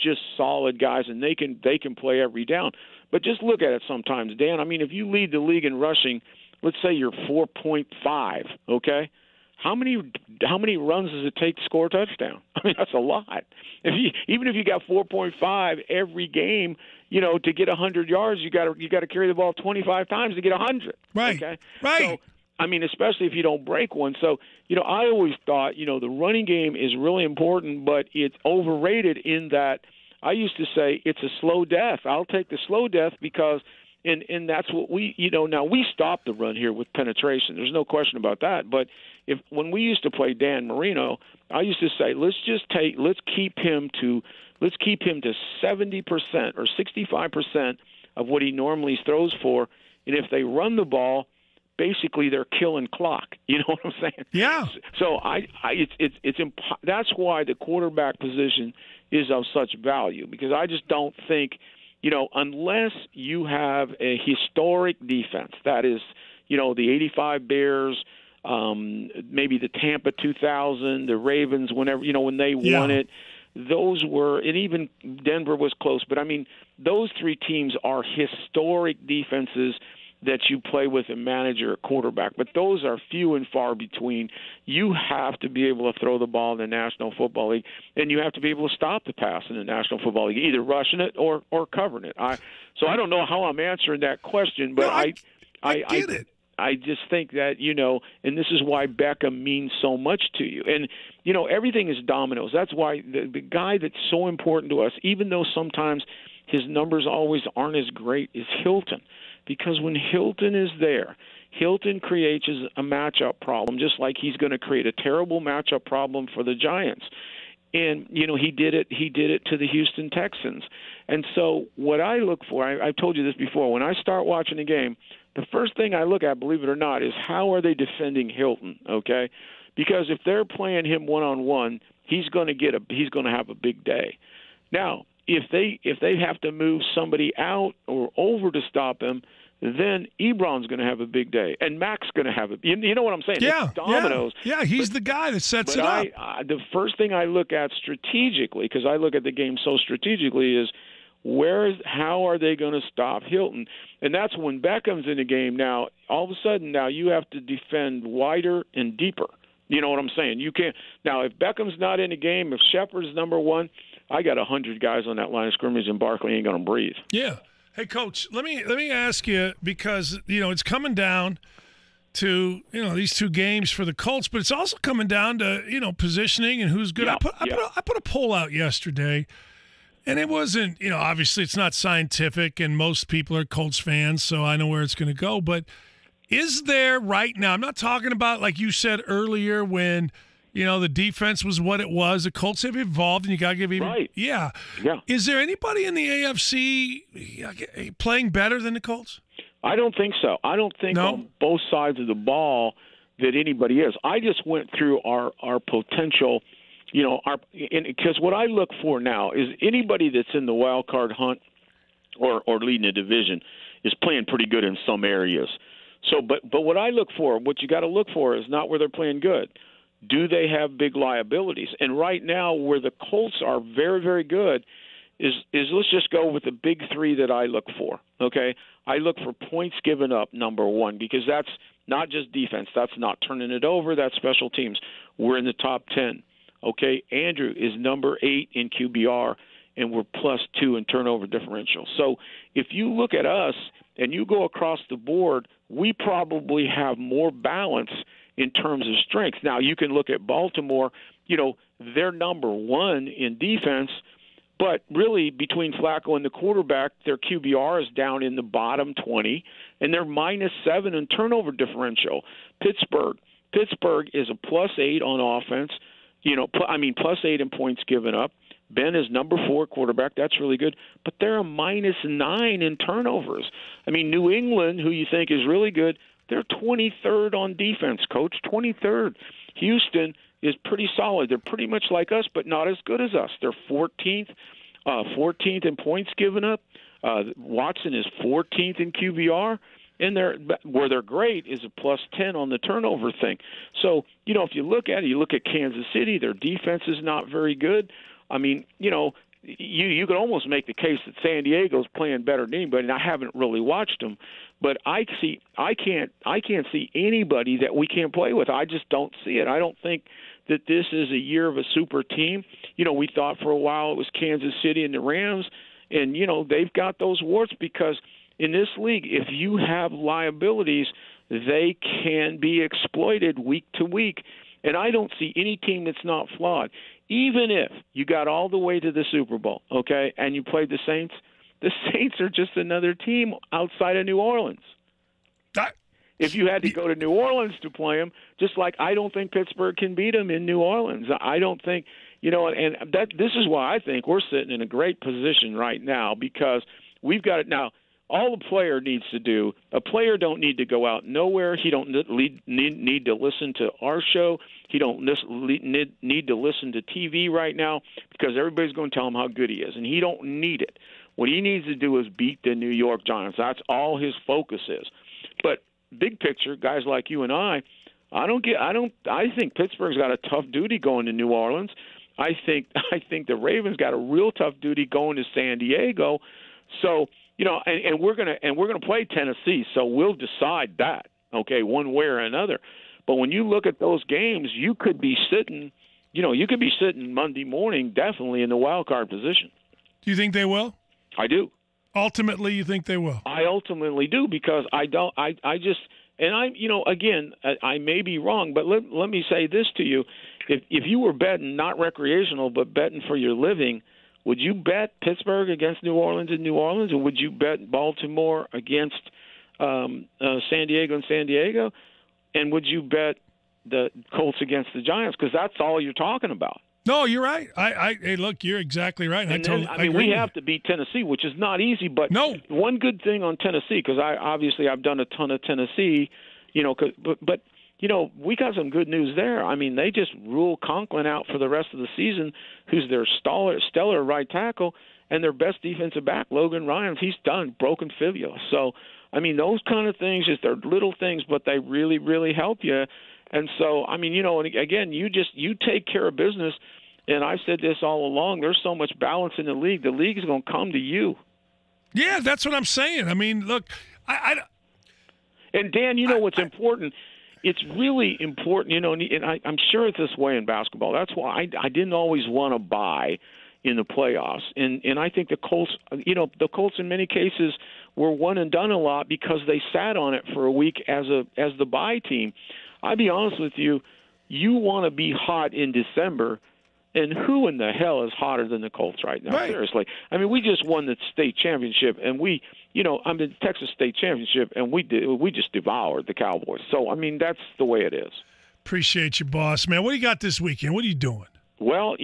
just solid guys, and they can play every down. But just look at it sometimes, Dan. I mean, if you lead the league in rushing, let's say you're 4.5, okay? How many runs does it take to score a touchdown? I mean, that's a lot. Even if you got 4.5 every game, to get 100 yards, you got to carry the ball 25 times to get 100. Right. Okay. Right. So, I mean, especially if you don't break one. So, I always thought, the running game is really important, but it's overrated in that I used to say it's a slow death. I'll take the slow death because. And that's what now we stop the run here with penetration. There's no question about that. But when we used to play Dan Marino, I used to say, let's keep him to 70% or 65% of what he normally throws for. And if they run the ball, basically they're killing clock. You know what I'm saying? Yeah. So that's why the quarterback position is of such value, because I just don't think, unless you have a historic defense, that is, the 85 Bears, maybe the Tampa 2000, the Ravens, whenever, when they won it, those were, and even Denver was close. But, I mean, those three teams are historic defenses that you play with a manager, a quarterback. But those are few and far between. You have to be able to throw the ball in the National Football League, and you have to be able to stop the pass in the National Football League, either rushing it or covering it. So I don't know how I'm answering that question, but I get it. I just think that, and this is why Beckham means so much to you. And, everything is dominoes. That's why the guy that's so important to us, even though sometimes his numbers always aren't as great, is Hilton. Because when Hilton is there, Hilton creates a matchup problem, just like he's going to create a terrible matchup problem for the Giants. And, he did it to the Houston Texans. And so what I look for, I've told you this before, when I start watching a game, the first thing I look at, believe it or not, is how are they defending Hilton, okay? Because if they're playing him one-on-one, he's going to have a big day. Now, if they have to move somebody out or over to stop him, then Ebron's going to have a big day, and Mac's going to have you know what I'm saying? Yeah, it's dominoes. Yeah, he's the guy that sets it up. The first thing I look at strategically, because I look at the game so strategically, is how are they going to stop Hilton? And that's when Beckham's in the game. Now, all of a sudden, now you have to defend wider and deeper. You know what I'm saying? You can't. Now, if Beckham's not in the game, if Shepard's number one, I got 100 guys on that line of scrimmage, and Barkley ain't going to breathe. Yeah. Hey, Coach, let me ask you, because, it's coming down to, these two games for the Colts, but it's also coming down to, positioning and who's good. Yeah, I put a poll out yesterday, and it wasn't, obviously it's not scientific, and most people are Colts fans, so I know where it's going to go. But is there right now, I'm not talking about, like you said earlier, when – the defense was what it was. The Colts have evolved, and you got to give even. Right. Yeah. Is there anybody in the AFC playing better than the Colts? I don't think so. I don't think on both sides of the ball that anybody is. I just went through our potential, because what I look for now is anybody that's in the wild card hunt or leading the division, is playing pretty good in some areas. So, but what I look for, what you got to look for is not where they're playing good. Do they have big liabilities? And right now, where the Colts are very, very good is let's just go with the big three that I look for, okay? I look for points given up, number one, because that's not just defense. That's not turning it over. That's special teams. We're in the top 10, okay? Andrew is number 8 in QBR, and we're +2 in turnover differential. So if you look at us and you go across the board, we probably have more balance in terms of strength. Now, you can look at Baltimore. They're number 1 in defense, but really between Flacco and the quarterback, their QBR is down in the bottom 20, and they're -7 in turnover differential. Pittsburgh is a +8 on offense, +8 in points given up. Ben is number 4 quarterback. That's really good. But they're a -9 in turnovers. New England, who you think is really good, they're 23rd on defense, Coach, 23rd. Houston is pretty solid. They're pretty much like us, but not as good as us. They're 14th in points given up. Watson is 14th in QBR. And where they're great is a +10 on the turnover thing. So, if you look at it, you look at Kansas City, their defense is not very good. You could almost make the case that San Diego's playing better than anybody, and I haven't really watched them. But I can't see anybody that we can't play with. I just don't see it. I don't think that this is a year of a super team. We thought for a while it was Kansas City and the Rams, and, they've got those warts because in this league, if you have liabilities, they can be exploited week to week. And I don't see any team that's not flawed. Even if you got all the way to the Super Bowl, okay, and you played the Saints are just another team outside of New Orleans. If you had to go to New Orleans to play them, just like I don't think Pittsburgh can beat them in New Orleans. I don't think, and this is why I think we're sitting in a great position right now because we've got it now. All the player needs to do, a player don't need to go out nowhere. He don't need to listen to our show. He don't need to listen to TV right now because everybody's going to tell him how good he is, and he don't need it. What he needs to do is beat the New York Giants. That's all his focus is. But big picture, guys like you and I think Pittsburgh's got a tough duty going to New Orleans. I think the Ravens got a real tough duty going to San Diego. So, and we're gonna play Tennessee, so we'll decide that, okay, one way or another. But when you look at those games, you could be sitting Monday morning definitely in the wild card position. Do you think they will? I do. Ultimately, you think they will? I ultimately do because I may be wrong, but let me say this to you: if you were betting not recreational but betting for your living. Would you bet Pittsburgh against New Orleans in New Orleans, or would you bet Baltimore against San Diego in San Diego? And would you bet the Colts against the Giants? Because that's all you're talking about. No, you're right. Hey, look, you're exactly right. And we have to beat Tennessee, which is not easy. But one good thing on Tennessee, because I've done a ton of Tennessee, but we got some good news there. They just ruled Conklin out for the rest of the season, who's their stellar right tackle, and their best defensive back, Logan Ryan, he's done, broken fibula. So, those kind of things, they're little things, but they really, really help you. And so, and again, you take care of business, and I've said this all along, there's so much balance in the league. The league is going to come to you. Yeah, that's what I'm saying. Look, And, Dan, what's important? It's really important, and I'm sure it's this way in basketball. That's why I didn't always want to buy in the playoffs. And I think the Colts in many cases were one and done a lot because they sat on it for a week as the bye team. I'll be honest with you, you want to be hot in December, and who in the hell is hotter than the Colts right now? Right. Seriously. We just won the state championship, and the Texas State Championship, and we just devoured the Cowboys. So, that's the way it is. Appreciate you, boss, man. What do you got this weekend? What are you doing? Well,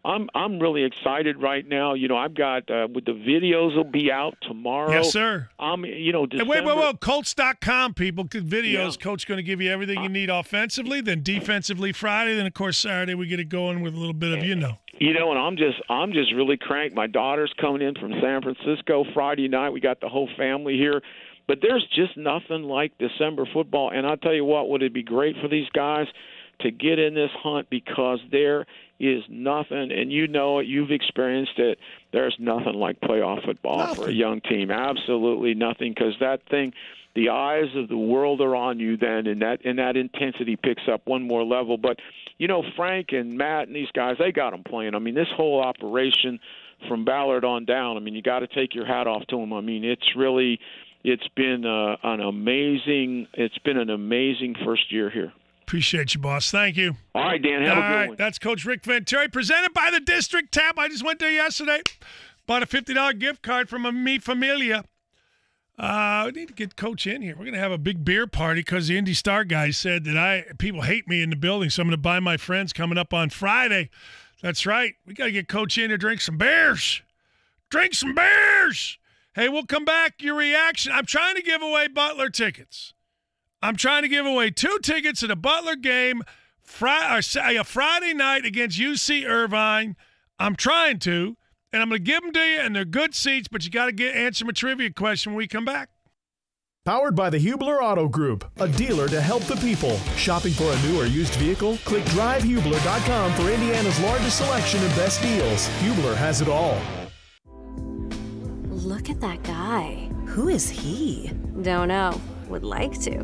I'm really excited right now. I've got with the videos will be out tomorrow. Yes, sir. December. Wait. Colts.com, people. Videos. Yeah. Coach going to give you everything you need offensively, then defensively Friday, then of course Saturday we get it going with a little bit of You know, and I'm just really cranked. My daughter's coming in from San Francisco Friday night. We got the whole family here. But there's just nothing like December football. And I'll tell you what, would it be great for these guys to get in this hunt, because there is nothing, and you know it, you've experienced it, there's nothing like playoff football for a young team. Absolutely nothing, because that thing, the eyes of the world are on you then, and that intensity picks up one more level. But, you know, Frank and Matt and these guys, they got them playing. I mean, this whole operation from Ballard on down, I mean, you got to take your hat off to them. I mean, it's been an amazing first year here. Appreciate you, boss. Thank you. All right, Dan. Have a good one. That's Coach Rick Venturi, presented by the District Tap. I just went there yesterday. Bought a $50 gift card from a Mi Familia. We need to get Coach in here. We're going to have a big beer party because the Indy Star guy said that people hate me in the building, so I'm going to buy my friends coming up on Friday. That's right. We got to get Coach in to drink some beers. Drink some beers. Hey, we'll come back. Your reaction. I'm trying to give away Butler tickets. I'm trying to give away 2 tickets to the Butler game Friday night against UC Irvine. I'm trying to, and I'm going to give them to you, and they're good seats, but you got to answer my trivia question when we come back. Powered by the Hubler Auto Group, a dealer to help the people. Shopping for a new or used vehicle? Click drivehubler.com for Indiana's largest selection and best deals. Hubler has it all. Look at that guy. Who is he? Don't know. Would like to.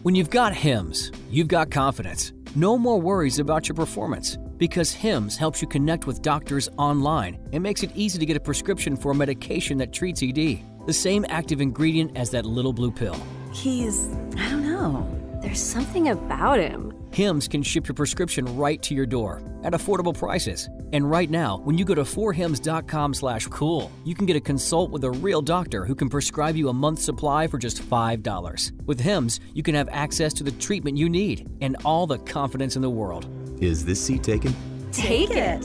When you've got Hims, you've got confidence. No more worries about your performance, because Hims helps you connect with doctors online and makes it easy to get a prescription for a medication that treats ED. The same active ingredient as that little blue pill. I don't know. There's something about him. Hims can ship your prescription right to your door at affordable prices. And right now, when you go to 4hims.com/cool, you can get a consult with a real doctor who can prescribe you a month's supply for just $5. With Hims, you can have access to the treatment you need and all the confidence in the world. Is this seat taken? Take it.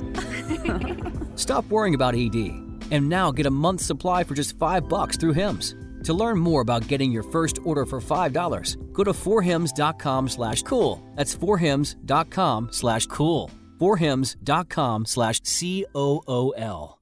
Stop worrying about ED, and now get a month's supply for just $5 through Hims. To learn more about getting your first order for $5, go to 4hims.com/cool. That's 4hims.com/cool. 4hims.com/COOL.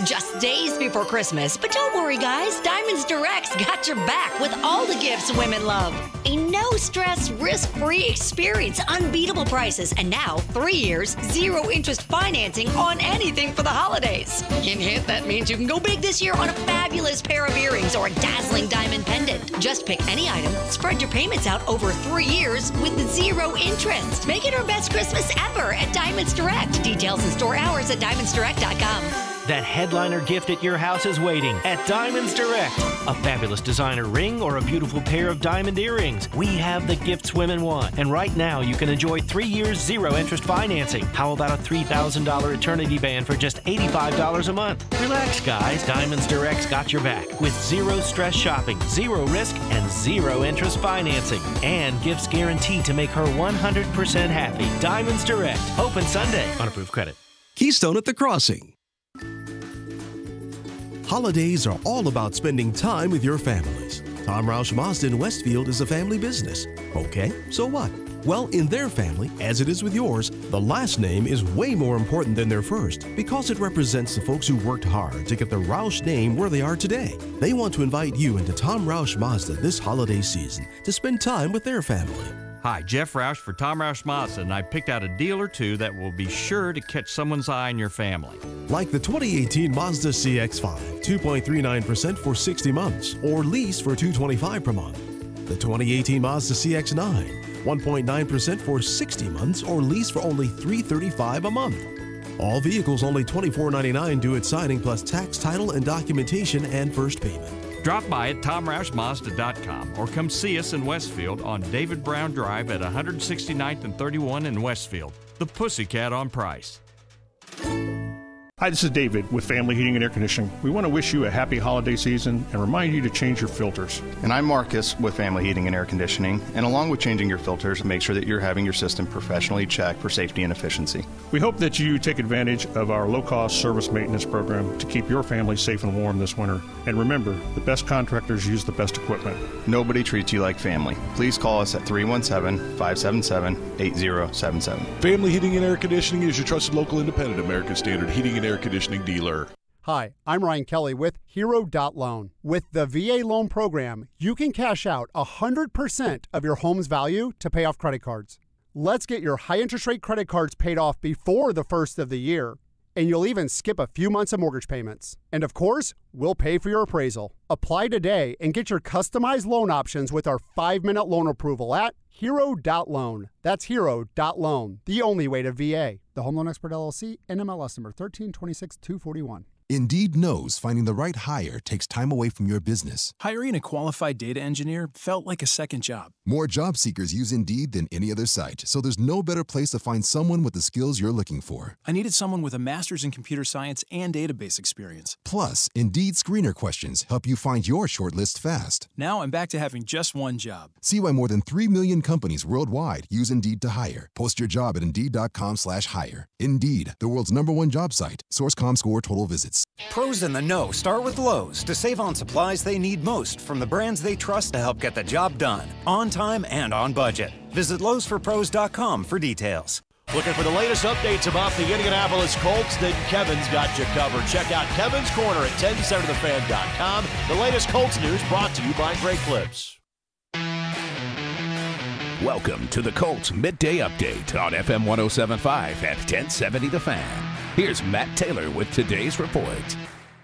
Just days before Christmas, but don't worry, guys. Diamonds Direct's got your back with all the gifts women love. A no-stress, risk-free experience, unbeatable prices, and now 3 years, 0-interest financing on anything for the holidays. Hint, hint, that means you can go big this year on a fabulous pair of earrings or a dazzling diamond pendant. Just pick any item, spread your payments out over 3 years with 0 interest. Make it our best Christmas ever at Diamonds Direct. Details and store hours at diamondsdirect.com. That headliner gift at your house is waiting at Diamonds Direct. A fabulous designer ring or a beautiful pair of diamond earrings. We have the gifts women want. And right now, you can enjoy 3 years, 0-interest financing. How about a $3,000 eternity band for just $85 a month? Relax, guys. Diamonds Direct's got your back with 0-stress shopping, 0 risk, and 0-interest financing. And gifts guaranteed to make her 100% happy. Diamonds Direct. Open Sunday on approved credit. Keystone at the Crossing. Holidays are all about spending time with your families. Tom Roush Mazda in Westfield is a family business. Okay, so what? Well, in their family, as it is with yours, the last name is way more important than their first because it represents the folks who worked hard to get the Roush name where they are today. They want to invite you into Tom Roush Mazda this holiday season to spend time with their family. Hi, Jeff Roush for Tom Roush Mazda, and I picked out a deal or two that will be sure to catch someone's eye in your family. Like the 2018 Mazda CX-5, 2.39% for 60 months, or lease for $225 per month. The 2018 Mazda CX-9, 1.9% for 60 months, or lease for only $335 a month. All vehicles only $24.99 due at signing, plus tax, title, and documentation and first payment. Drop by at TomRoushMazda.com or come see us in Westfield on David Brown Drive at 169th and 31 in Westfield. The Pussycat on Price. Hi, this is David with Family Heating and Air Conditioning. We want to wish you a happy holiday season and remind you to change your filters. And I'm Marcus with Family Heating and Air Conditioning. And along with changing your filters, make sure that you're having your system professionally checked for safety and efficiency. We hope that you take advantage of our low-cost service maintenance program to keep your family safe and warm this winter. And remember, the best contractors use the best equipment. Nobody treats you like family. Please call us at 317-577-8077. Family Heating and Air Conditioning is your trusted local independent American Standard heating and air conditioning dealer. Hi, I'm Ryan Kelly with Hero.Loan. With the VA loan program, you can cash out 100% of your home's value to pay off credit cards. Let's get your high interest rate credit cards paid off before the first of the year. And you'll even skip a few months of mortgage payments. And of course, we'll pay for your appraisal. Apply today and get your customized loan options with our 5-minute loan approval at Hero.Loan. That's Hero.Loan, the only way to VA. The Home Loan Expert LLC, NMLS number 1326241. Indeed knows finding the right hire takes time away from your business. Hiring a qualified data engineer felt like a second job. More job seekers use Indeed than any other site, so there's no better place to find someone with the skills you're looking for. I needed someone with a master's in computer science and database experience. Plus, Indeed screener questions help you find your shortlist fast. Now I'm back to having just one job. See why more than 3 million companies worldwide use Indeed to hire. Post your job at Indeed.com/hire. Indeed, the world's #1 job site. Source.com score total visits. Pros in the know start with Lowe's to save on supplies they need most from the brands they trust to help get the job done, on time and on budget. Visit Lowe'sForPros.com for details. Looking for the latest updates about the Indianapolis Colts? Then Kevin's got you covered. Check out Kevin's Corner at 1070thefan.com. The latest Colts news brought to you by Great Clips. Welcome to the Colts Midday Update on FM 107.5 at 1070 The Fan. Here's Matt Taylor with today's report.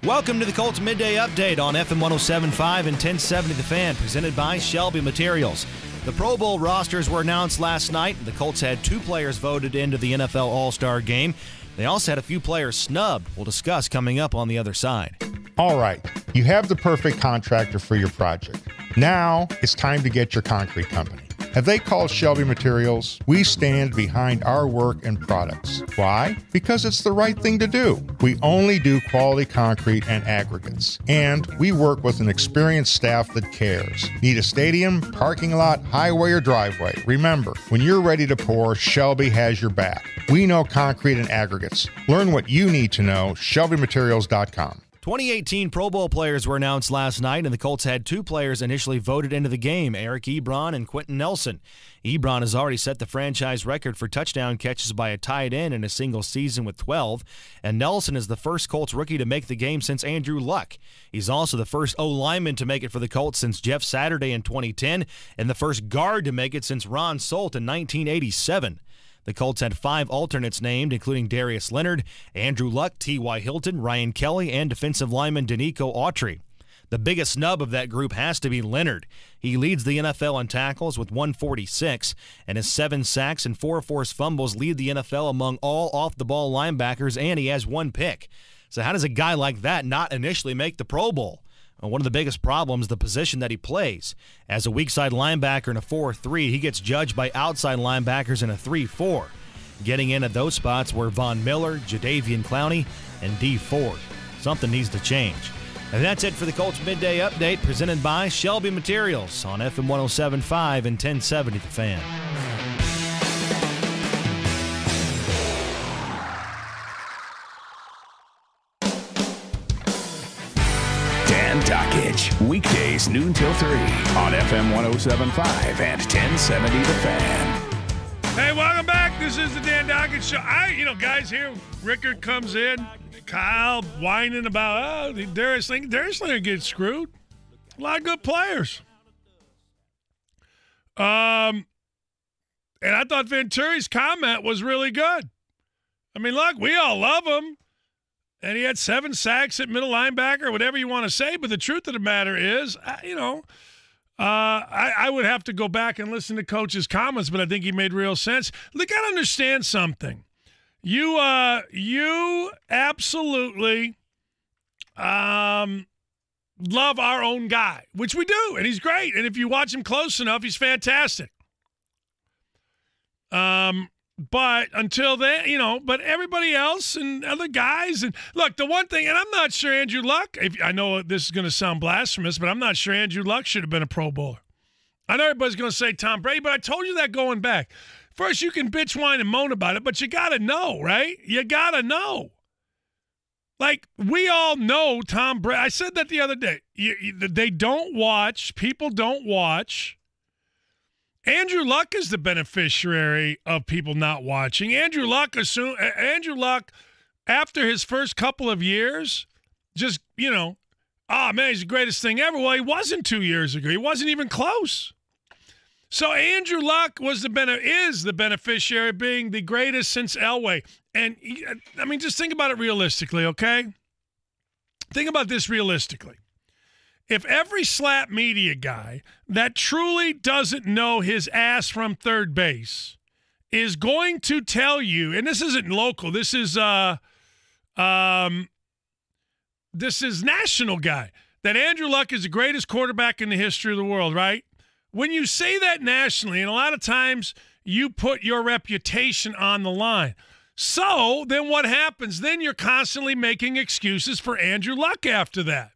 Welcome to the Colts Midday Update on FM 107.5 and 1070 The Fan, presented by Shelby Materials. The Pro Bowl rosters were announced last night. The Colts had 2 players voted into the NFL All-Star Game. They also had a few players snubbed. We'll discuss coming up on the other side. All right, you have the perfect contractor for your project. Now it's time to get your concrete company. Have they called Shelby Materials? We stand behind our work and products. Why? Because it's the right thing to do. We only do quality concrete and aggregates. And we work with an experienced staff that cares. Need a stadium, parking lot, highway, or driveway? Remember, when you're ready to pour, Shelby has your back. We know concrete and aggregates. Learn what you need to know, ShelbyMaterials.com. 2018 Pro Bowl players were announced last night, and the Colts had 2 players initially voted into the game, Eric Ebron and Quentin Nelson. Ebron has already set the franchise record for touchdown catches by a tight end in a single season with 12, and Nelson is the first Colts rookie to make the game since Andrew Luck. He's also the first O-lineman to make it for the Colts since Jeff Saturday in 2010, and the first guard to make it since Ron Solt in 1987. The Colts had 5 alternates named, including Darius Leonard, Andrew Luck, T.Y. Hilton, Ryan Kelly, and defensive lineman Danico Autry. The biggest snub of that group has to be Leonard. He leads the NFL in tackles with 146, and his 7 sacks and 4 forced fumbles lead the NFL among all off-the-ball linebackers, and he has 1 pick. So how does a guy like that not initially make the Pro Bowl? One of the biggest problems, the position that he plays. As a weak side linebacker in a 4-3, he gets judged by outside linebackers in a 3-4. Getting in at those spots were Von Miller, Jadeveon Clowney, and D. Ford. Something needs to change. And that's it for the Colts Midday Update, presented by Shelby Materials on FM 107.5 and 1070 The Fan. Dockage, weekdays noon till 3 on FM 107.5 and 1070 The Fan. Hey, welcome back. This is the Dan Dockage Show. Guys here, Rickard comes in, Kyle whining about, Darius Leonard gets screwed. A lot of good players. And I thought Venturi's comment was really good. I mean, look, we all love him. And he had 7 sacks at middle linebacker, whatever you want to say. But the truth of the matter is, I would have to go back and listen to Coach's comments, but I think he made real sense. Look, I understand something. You absolutely love our own guy, which we do, and he's great. And if you watch him close enough, he's fantastic. But until then, but everybody else and other guys. And look, the one thing, and I'm not sure Andrew Luck, I know this is going to sound blasphemous, but I'm not sure Andrew Luck should have been a Pro Bowler. I know everybody's going to say Tom Brady, but I told you that going back. First, you can bitch, whine, and moan about it, but you got to know, right? You got to know. Like, we all know Tom Brady. I said that the other day. They don't watch. People don't watch. Andrew Luck is the beneficiary of people not watching. Andrew Luck, after his first couple of years, just, oh, man, he's the greatest thing ever. Well, he wasn't 2 years ago. He wasn't even close. So Andrew Luck is the beneficiary of being the greatest since Elway. And, just think about it realistically, okay? Think about this realistically. If every slap media guy that truly doesn't know his ass from third base is going to tell you, and this isn't local, this is national guy, that Andrew Luck is the greatest quarterback in the history of the world, right? When you say that nationally, and a lot of times you put your reputation on the line. So then what happens? Then you're constantly making excuses for Andrew Luck after that.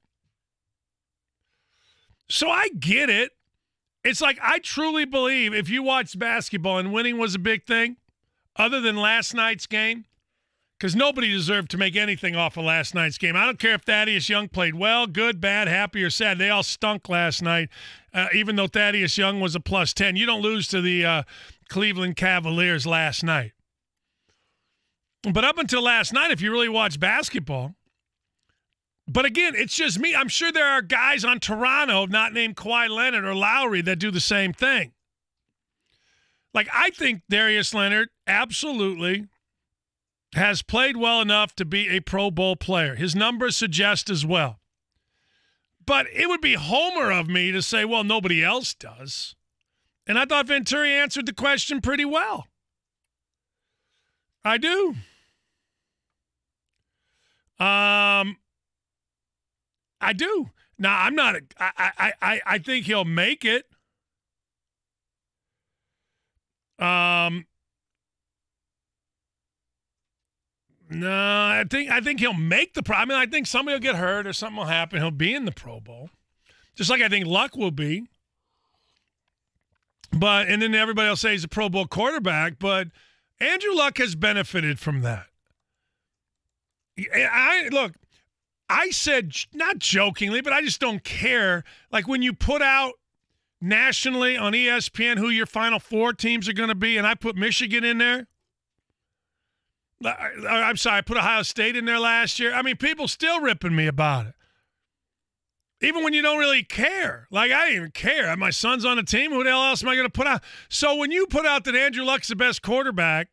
So I get it. It's like I truly believe if you watch basketball and winning was a big thing, other than last night's game, because nobody deserved to make anything off of last night's game. I don't care if Thaddeus Young played well, good, bad, happy, or sad. They all stunk last night, even though Thaddeus Young was a +10. You don't lose to the Cleveland Cavaliers last night. But up until last night, if you really watch basketball, but again, it's just me. I'm sure there are guys on Toronto not named Kawhi Leonard or Lowry that do the same thing. Like, I think Darius Leonard absolutely has played well enough to be a Pro Bowl player. His numbers suggest as well. But it would be homer of me to say, well, nobody else does. And I thought Venturi answered the question pretty well. I do. I do. Now, I'm not I think he'll make it. No, I think he'll make the Pro. I mean, I think somebody will get hurt or something will happen. He'll be in the Pro Bowl. Just like I think Luck will be. And then everybody will say he's a Pro Bowl quarterback, but Andrew Luck has benefited from that. I said, not jokingly, but I just don't care. Like when you put out nationally on ESPN who your Final Four teams are going to be, and I put Michigan in there. I'm sorry, I put Ohio State in there last year. I mean, people still ripping me about it. Even when you don't really care. Like, I didn't even care. My son's on the team. Who the hell else am I going to put out? So when you put out that Andrew Luck's the best quarterback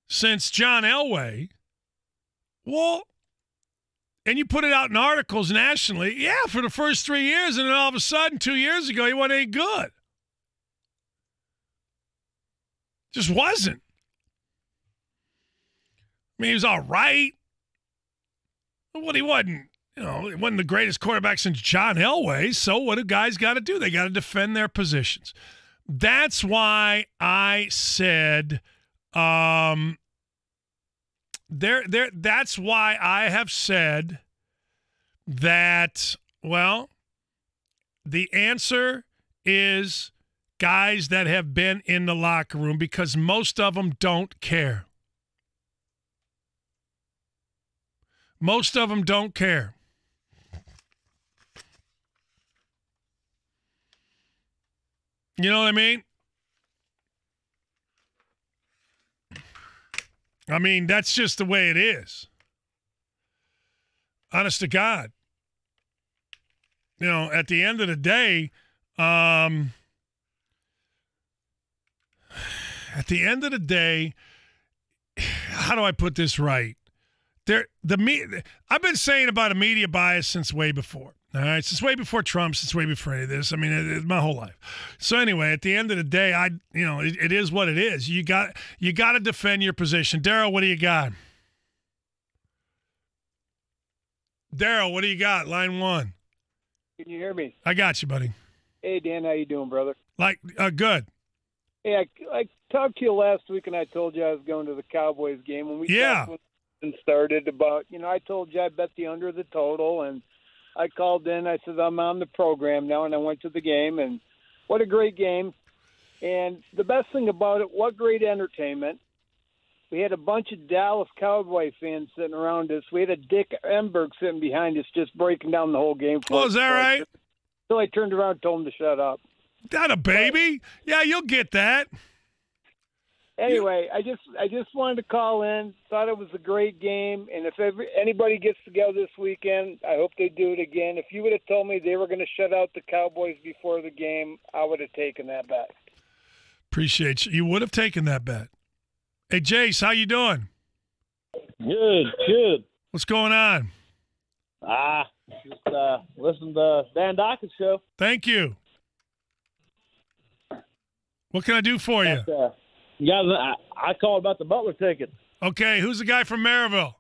since John Elway, well, and you put it out in articles nationally, yeah, for the first 3 years, and then all of a sudden, 2 years ago, he wasn't any good. Just wasn't. I mean, he was all right. But he wasn't, he wasn't the greatest quarterback since John Elway. So what do guys got to do? They got to defend their positions. That's why I said, that's why I have said that, well, the answer is guys that have been in the locker room, because most of them don't care. Most of them don't care. You know what I mean? I mean, that's just the way it is. Honest to God. At the end of the day, how do I put this right? I've been saying about a media bias since way before. All right, since way before Trump, since way before any of this. I mean, it's my whole life. So anyway, at the end of the day, it is what it is. You got to defend your position. Daryl, what do you got? Daryl, what do you got? Line one. Can you hear me? I got you, buddy. Hey, Dan, how you doing, brother? Good. Hey, I talked to you last week, and I told you I was going to the Cowboys game. When we talked when the season started about, I told you I bet the under the total, and I called in. I said, I'm on the program now, and I went to the game, and what a great game. And the best thing about it, what great entertainment. We had a bunch of Dallas Cowboy fans sitting around us. We had a Dick Enberg sitting behind us just breaking down the whole game for us. Oh, is that right? So I turned around and told him to shut up. That a baby? Yeah, you'll get that. Anyway, I just wanted to call in. Thought it was a great game, and if anybody gets together this weekend, I hope they do it again. If you would have told me they were going to shut out the Cowboys before the game, I would have taken that bet. Appreciate you. You would have taken that bet. Hey, Jace, how you doing? Good. What's going on? Just listen to Dan Dawkins' show. Thank you. What can I do for you? You guys, I called about the Butler ticket. Okay, who's the guy from Maryville?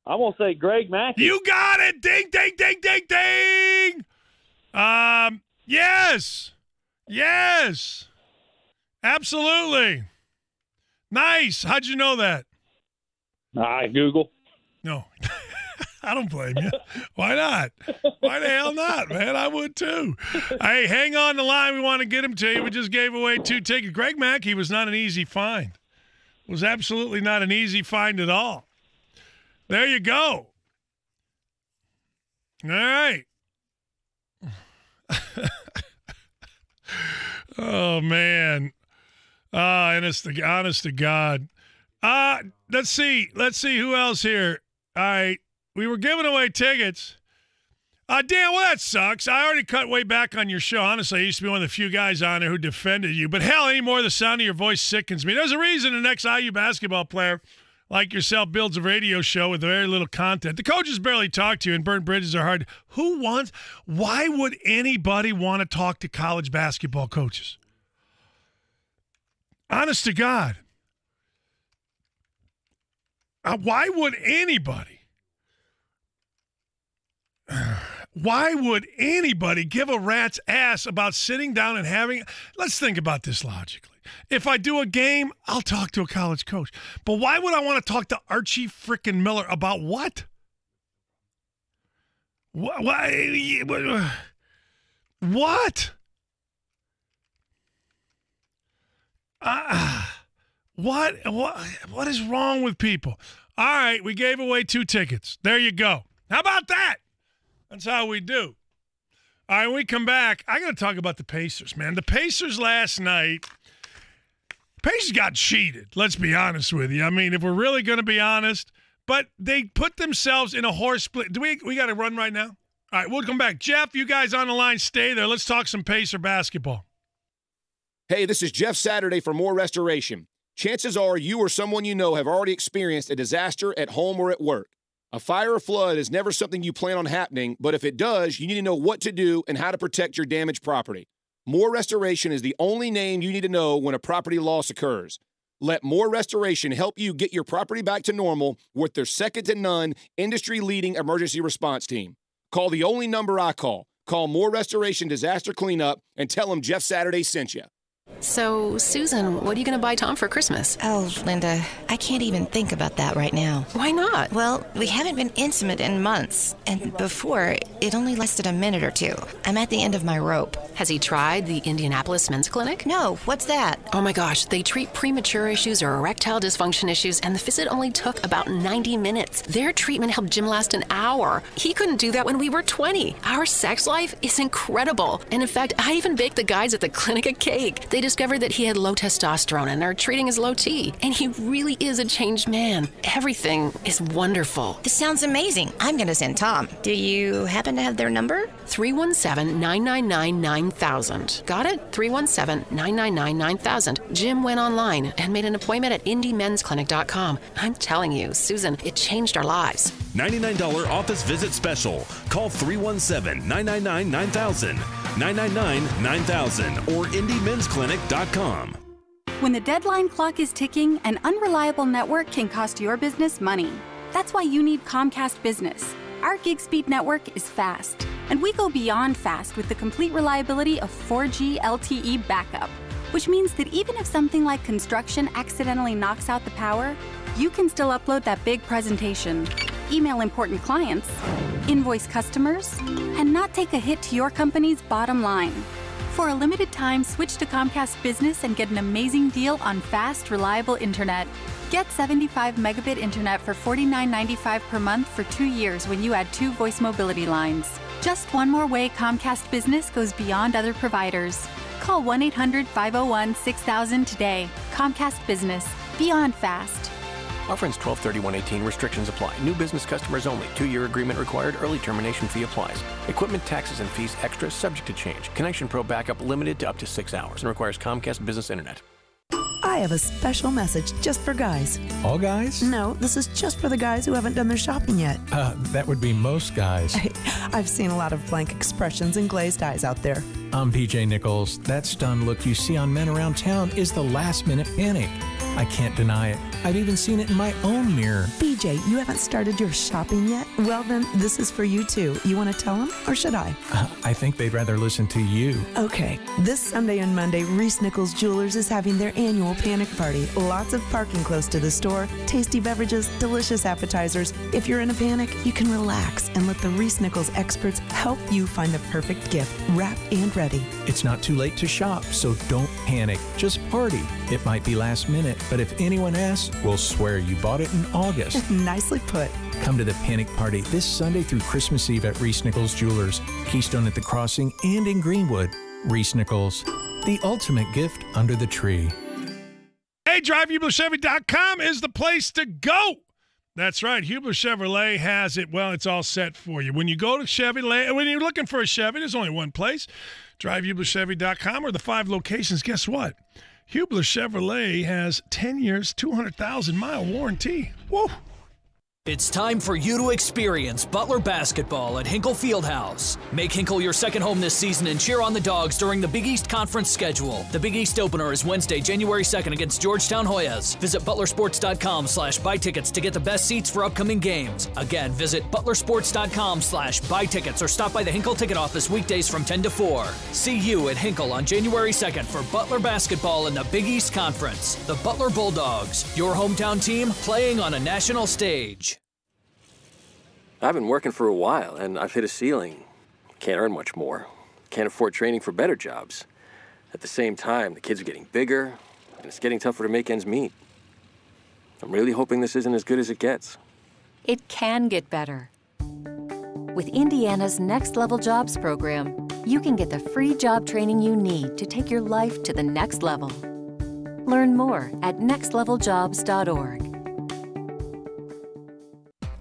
I'm going to say Greg Mackey. You got it! Ding, ding, ding, ding, ding! Yes! Absolutely. Nice. How'd you know that? Google. No. I don't blame you. Why not? Why the hell not, man? I would too. Hey, hang on the line. We want to get him to you. We just gave away 2 tickets. Greg Mackey was not an easy find. Was absolutely not an easy find at all. There you go. All right. Oh, man. Honest to God. Let's see who else here. All right. We were giving away tickets. Dan, well, that sucks. I already cut way back on your show. Honestly, I used to be one of the few guys on there who defended you. But hell, anymore, the sound of your voice sickens me. There's a reason the next IU basketball player like yourself builds a radio show with very little content. The coaches barely talk to you, and burnt bridges are hard. Why would anybody want to talk to college basketball coaches? Honest to God. Why would anybody? Why would anybody give a rat's ass about sitting down and having – let's think about this logically. If I do a game, I'll talk to a college coach. But why would I want to talk to Archie frickin' Miller about what? What? What? What is wrong with people? All right, we gave away 2 tickets. There you go. How about that? That's how we do. All right, when we come back, I got to talk about the Pacers, man. The Pacers last night, Pacers got cheated, let's be honest with you. I mean, if we're really going to be honest, but they put themselves in a horse split. Do we got to run right now? All right, we'll come back. Jeff, you guys on the line, stay there. Let's talk some Pacer basketball. Hey, this is Jeff Saturday for More Restoration. Chances are you or someone you know have already experienced a disaster at home or at work. A fire or flood is never something you plan on happening, but if it does, you need to know what to do and how to protect your damaged property. More Restoration is the only name you need to know when a property loss occurs. Let More Restoration help you get your property back to normal with their second-to-none, industry-leading emergency response team. Call the only number I call. Call More Restoration Disaster Cleanup and tell them Jeff Saturday sent you. So, Susan, what are you going to buy Tom for Christmas? Oh, Linda, I can't even think about that right now. Why not? Well, we haven't been intimate in months, and before, it only lasted a minute or 2. I'm at the end of my rope. Has he tried the Indianapolis Men's Clinic? No, what's that? Oh my gosh, they treat premature issues or erectile dysfunction issues, and the visit only took about 90 minutes. Their treatment helped Jim last an hour. He couldn't do that when we were 20. Our sex life is incredible. And in fact, I even baked the guys at the clinic a cake. They discovered that he had low testosterone and are treating his low T. And he really is a changed man. Everything is wonderful. This sounds amazing. I'm going to send Tom. Do you happen to have their number? 317-999-9000. Got it? 317-999-9000. Jim went online and made an appointment at IndyMen'sClinic.com. I'm telling you, Susan, it changed our lives. $99 office visit special. Call 317-999-9000. 999-9000 or IndyMen'sClinic.com. When the deadline clock is ticking, an unreliable network can cost your business money. That's why you need Comcast Business. Our gig speed network is fast, and we go beyond fast with the complete reliability of 4G LTE backup. which means that even if something like construction accidentally knocks out the power, you can still upload that big presentation, email important clients, invoice customers, and not take a hit to your company's bottom line. For a limited time, switch to Comcast Business and get an amazing deal on fast, reliable internet. Get 75 megabit internet for $49.95 per month for 2 years when you add 2 voice mobility lines. Just one more way Comcast Business goes beyond other providers. Call 1-800-501-6000 today. Comcast Business. Beyond fast. Offer ends 12/31/18. Restrictions apply. New business customers only. 2-year agreement required. Early termination fee applies. Equipment, taxes, and fees extra, subject to change. Connection Pro backup limited to up to 6 hours and requires Comcast Business Internet. I have a special message just for guys. All guys? No, this is just for the guys who haven't done their shopping yet. That would be most guys. I've seen a lot of blank expressions and glazed eyes out there. I'm PJ Nichols. That stunned look you see on men around town is the last-minute panic. I can't deny it. I've even seen it in my own mirror. BJ, you haven't started your shopping yet? Well, then, this is for you, too. You want to tell them, or should I? I think they'd rather listen to you. Okay. This Sunday and Monday, Reese Nichols Jewelers is having their annual panic party. Lots of parking close to the store, tasty beverages, delicious appetizers. If you're in a panic, you can relax and let the Reese Nichols experts help you find the perfect gift, wrapped and ready. It's not too late to shop, so don't panic. Just party. It might be last minute, but if anyone asks, we'll swear you bought it in August. Nicely put. Come to the panic party this Sunday through Christmas Eve at Reese Nichols Jewelers, Keystone at the Crossing, and in Greenwood. Reese Nichols, the ultimate gift under the tree. Hey, DriveHublerChevy.com is the place to go. That's right. Hubler Chevrolet has it. Well, it's all set for you. When you go to Chevrolet, when you're looking for a Chevy, there's only one place. DriveHublerChevy.com or the 5 locations. Guess what? Hubler Chevrolet has 10 years, 200,000-mile warranty. Woo! It's time for you to experience Butler basketball at Hinkle Fieldhouse. Make Hinkle your second home this season and cheer on the Dogs during the Big East Conference schedule. The Big East opener is Wednesday, January 2nd against Georgetown Hoyas. Visit butlersports.com/buy tickets to get the best seats for upcoming games. Again, visit butlersports.com/buy tickets or stop by the Hinkle ticket office weekdays from 10 to 4. See you at Hinkle on January 2nd for Butler basketball in the Big East Conference. The Butler Bulldogs, your hometown team playing on a national stage. I've been working for a while, and I've hit a ceiling. Can't earn much more. Can't afford training for better jobs. At the same time, the kids are getting bigger, and it's getting tougher to make ends meet. I'm really hoping this isn't as good as it gets. It can get better. With Indiana's Next Level Jobs program, you can get the free job training you need to take your life to the next level. Learn more at nextleveljobs.org.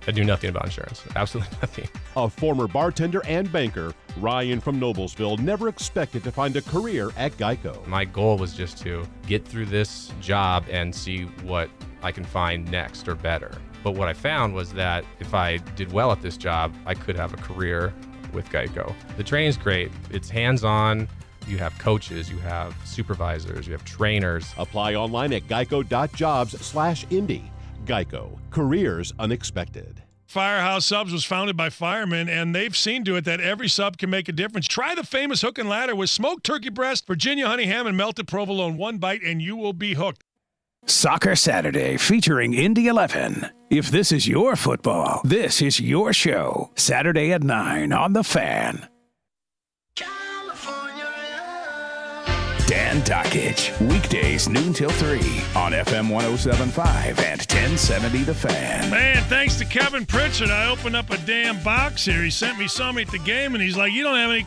I do nothing about insurance. Absolutely nothing. A former bartender and banker, Ryan from Noblesville never expected to find a career at Geico. My goal was just to get through this job and see what I can find next or better. But what I found was that if I did well at this job, I could have a career with Geico. The training's great. It's hands-on. You have coaches, you have supervisors, you have trainers. Apply online at geico.jobs/Indy. Geico. Careers unexpected. Firehouse Subs was founded by firemen, and they've seen to it that every sub can make a difference. Try the famous hook and ladder with smoked turkey breast, Virginia honey ham, and melted provolone. One bite, and you will be hooked. Soccer Saturday featuring Indy 11. If this is your football, this is your show. Saturday at 9 on The Fan. Dan Dockage. Weekdays noon till 3 on FM 107.5 and 1070 The Fan. Man, thanks to Kevin Pritchard, I opened up a damn box here. He sent me some at the game, and he's like, you don't have any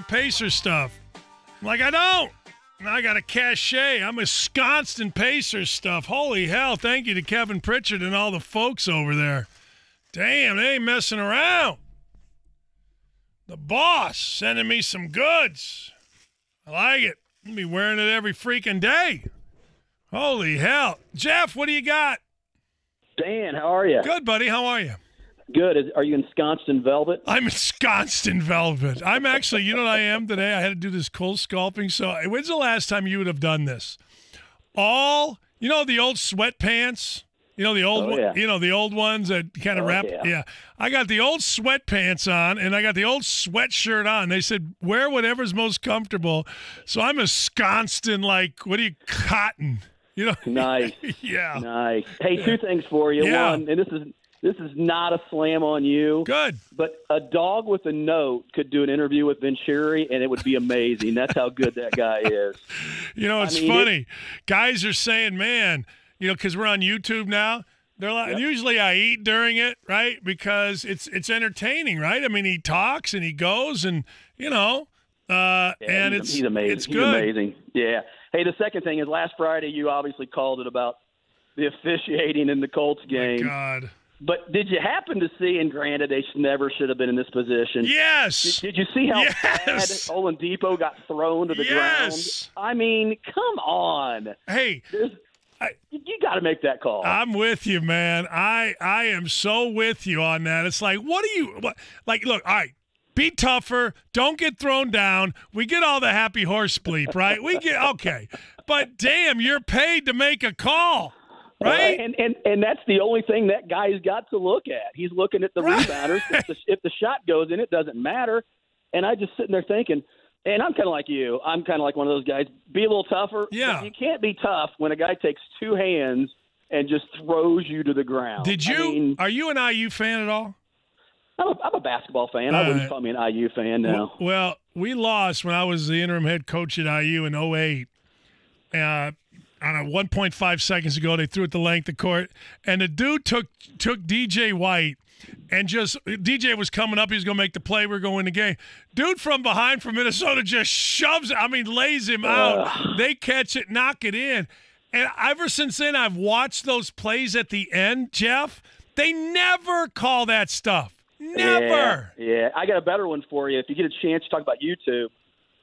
Pacers stuff. I'm like, I don't. And I got a cachet. I'm ensconced in Pacers stuff. Holy hell, thank you to Kevin Pritchard and all the folks over there. Damn, they ain't messing around. The boss sending me some goods. I like it. I'll be wearing it every freaking day. Holy hell. Jeff, what do you got? Dan, how are you? Good, buddy. How are you? Good. Are you ensconced in velvet? I'm ensconced in velvet. I'm actually, you know what I am today? I had to do this cold sculpting. So when's the last time you would have done this? You know the old sweatpants You know the old, you know the old ones that kind of wrap. Yeah, I got the old sweatpants on, and I got the old sweatshirt on. They said wear whatever's most comfortable. So I'm ensconced in cotton. You know, nice. Yeah, nice. Hey, two things for you. Yeah. One, and this is not a slam on you. Good. But a dog with a note could do an interview with Venturi, and it would be amazing. That's how good that guy is. You know, it's funny. Guys are saying, man. You know, because we're on YouTube now. They're like, usually I eat during it, right? Because it's entertaining, right? I mean, he talks and he goes, and you know, and he's amazing. It's good. He's amazing. Yeah. Hey, the second thing is last Friday you obviously called it about the officiating in the Colts game. My God. But did you happen to see? And granted, they never should have been in this position. Yes. Did you see how bad Oladipo got thrown to the ground? I mean, come on. Hey. You got to make that call. I'm with you, man. I am so with you on that. It's like, look, all right, be tougher. Don't get thrown down. We get all the happy horse bleep, right? Okay. But damn, you're paid to make a call, right? And that's the only thing that guy's got to look at. He's looking at the rebounders. If the shot goes in, it doesn't matter. And I just sitting there thinking, and I'm kind of like you. I'm kind of like one of those guys. Be a little tougher. Yeah. But you can't be tough when a guy takes two hands and just throws you to the ground. Are you an IU fan at all? I'm a basketball fan. I wouldn't call me an IU fan now. Well, we lost when I was the interim head coach at IU in 2008. On a 1.5 seconds ago, they threw it the length of court, and the dude took DJ White. And DJ was coming up. He was going to make the play. We were going to win the game. Dude from behind from Minnesota just lays him out. They catch it, knock it in. And ever since then, I've watched those plays at the end, Jeff. They never call that stuff. Never. Yeah. I got a better one for you. If you get a chance to talk about YouTube,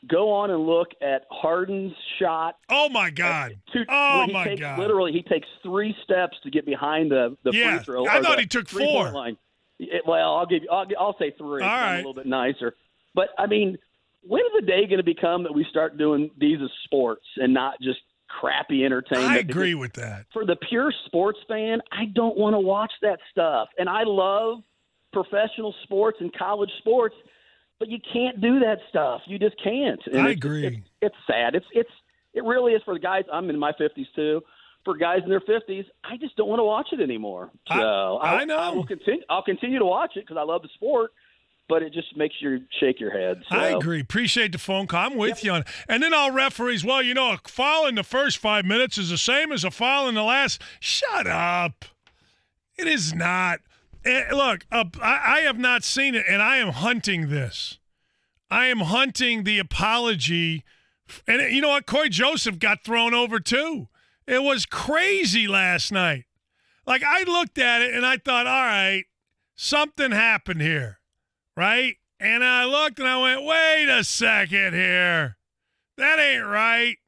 go on and look at Harden's shot. Oh, my God. God. Literally, he takes 3 steps to get behind the free throw. I thought he took 4. Line. Well, I'll say 3. All right. A little bit nicer. But, I mean, when is the day going to become that we start doing these as sports and not just crappy entertainment? I agree with that. For the pure sports fan, I don't want to watch that stuff. And I love professional sports and college sports, but you can't do that stuff. You just can't. And I agree. It's sad. It really is for the guys. I'm in my 50s too. For guys in their 50s, I just don't want to watch it anymore. So I know. I'll continue to watch it because I love the sport, but it just makes you shake your head. So. I agree. Appreciate the phone call. I'm with you on it. And then all referees, well, you know, a foul in the first 5 minutes is the same as a foul in the last. Shut up. It is not. Look, I have not seen it, and I am hunting this. I am hunting the apology. And you know what? Corey Joseph got thrown over too. It was crazy last night. Like, I looked at it, and I thought, all right, something happened here, right? And I looked, and I went, wait a second here. That ain't right.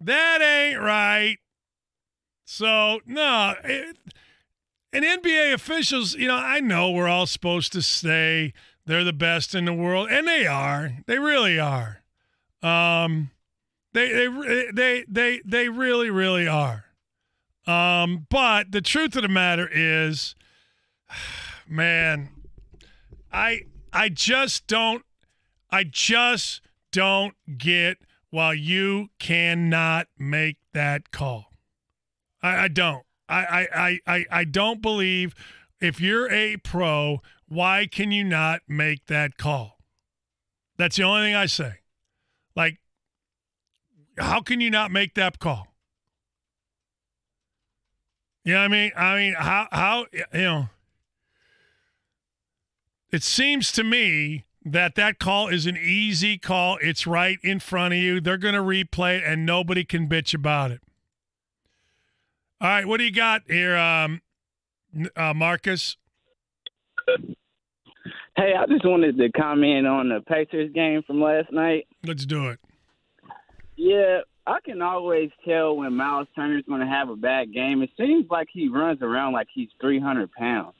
That ain't right. So, no. And NBA officials, you know, I know we're all supposed to say they're the best in the world, and they are. They really are. They really, really are. But the truth of the matter is, man, I just don't get why you cannot make that call. I don't. I don't believe if you're a pro, why can you not make that call? That's the only thing I say. Like, how can you not make that call? You know what I mean? How you know, it seems to me that call is an easy call. It's right in front of you. They're going to replay it, and nobody can bitch about it. All right, what do you got here, Marcus? Hey, I just wanted to comment on the Pacers game from last night. Let's do it. Yeah, I can always tell when Miles Turner's going to have a bad game. It seems like he runs around like he's 300 pounds.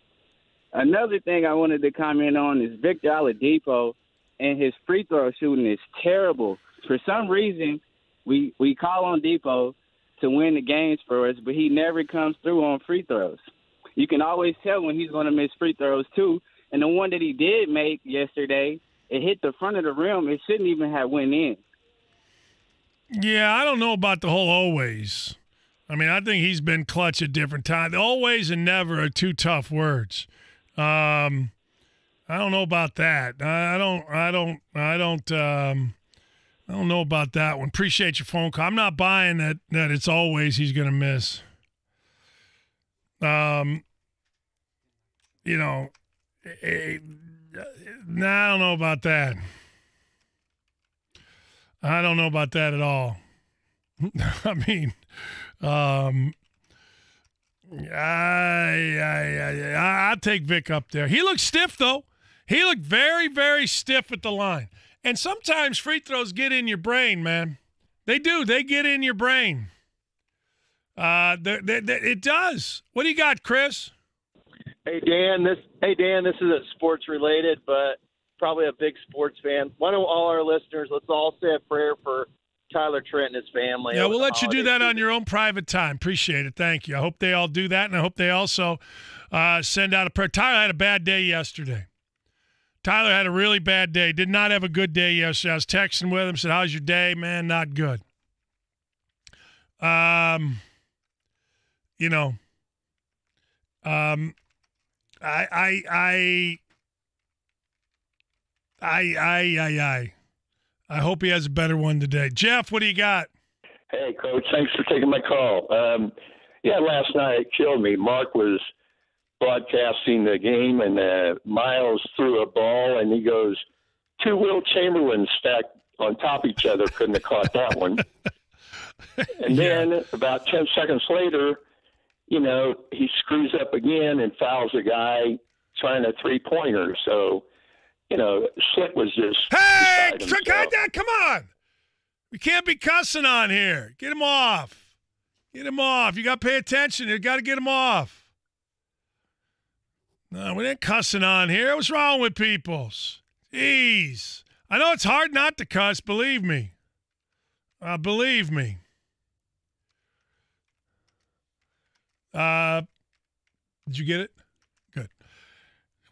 Another thing I wanted to comment on is Victor Oladipo, and his free throw shooting is terrible. For some reason, we call on Depot, to win the games for us, but he never comes through on free throws. You can always tell when he's going to miss free throws, too. And the one that he did make yesterday, it hit the front of the rim. It shouldn't even have went in. Yeah, I don't know about the whole always. I mean, I think he's been clutch at different times. Always and never are two tough words. I don't know about that. I don't know about that one. Appreciate your phone call. I'm not buying that it's always he's going to miss. You know, I don't know about that. I don't know about that at all. I mean, I'll take Vic up there. He looked stiff, though. He looked very, very stiff at the line. And sometimes free throws get in your brain, man. They do. They get in your brain. It does. What do you got, Chris? Hey, Dan. This isn't sports related, but probably a big sports fan. Why don't all our listeners, let's all say a prayer for Tyler Trent and his family. Yeah, we'll let you do that on your own private time. Appreciate it. Thank you. I hope they all do that, and I hope they also send out a prayer. Tyler had a bad day yesterday. Tyler had a really bad day. Did not have a good day yesterday. I was texting with him, said, how's your day? Man, not good. You know, I hope he has a better one today. Jeff, what do you got? Hey, Coach, thanks for taking my call. Last night it killed me. Mark was broadcasting the game, and Miles threw a ball, and he goes, 2 Will Chamberlains stacked on top of each other. Couldn't have caught that one. And then about 10 seconds later, you know, he screws up again and fouls a guy trying a three-pointer. So, you know, Slick was just come on. We can't be cussing on here. Get him off. Get him off. You got to pay attention. You got to get him off. No, we ain't cussing on here. What's wrong with people? Jeez. I know it's hard not to cuss, believe me. Believe me. Did you get it? Good.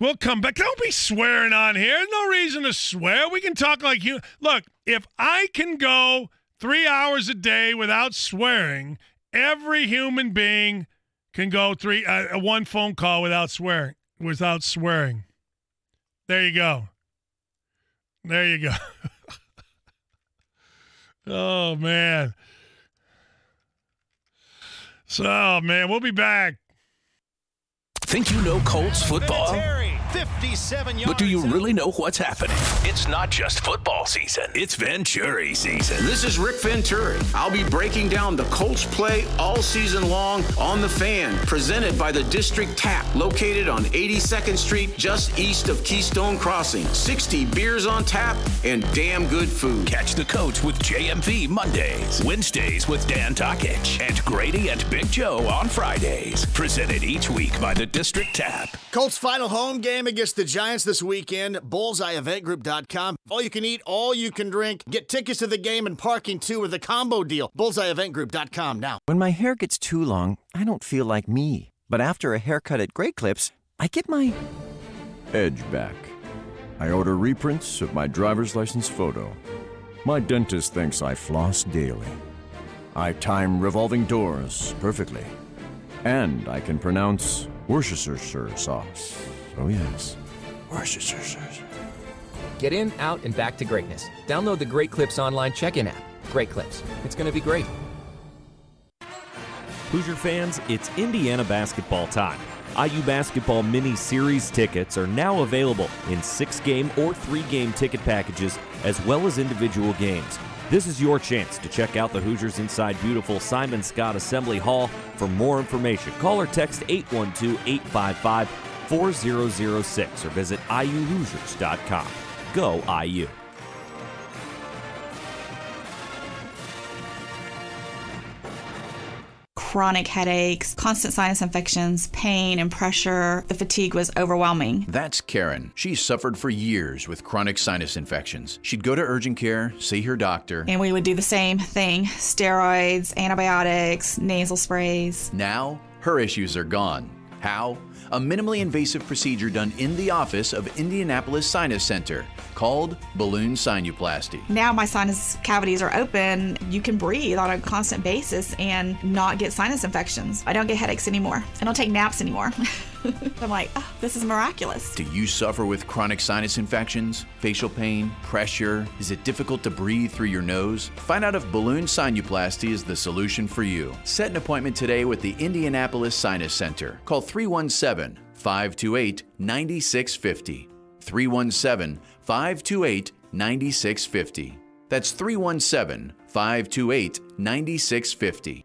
We'll come back. Don't be swearing on here. There's no reason to swear. We can talk like you. Look, if I can go 3 hours a day without swearing, every human being can go one phone call without swearing. There you go. There you go. Oh, man. So, man, we'll be back. Think you know Colts football? 57 yards. But do you really know what's happening? It's not just football season. It's Venturi season. This is Rick Venturi. I'll be breaking down the Colts play all season long on The Fan, presented by the District Tap, located on 82nd Street, just east of Keystone Crossing. 60 beers on tap and damn good food. Catch the Coach with JMV Mondays, Wednesdays with Dan Takich, and Grady and Big Joe on Fridays. Presented each week by the District Tap. Colts' final home game against the Giants this weekend. BullseyeEventGroup.com. All you can eat, all you can drink. Get tickets to the game and parking too with a combo deal. BullseyeEventGroup.com now. When my hair gets too long, I don't feel like me. But after a haircut at Great Clips, I get my edge back. I order reprints of my driver's license photo. My dentist thinks I floss daily. I time revolving doors perfectly. And I can pronounce Worcestershire sauce. Oh, yes. Worcestershire. Get in, out, and back to greatness. Download the Great Clips online check-in app. Great Clips. It's going to be great. Hoosier fans, it's Indiana basketball time. IU Basketball Mini Series tickets are now available in 6-game or 3-game ticket packages, as well as individual games. This is your chance to check out the Hoosiers inside beautiful Simon Scott Assembly Hall. For more information, call or text 812-855-4006 or visit IUHoosiers.com. Go IU. chronic headaches, constant sinus infections, pain, and pressure. The fatigue was overwhelming. That's Karen. She suffered for years with chronic sinus infections. She'd go to urgent care, see her doctor. And we would do the same thing: steroids, antibiotics, nasal sprays. Now, her issues are gone. How? A minimally invasive procedure done in the office of Indianapolis Sinus Center called balloon sinuplasty. Now my sinus cavities are open. You can breathe on a constant basis and not get sinus infections. I don't get headaches anymore. I don't take naps anymore. I'm like, oh, this is miraculous. Do you suffer with chronic sinus infections, facial pain, pressure? Is it difficult to breathe through your nose? Find out if balloon sinuplasty is the solution for you. Set an appointment today with the Indianapolis Sinus Center. Call 317-528-9650. 317-528-9650. That's 317-528-9650.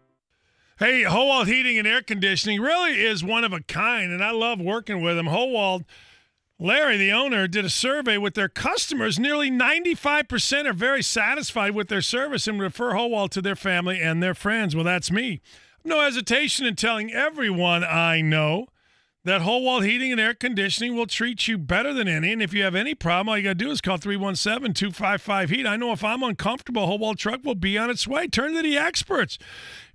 Hey, Howald Heating and Air Conditioning really is one of a kind, and I love working with them. Howald, Larry, the owner, did a survey with their customers. Nearly 95% are very satisfied with their service and refer Howald to their family and their friends. Well, that's me. No hesitation in telling everyone I know that Howald Heating and Air Conditioning will treat you better than any. And if you have any problem, all you got to do is call 317-255-HEAT. I know if I'm uncomfortable, Howald Truck will be on its way. Turn to the experts.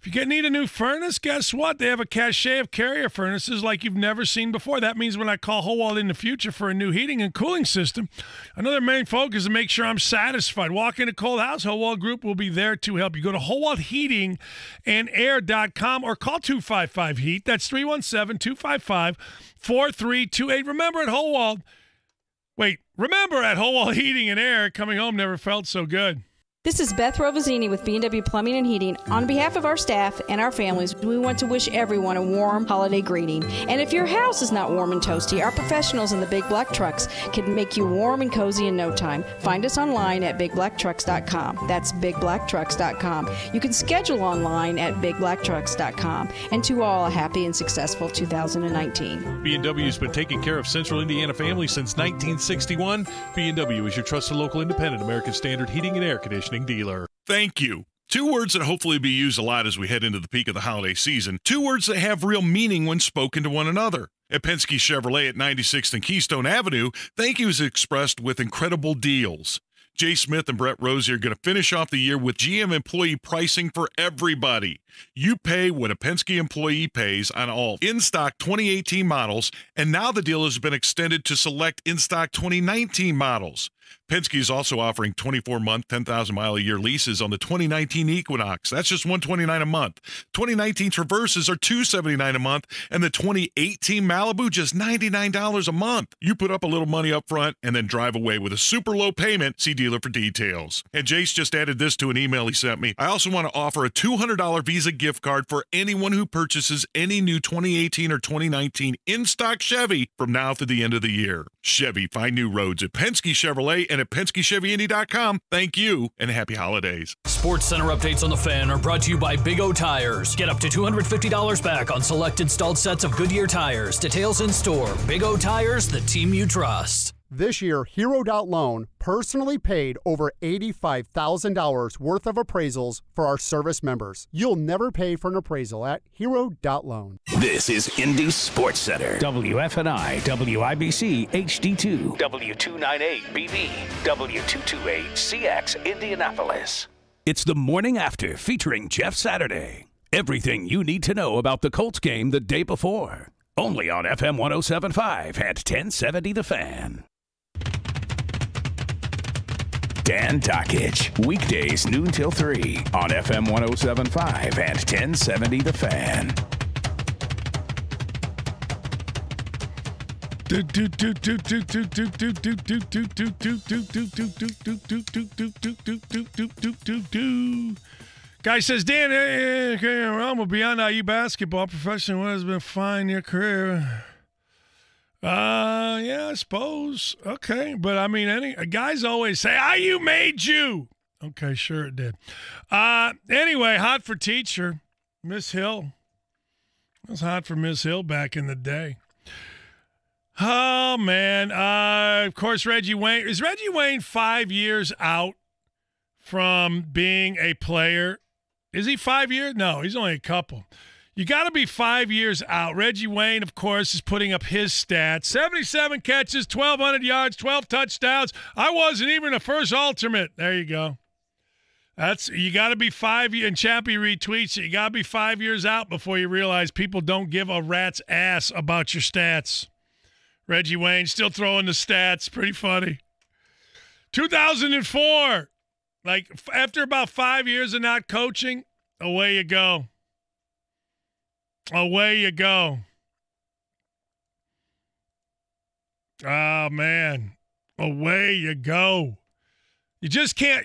If you need a new furnace, guess what? They have a cachet of Carrier furnaces like you've never seen before. That means when I call Howald in the future for a new heating and cooling system, I know their main focus is to make sure I'm satisfied. Walk in a cold house, Howald Group will be there to help you. Go to HowaldHeatingandAir.com or call 255-HEAT. That's 317-255-4328. Remember at Howald Heating and Air, coming home never felt so good. This is Beth Rovazini with B&W Plumbing and Heating. On behalf of our staff and our families, we want to wish everyone a warm holiday greeting. And if your house is not warm and toasty, our professionals in the Big Black Trucks can make you warm and cozy in no time. Find us online at BigBlackTrucks.com. That's BigBlackTrucks.com. You can schedule online at BigBlackTrucks.com. And to all, a happy and successful 2019. B&W's been taking care of Central Indiana families since 1961. B&W is your trusted local independent American Standard heating and air conditioning dealer. Thank you. Two words that hopefully be used a lot as we head into the peak of the holiday season. Two words that have real meaning when spoken to one another. At Penske Chevrolet at 96th and Keystone Avenue, thank you is expressed with incredible deals. Jay Smith and Brett Rosie are going to finish off the year with GM employee pricing for everybody. You pay what a Penske employee pays on all in-stock 2018 models, and now the deal has been extended to select in-stock 2019 models. Penske is also offering 24-month, 10,000-mile-a-year leases on the 2019 Equinox. That's just $129 a month. 2019 Traverses are $279 a month, and the 2018 Malibu just $99 a month. You put up a little money up front and then drive away with a super low payment. See dealer for details. And Jace just added this to an email he sent me. I also want to offer a $200 Visa gift card for anyone who purchases any new 2018 or 2019 in-stock Chevy from now through the end of the year. Chevy, find new roads at Penske Chevrolet and at PenskeChevyIndy.com. Thank you and happy holidays. Sports Center updates on the Fan are brought to you by Big O Tires. Get up to $250 back on select installed sets of Goodyear tires. Details in store. Big O Tires, the team you trust. This year, Hero.Loan personally paid over $85,000 worth of appraisals for our service members. You'll never pay for an appraisal at Hero.Loan. This is Indy Sports Center. WFNI, WIBC, HD2, W298BB, W228CX, Indianapolis. It's the morning after featuring Jeff Saturday. Everything you need to know about the Colts game the day before. Only on FM 107.5 at 1070 The Fan. Dan Dakich, weekdays noon till 3 on FM 107.5 at 1070 The Fan. Guy says, Dan, well, beyond IU basketball, professional, what has been fine in your career? Yeah, I suppose. Okay, but I mean, guys always say, IU made you. Okay, sure it did. Anyway, hot for teacher, Miss Hill. It was hot for Miss Hill back in the day. Oh, man. Of course, Reggie Wayne. Is Reggie Wayne 5 years out from being a player? Is he 5 years? No, he's only a couple. You got to be 5 years out. Reggie Wayne, of course, is putting up his stats. 77 catches, 1,200 yards, 12 touchdowns. I wasn't even a first alternate. There you go. You got to be 5 years, and Chappie retweets it. You got to be 5 years out before you realize people don't give a rat's ass about your stats. Reggie Wayne still throwing the stats. Pretty funny. 2004. Like, after about 5 years of not coaching, away you go. Away you go. Oh, man. Away you go. You just can't,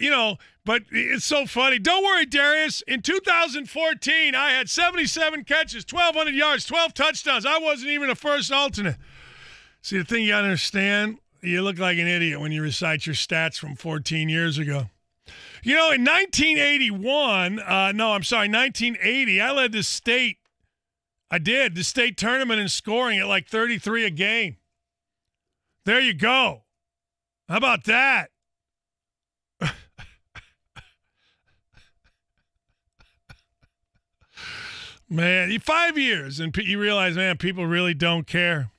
but it's so funny. Don't worry, Darius. In 2014, I had 77 catches, 1,200 yards, 12 touchdowns. I wasn't even a first alternate. See, the thing you got to understand, you look like an idiot when you recite your stats from 14 years ago. In 1980, I led the state. I did. The state tournament in scoring at like 33 a game. There you go. How about that? Man, 5 years, and you realize, man, people really don't care.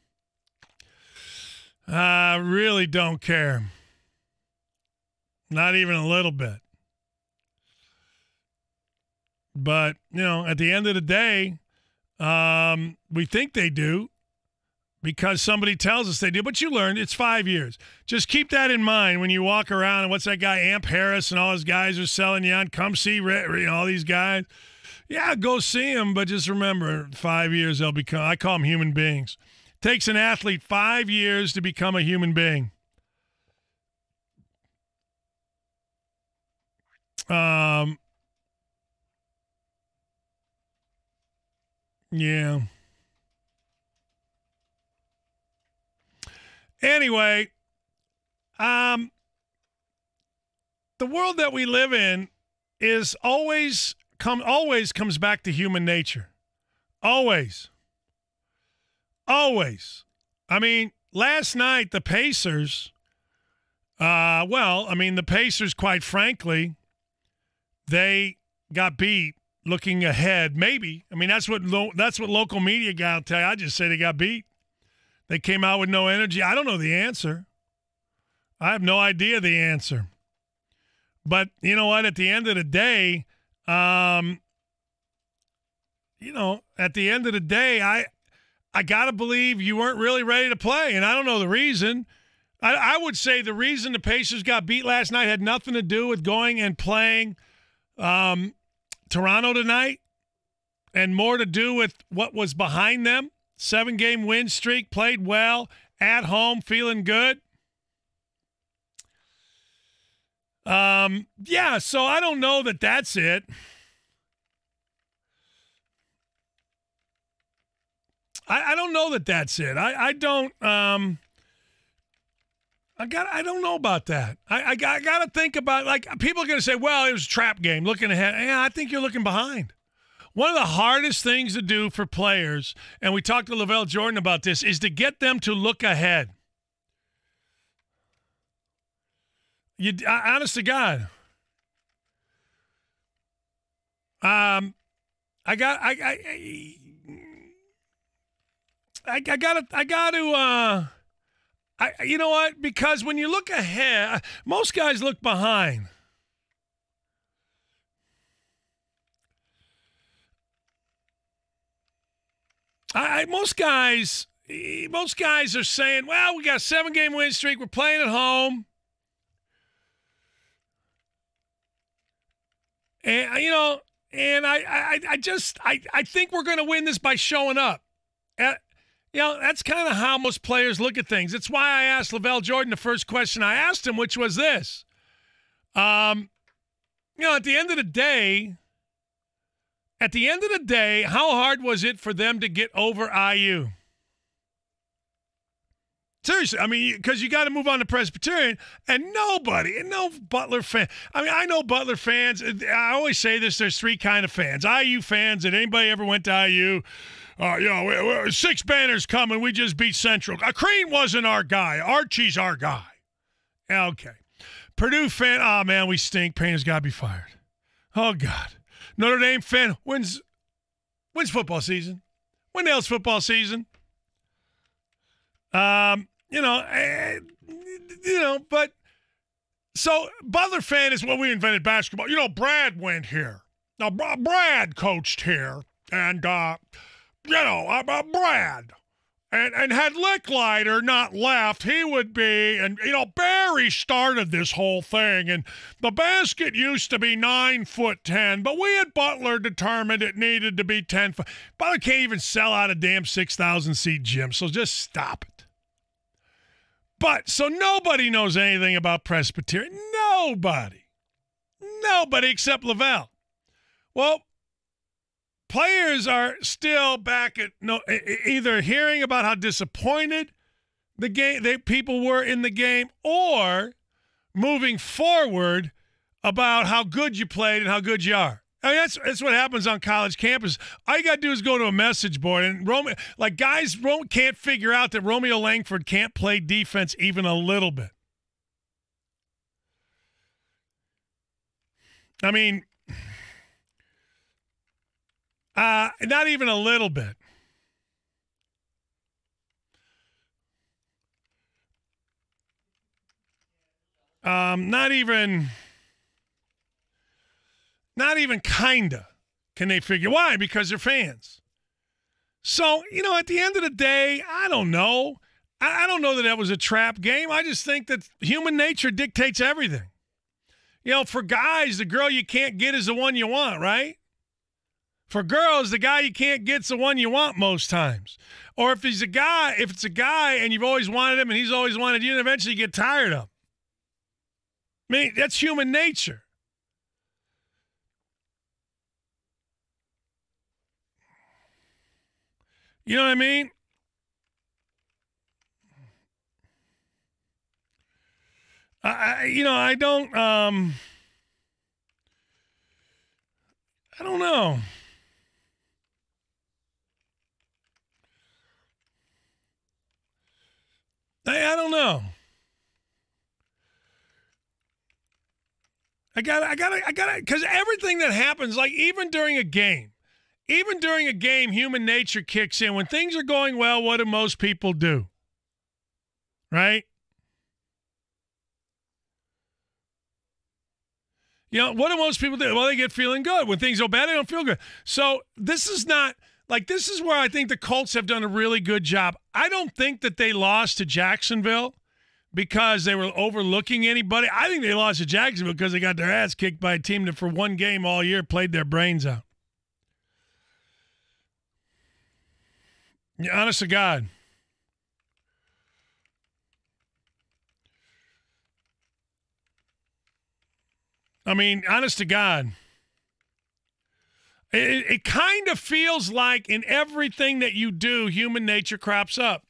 Really don't care. Not even a little bit. But, at the end of the day, we think they do because somebody tells us they do. But you learned it's 5 years. Just keep that in mind when you walk around and what's that guy, Amp Harris, and all his guys are selling you on. Come see all these guys. Yeah, go see them, but just remember, 5 years they'll become, I call them human beings. It takes an athlete 5 years to become a human being. Yeah. Anyway, the world that we live in is always comes back to human nature. Always. Always. I mean, last night the Pacers, the Pacers, quite frankly, they got beat looking ahead. Maybe. I mean, that's what local media guy will tell you. I just say they got beat. They came out with no energy. I don't know the answer. I have no idea the answer. But you know what? At the end of the day, I got to believe you weren't really ready to play, and I don't know the reason. I would say the reason the Pacers got beat last night had nothing to do with going and playing Toronto tonight and more to do with what was behind them. 7-game win streak, played well, at home, feeling good. So I don't know that that's it. I don't know that that's it. I don't know about that. I got to think about, like, people are going to say, well, it was a trap game, looking ahead. Yeah, I think you're looking behind. One of the hardest things to do for players, and we talked to LaVall Jordan about this, is to get them to look ahead. Honest to God. You know what? Because when you look ahead, most guys look behind. Most guys are saying, well, we got a 7-game win streak. We're playing at home. And, I think we're going to win this by showing up. That's kind of how most players look at things. It's why I asked LaVall Jordan the first question I asked him, which was this. At the end of the day, how hard was it for them to get over IU? Seriously, I mean, because you got to move on to Presbyterian, and no Butler fan. I mean, I know Butler fans. I always say this: there's three kind of fans. IU fans. Did anybody ever went to IU? 6 banners coming. We just beat Central. Crean wasn't our guy. Archie's our guy. Okay. Purdue fan. Oh man, we stink. Payne's got to be fired. Oh God. Notre Dame fan wins. When's football season? When the hell's football season? But so Butler fan is, well, we invented basketball. Brad went here. Now, Brad coached here. And, Brad. And had Licklider not left, he would be, and, Barry started this whole thing, and the basket used to be 9'10", but we at Butler determined it needed to be 10 foot. Butler can't even sell out a damn 6,000-seat gym, so just stop it. But, so nobody knows anything about Presbyterian. Nobody except LaVall. Well, players are still back at either hearing about how disappointed people were in the game, or moving forward about how good you played and how good you are. I mean, that's what happens on college campus. All you got to do is go to a message board, and guys can't figure out that Romeo Langford can't play defense even a little bit. I mean, not even a little bit. Not even kinda can they figure. Why? Because they're fans. So, at the end of the day, I don't know. I don't know that was a trap game. I just think that human nature dictates everything. For guys, the girl you can't get is the one you want, right? For girls, the guy you can't get's the one you want most times. Or if it's a guy and you've always wanted him and he's always wanted you, and eventually you get tired of him. I mean, that's human nature. You know what I mean? I don't know. I don't know. I gotta, because everything that happens, like even during a game, human nature kicks in. When things are going well, what do most people do? Right? What do most people do? Well, they get feeling good. When things go bad, they don't feel good. So this is where I think the Colts have done a really good job. I don't think that they lost to Jacksonville because they were overlooking anybody. I think they lost to Jacksonville because they got their ass kicked by a team that for one game all year played their brains out. Yeah, honest to God. I mean, honest to God. It kind of feels like in everything that you do, human nature crops up.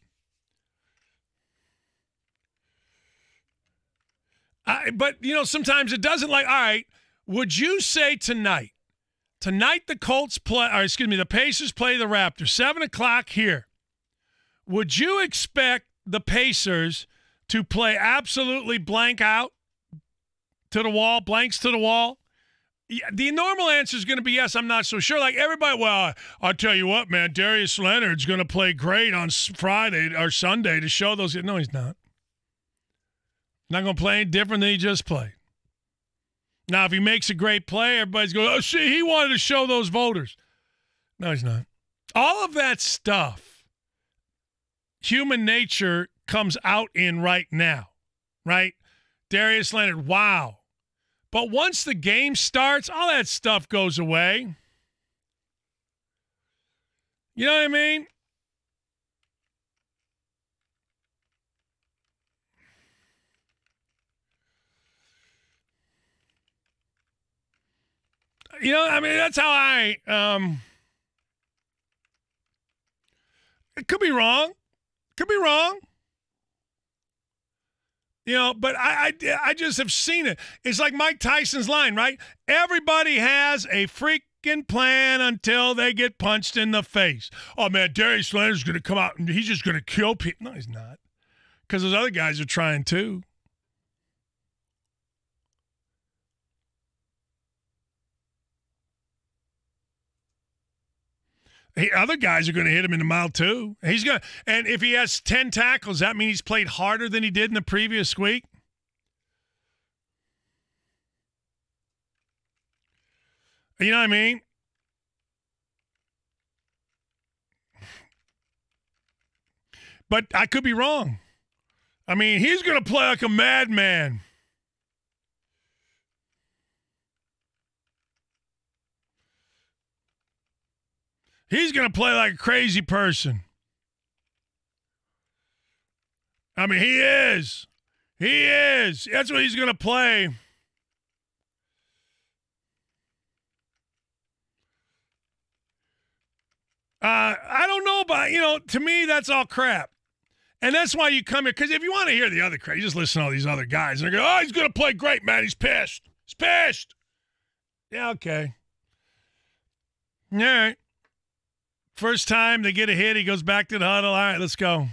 But, sometimes it doesn't. All right, would you say tonight the Colts the Pacers play the Raptors, 7 o'clock here. Would you expect the Pacers to play absolutely blanks to the wall? The normal answer is going to be yes. I'm not so sure. Like everybody, well, I'll tell you what, man, Darius Leonard's going to play great on Friday or Sunday to show those. No, he's not. Not going to play any different than he just played. Now, if he makes a great play, everybody's going, oh, see, he wanted to show those voters. No, he's not. All of that stuff, human nature comes out in right now, right? Darius Leonard, wow. But once the game starts, all that stuff goes away. You know what I mean? That's how it could be wrong. But I just have seen it. It's like Mike Tyson's line, right? Everybody has a freaking plan until they get punched in the face. Oh, man, Darius Leonard's going to come out and he's just going to kill people. No, he's not. Because those other guys are trying too. Other guys are going to hit him in the mouth too. And if he has 10 tackles, that means he's played harder than he did in the previous week. You know what I mean? But I could be wrong. I mean, he's going to play like a madman. He's going to play like a crazy person. I mean, he is. He is. That's what he's going to play. I don't know about, to me, that's all crap. And that's why you come here, because if you want to hear the other crap, you just listen to all these other guys. And they go, oh, he's going to play great, man. He's pissed. He's pissed. Yeah, okay. All right. First time they get a hit, he goes back to the huddle. All right, let's go.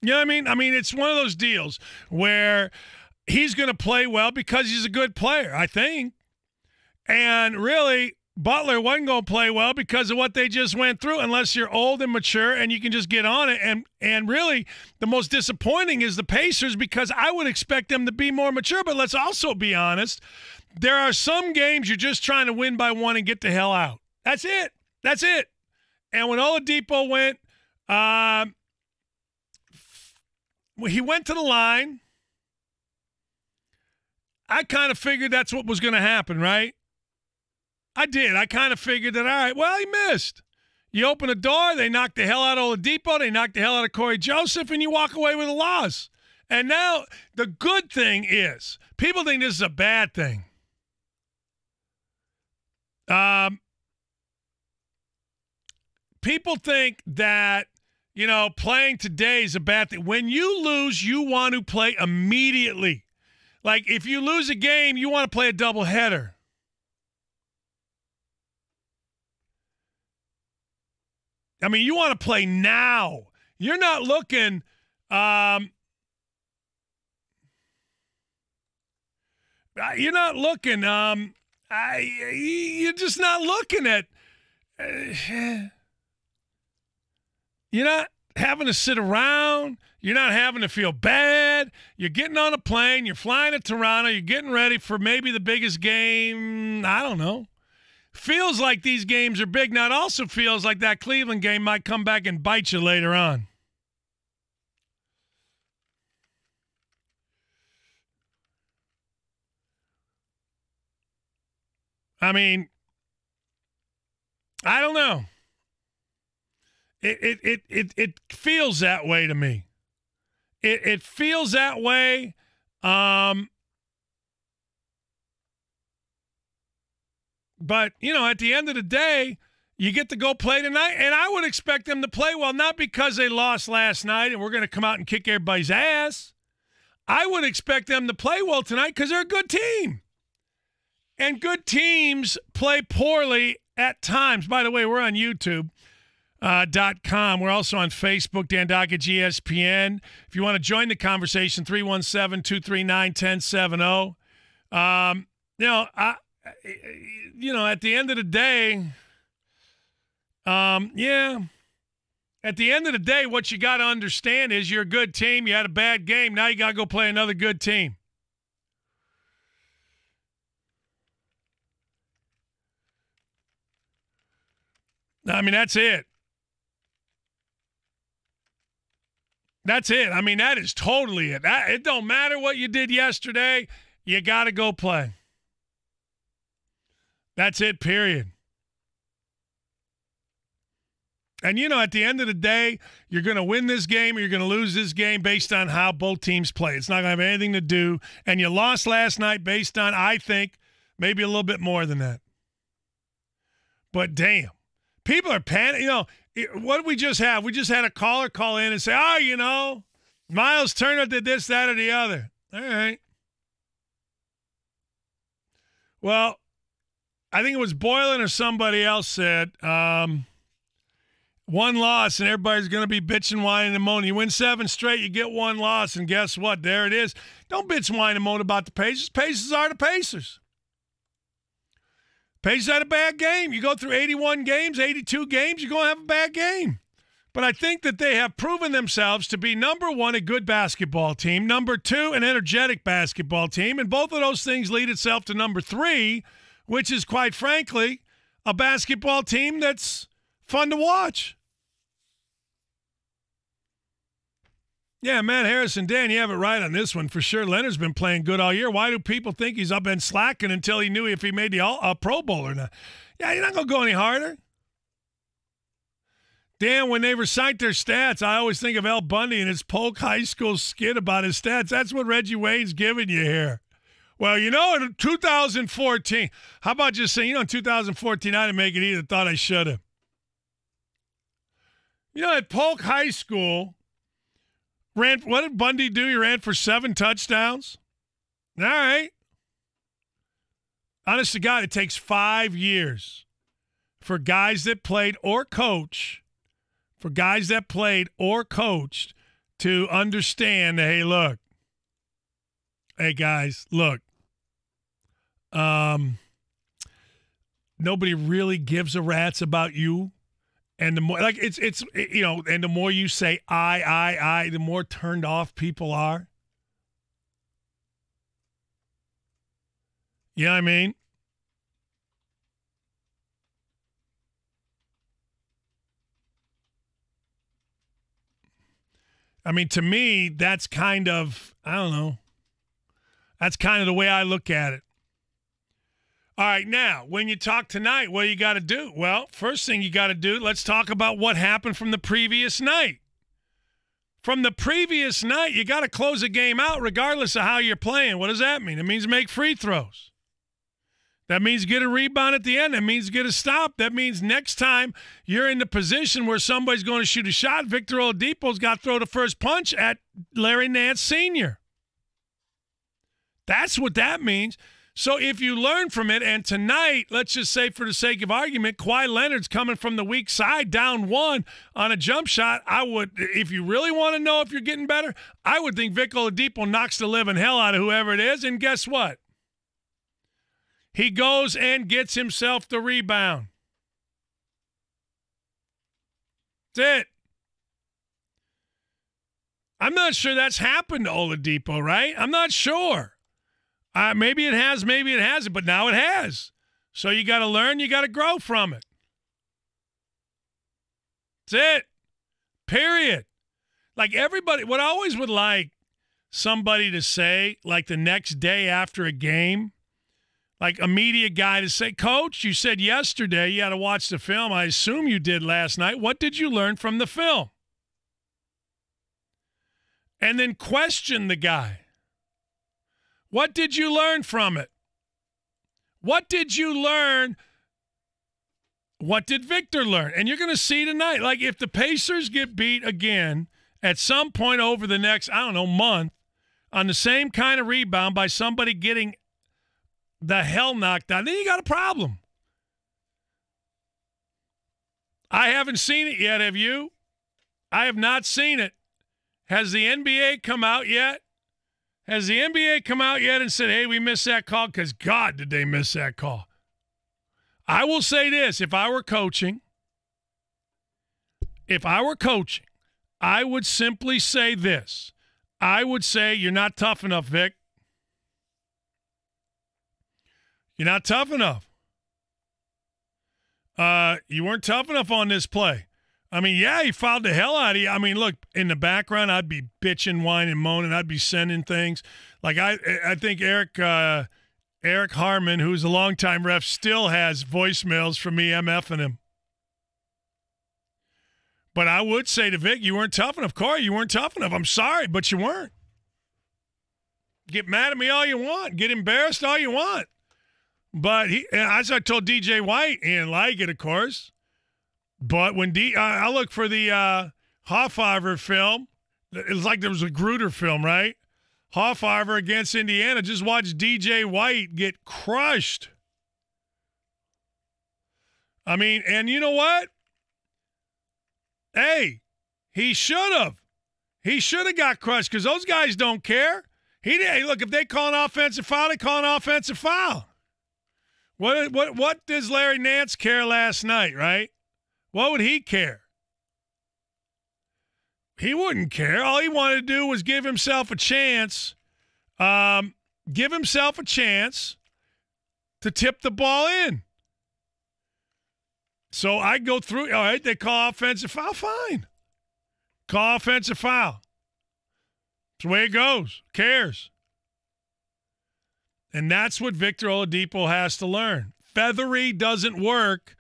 You know what I mean? I mean, it's one of those deals where he's going to play well because he's a good player, I think. And really, Butler wasn't going to play well because of what they just went through, unless you're old and mature and you can just get on it. And really, the most disappointing is the Pacers, because I would expect them to be more mature. But let's also be honest. There are some games you're just trying to win by one and get the hell out. That's it. That's it. And when Oladipo went, he went to the line. I kind of figured that's what was going to happen, right? I did. I kind of figured that, all right, well, he missed. You open a door, they knock the hell out of Oladipo, they knock the hell out of Corey Joseph, and you walk away with a loss. And now the good thing is, people think this is a bad thing. People think that, playing today is a bad thing. When you lose, you want to play immediately. Like, if you lose a game, you want to play a doubleheader. I mean, you want to play now. You're not looking you're just not looking at you're not having to sit around. You're not having to feel bad. You're getting on a plane. You're flying to Toronto. You're getting ready for maybe the biggest game. I don't know. Feels like these games are big. Now, it also feels like that Cleveland game might come back and bite you later on. I mean, I don't know. It feels that way to me. It feels that way. But, at the end of the day, you get to go play tonight, and I would expect them to play well, not because they lost last night and we're going to come out and kick everybody's ass. I would expect them to play well tonight because they're a good team. And good teams play poorly at times. By the way, we're on YouTube.com. We're also on Facebook, Dan Dockett, ESPN. If you want to join the conversation, 317-239-1070. At the end of the day, at the end of the day, what you got to understand is you're a good team. You had a bad game. Now you got to go play another good team. I mean, that's it. That's it. I mean, that is totally it. It don't matter what you did yesterday. You got to go play. That's it, period. And, at the end of the day, you're going to win this game or you're going to lose this game based on how both teams play. It's not going to have anything to do. And you lost last night based on, I think, maybe a little bit more than that. But, damn. People are panicking. What did we just have? We just had a caller call in and say, Miles Turner did this, that, or the other. All right. Well, I think it was Boylan or somebody else said, one loss and everybody's going to be bitching, whining, and moaning. You win 7 straight, you get 1 loss, and guess what? There it is. Don't bitch, whine, and moan about the Pacers. Pacers are the Pacers. Pace had a bad game. You go through 81 games, 82 games, you're going to have a bad game. But I think that they have proven themselves to be, number one, a good basketball team, number two, an energetic basketball team, and both of those things lead itself to number three, which is, quite frankly, a basketball team that's fun to watch. Yeah, Matt Harrison, Dan, you have it right on this one for sure. Leonard's been playing good all year. Why do people think he's been slacking until he knew if he made the Pro Bowl or not? Yeah, you're not going to go any harder. Dan, when they recite their stats, I always think of Al Bundy and his Polk High School skit about his stats. That's what Reggie Wade's giving you here. Well, in 2014, how about just saying, in 2014, I didn't make it either. Thought I should have. At Polk High School, what did Bundy do? He ran for 7 touchdowns. All right. Honest to God, it takes 5 years for guys that played or coached to understand, hey, look. Hey, guys, look. Nobody really gives a rat's about you. And the more, and the more you say I, the more turned off people are. You know what I mean? To me, that's kind of, I don't know. That's kind of the way I look at it. All right, now, when you talk tonight, what do you got to do? Well, first thing you got to do, let's talk about what happened from the previous night. From the previous night, you got to close a game out regardless of how you're playing. What does that mean? It means make free throws. That means get a rebound at the end. That means get a stop. That means next time you're in the position where somebody's going to shoot a shot, Victor Oladipo's got to throw the first punch at Larry Nance Sr. That's what that means. So if you learn from it, and tonight, let's just say for the sake of argument, Kawhi Leonard's coming from the weak side, down 1 on a jump shot, I would, if you really want to know if you're getting better, I would think Vic Oladipo knocks the living hell out of whoever it is, and guess what? He goes and gets himself the rebound. That's it. I'm not sure that's happened to Oladipo, right? I'm not sure. Maybe it has, maybe it hasn't, but now it has. So you got to learn, you got to grow from it. That's it. Period. Like everybody, what I always would like somebody to say, like the next day after a game, like a media guy to say, Coach, you said yesterday you had to watch the film. I assume you did last night. What did you learn from the film? And then question the guy. What did you learn from it? What did you learn? What did Victor learn? And you're going to see tonight, like if the Pacers get beat again at some point over the next, month on the same kind of rebound by somebody getting the hell knocked out, then you got a problem. I haven't seen it yet, have you? I have not seen it. Has the NBA come out yet? Has the NBA come out yet and said, hey, we missed that call? Because, God, did they miss that call. I will say this. If I were coaching, I would simply say this. I would say, you're not tough enough, Vic. You're not tough enough. You weren't tough enough on this play. He fouled the hell out of you. Look, in the background, I'd be bitching, whining, moaning. I'd be sending things. Like, I think Eric Harmon, who's a longtime ref, still has voicemails from me MFing him. But I would say to Vic, you weren't tough enough. Corey, you weren't tough enough. I'm sorry, but you weren't. Get mad at me all you want. Get embarrassed all you want. But as I told DJ White, he didn't like it, of course. But when I look for the Hoffheimer film, it was like there was a Gruder film, right? Hoffheimer against Indiana. Just watch DJ White get crushed. And you know what? Hey, he should have. He should have got crushed because those guys don't care. Hey, look, if they call an offensive foul, they call an offensive foul. What does Larry Nance care last night, right? What would he care? He wouldn't care. All he wanted to do was give himself a chance. Give himself a chance to tip the ball in. So I go through. All right, they call offensive foul. Fine. Call offensive foul. It's the way it goes. Who cares? And that's what Victor Oladipo has to learn. Feathery doesn't work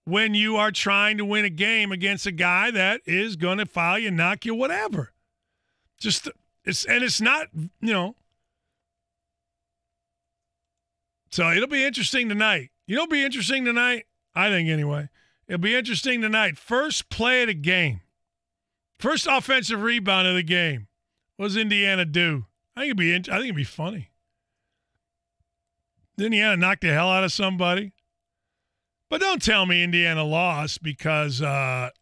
when you are trying to win a game against a guy that is going to foul you, knock you, whatever. It's not, So it'll be interesting tonight. It'll be interesting tonight, I think anyway. It'll be interesting tonight. First play of the game. First offensive rebound of the game. What does Indiana do? I think it'd be funny. Indiana knocked the hell out of somebody. But don't tell me Indiana lost because, Indiana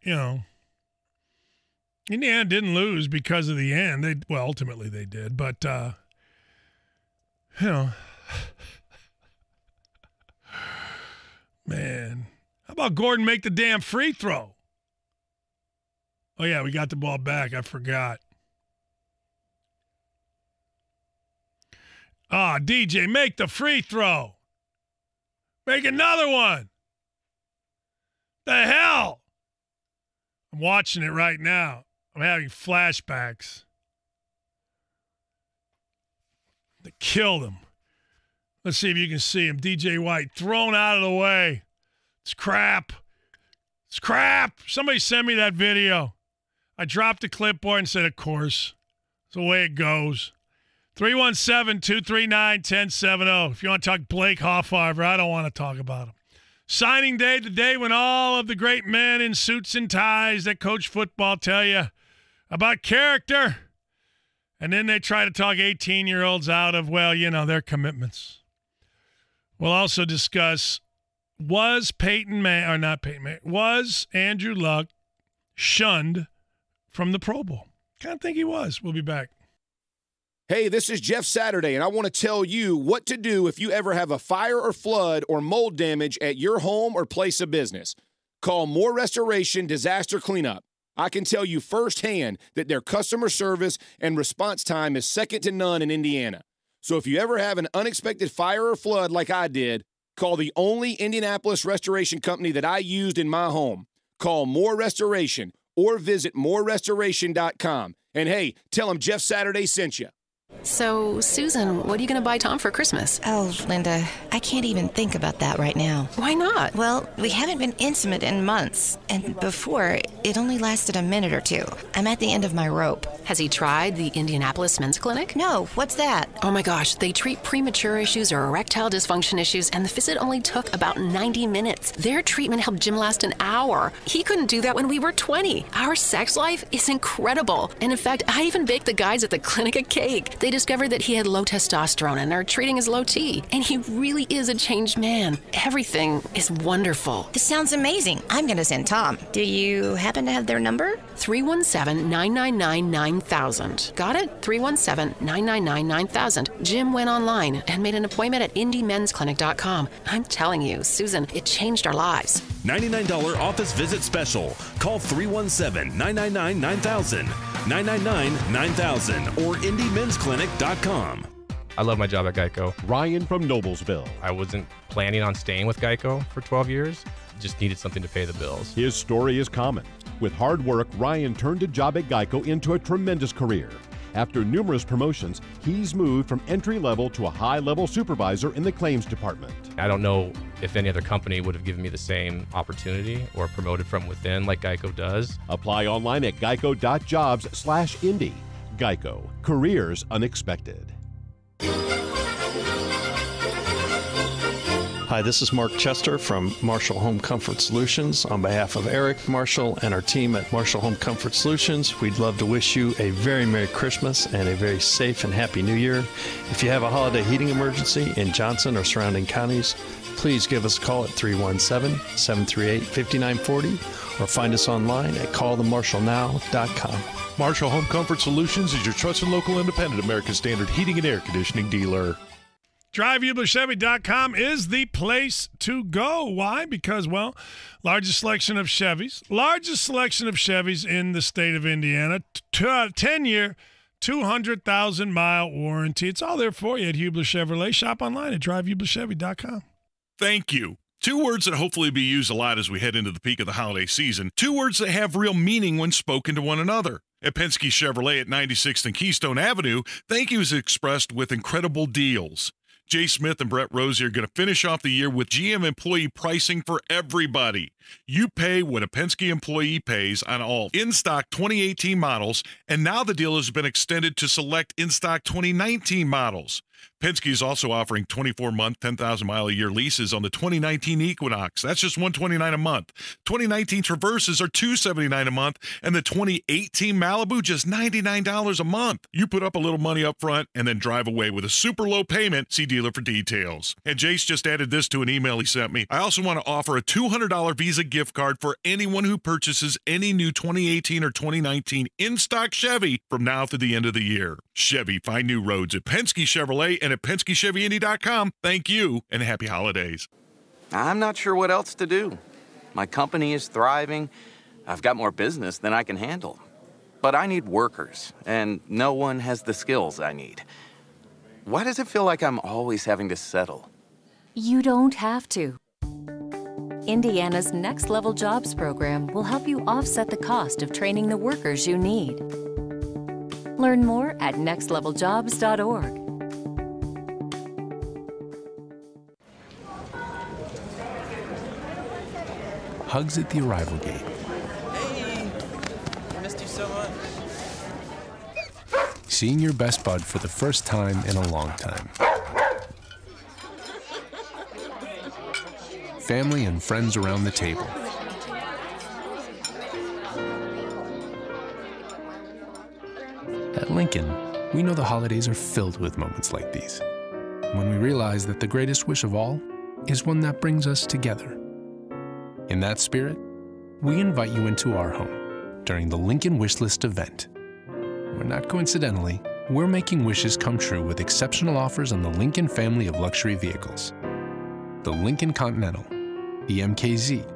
didn't lose because of the end. Ultimately they did. But, man. How about Gordon make the damn free throw? Oh, yeah, we got the ball back. I forgot. DJ, make the free throw. Make another one. The hell? I'm watching it right now. I'm having flashbacks. They killed him. Let's see if you can see him. DJ White thrown out of the way. It's crap. It's crap. Somebody send me that video. I dropped the clipboard and said, of course. It's the way it goes. 317-239-1070. If you want to talk Blake Hoffarbor, I don't want to talk about him. Signing day, the day when all of the great men in suits and ties that coach football tell you about character. And then they try to talk 18-year-olds out of, their commitments. We'll also discuss, was Andrew Luck shunned from the Pro Bowl? Kind of think he was. We'll be back. Hey, this is Jeff Saturday, and I want to tell you what to do if you ever have a fire or flood or mold damage at your home or place of business. Call More Restoration Disaster Cleanup. I can tell you firsthand that their customer service and response time is second to none in Indiana. So if you ever have an unexpected fire or flood like I did, call the only Indianapolis restoration company that I used in my home. Call More Restoration or visit morerestoration.com. And hey, tell them Jeff Saturday sent you. So, Susan, what are you going to buy Tom for Christmas? Oh, Linda, I can't even think about that right now. Why not? Well, we haven't been intimate in months. And before, it only lasted a minute or two. I'm at the end of my rope. Has he tried the Indianapolis Men's Clinic? No, what's that? Oh my gosh, they treat premature issues or erectile dysfunction issues, and the visit only took about 90 minutes. Their treatment helped Jim last an hour. He couldn't do that when we were 20. Our sex life is incredible. And in fact, I even baked the guys at the clinic a cake. They discovered that he had low testosterone and are treating his low T. And he really is a changed man. Everything is wonderful. This sounds amazing. I'm going to send Tom. Do you happen to have their number? 317-999-9000. Got it? 317-999-9000. Jim went online and made an appointment at IndyMen'sClinic.com. I'm telling you, Susan, it changed our lives. $99 office visit special. Call 317-999-9000. 999-9000 or IndyMen'sClinic.com. I love my job at Geico. Ryan from Noblesville. I wasn't planning on staying with Geico for 12 years. Just needed something to pay the bills. His story is common. With hard work, Ryan turned a job at Geico into a tremendous career. After numerous promotions, he's moved from entry-level to a high-level supervisor in the claims department. I don't know if any other company would have given me the same opportunity or promoted from within like Geico does. Apply online at geico.jobs/Indy. Geico. Careers unexpected. Hi, this is Mark Chester from Marshall Home Comfort Solutions. On behalf of Eric, Marshall, and our team at Marshall Home Comfort Solutions, we'd love to wish you a very Merry Christmas and a very safe and Happy New Year. If you have a holiday heating emergency in Johnson or surrounding counties, please give us a call at 317-738-5940 or find us online at callthemarshallnow.com. Marshall Home Comfort Solutions is your trusted local independent American Standard heating and air conditioning dealer. DriveHublerChevy.com is the place to go. Why? Because, well, largest selection of Chevys in the state of Indiana. 10-year, 200,000-mile warranty. It's all there for you at Hubler Chevrolet. Shop online at DriveHublerChevy.com. Thank you. 2 words that hopefully be used a lot as we head into the peak of the holiday season. 2 words that have real meaning when spoken to one another. At Penske Chevrolet at 96th and Keystone Avenue, thank you is expressed with incredible deals. Jay Smith and Brett Rosie are going to finish off the year with GM employee pricing for everybody. You pay what a Penske employee pays on all in-stock 2018 models, and now the deal has been extended to select in-stock 2019 models. Penske is also offering 24-month, 10,000-mile-a-year leases on the 2019 Equinox. That's just $129 a month. 2019 Traverses are $279 a month, and the 2018 Malibu just $99 a month. You put up a little money up front and then drive away with a super low payment. See dealer for details. And Jace just added this to an email he sent me. I also want to offer a $200 Visa gift card for anyone who purchases any new 2018 or 2019 in-stock Chevy from now through the end of the year. Chevy, find new roads at Penske Chevrolet and at PenskeChevyIndy.com. Thank you, and happy holidays. I'm not sure what else to do. My company is thriving. I've got more business than I can handle. But I need workers, and no one has the skills I need. Why does it feel like I'm always having to settle? You don't have to. Indiana's Next Level Jobs program will help you offset the cost of training the workers you need. Learn more at nextleveljobs.org. Hugs at the arrival gate. Hey, I missed you so much. Seeing your best bud for the first time in a long time. Family and friends around the table. At Lincoln, we know the holidays are filled with moments like these, when we realize that the greatest wish of all is one that brings us together. In that spirit, we invite you into our home during the Lincoln Wishlist event. Where not coincidentally, we're making wishes come true with exceptional offers on the Lincoln family of luxury vehicles. The Lincoln Continental, the MKZ,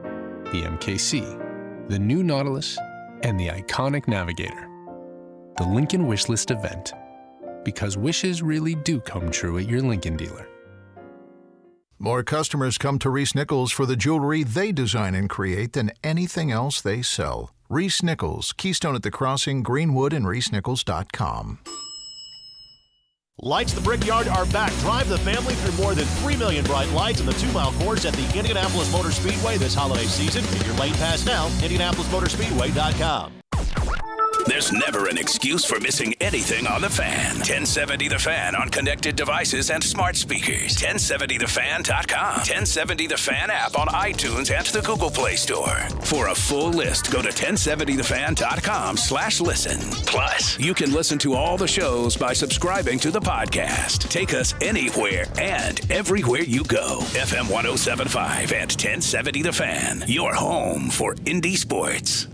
the MKC, the new Nautilus, and the iconic Navigator. The Lincoln Wishlist event, because wishes really do come true at your Lincoln dealer. More customers come to Reese Nichols for the jewelry they design and create than anything else they sell. Reese Nichols, Keystone at the Crossing, Greenwood, and ReeseNichols.com. Lights the Brickyard are back. Drive the family through more than 3 million bright lights in the 2-mile course at the Indianapolis Motor Speedway this holiday season. Get your lane pass now, IndianapolisMotorSpeedway.com. There's never an excuse for missing anything on The Fan. 1070 The Fan on connected devices and smart speakers. 1070thefan.com. 1070 The Fan app on iTunes and the Google Play Store. For a full list, go to 1070thefan.com/listen. Plus, you can listen to all the shows by subscribing to the podcast. Take us anywhere and everywhere you go. FM 107.5 and 1070 The Fan. Your home for indie sports.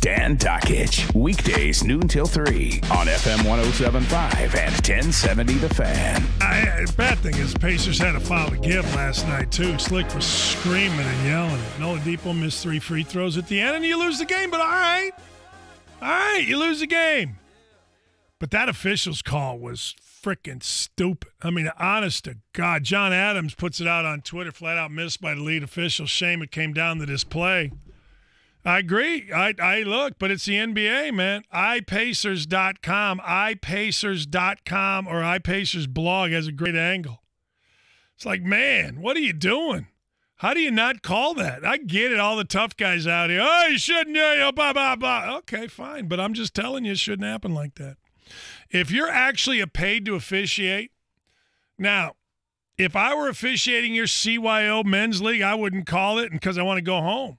Dan Dakich, weekdays noon till 3 on FM 107.5 and 1070 The Fan. Bad thing is Pacers had a foul to give last night, too. Slick was screaming and yelling. Oladipo missed 3 free throws at the end, and you lose the game, but all right. All right, you lose the game. But that official's call was freaking stupid. I mean, honest to God, John Adams puts it out on Twitter, flat out missed by the lead official. Shame it came down to this play. I agree. I look, but it's the NBA, man. iPacers.com, iPacers.com, or iPacers blog has a great angle. It's like, man, what are you doing? How do you not call that? I get it, all the tough guys out here. Oh, you shouldn't, blah, blah, blah. Okay, fine, but I'm just telling you it shouldn't happen like that. If you're actually paid to officiate, now, if I were officiating your CYO men's league, I wouldn't call it because I want to go home.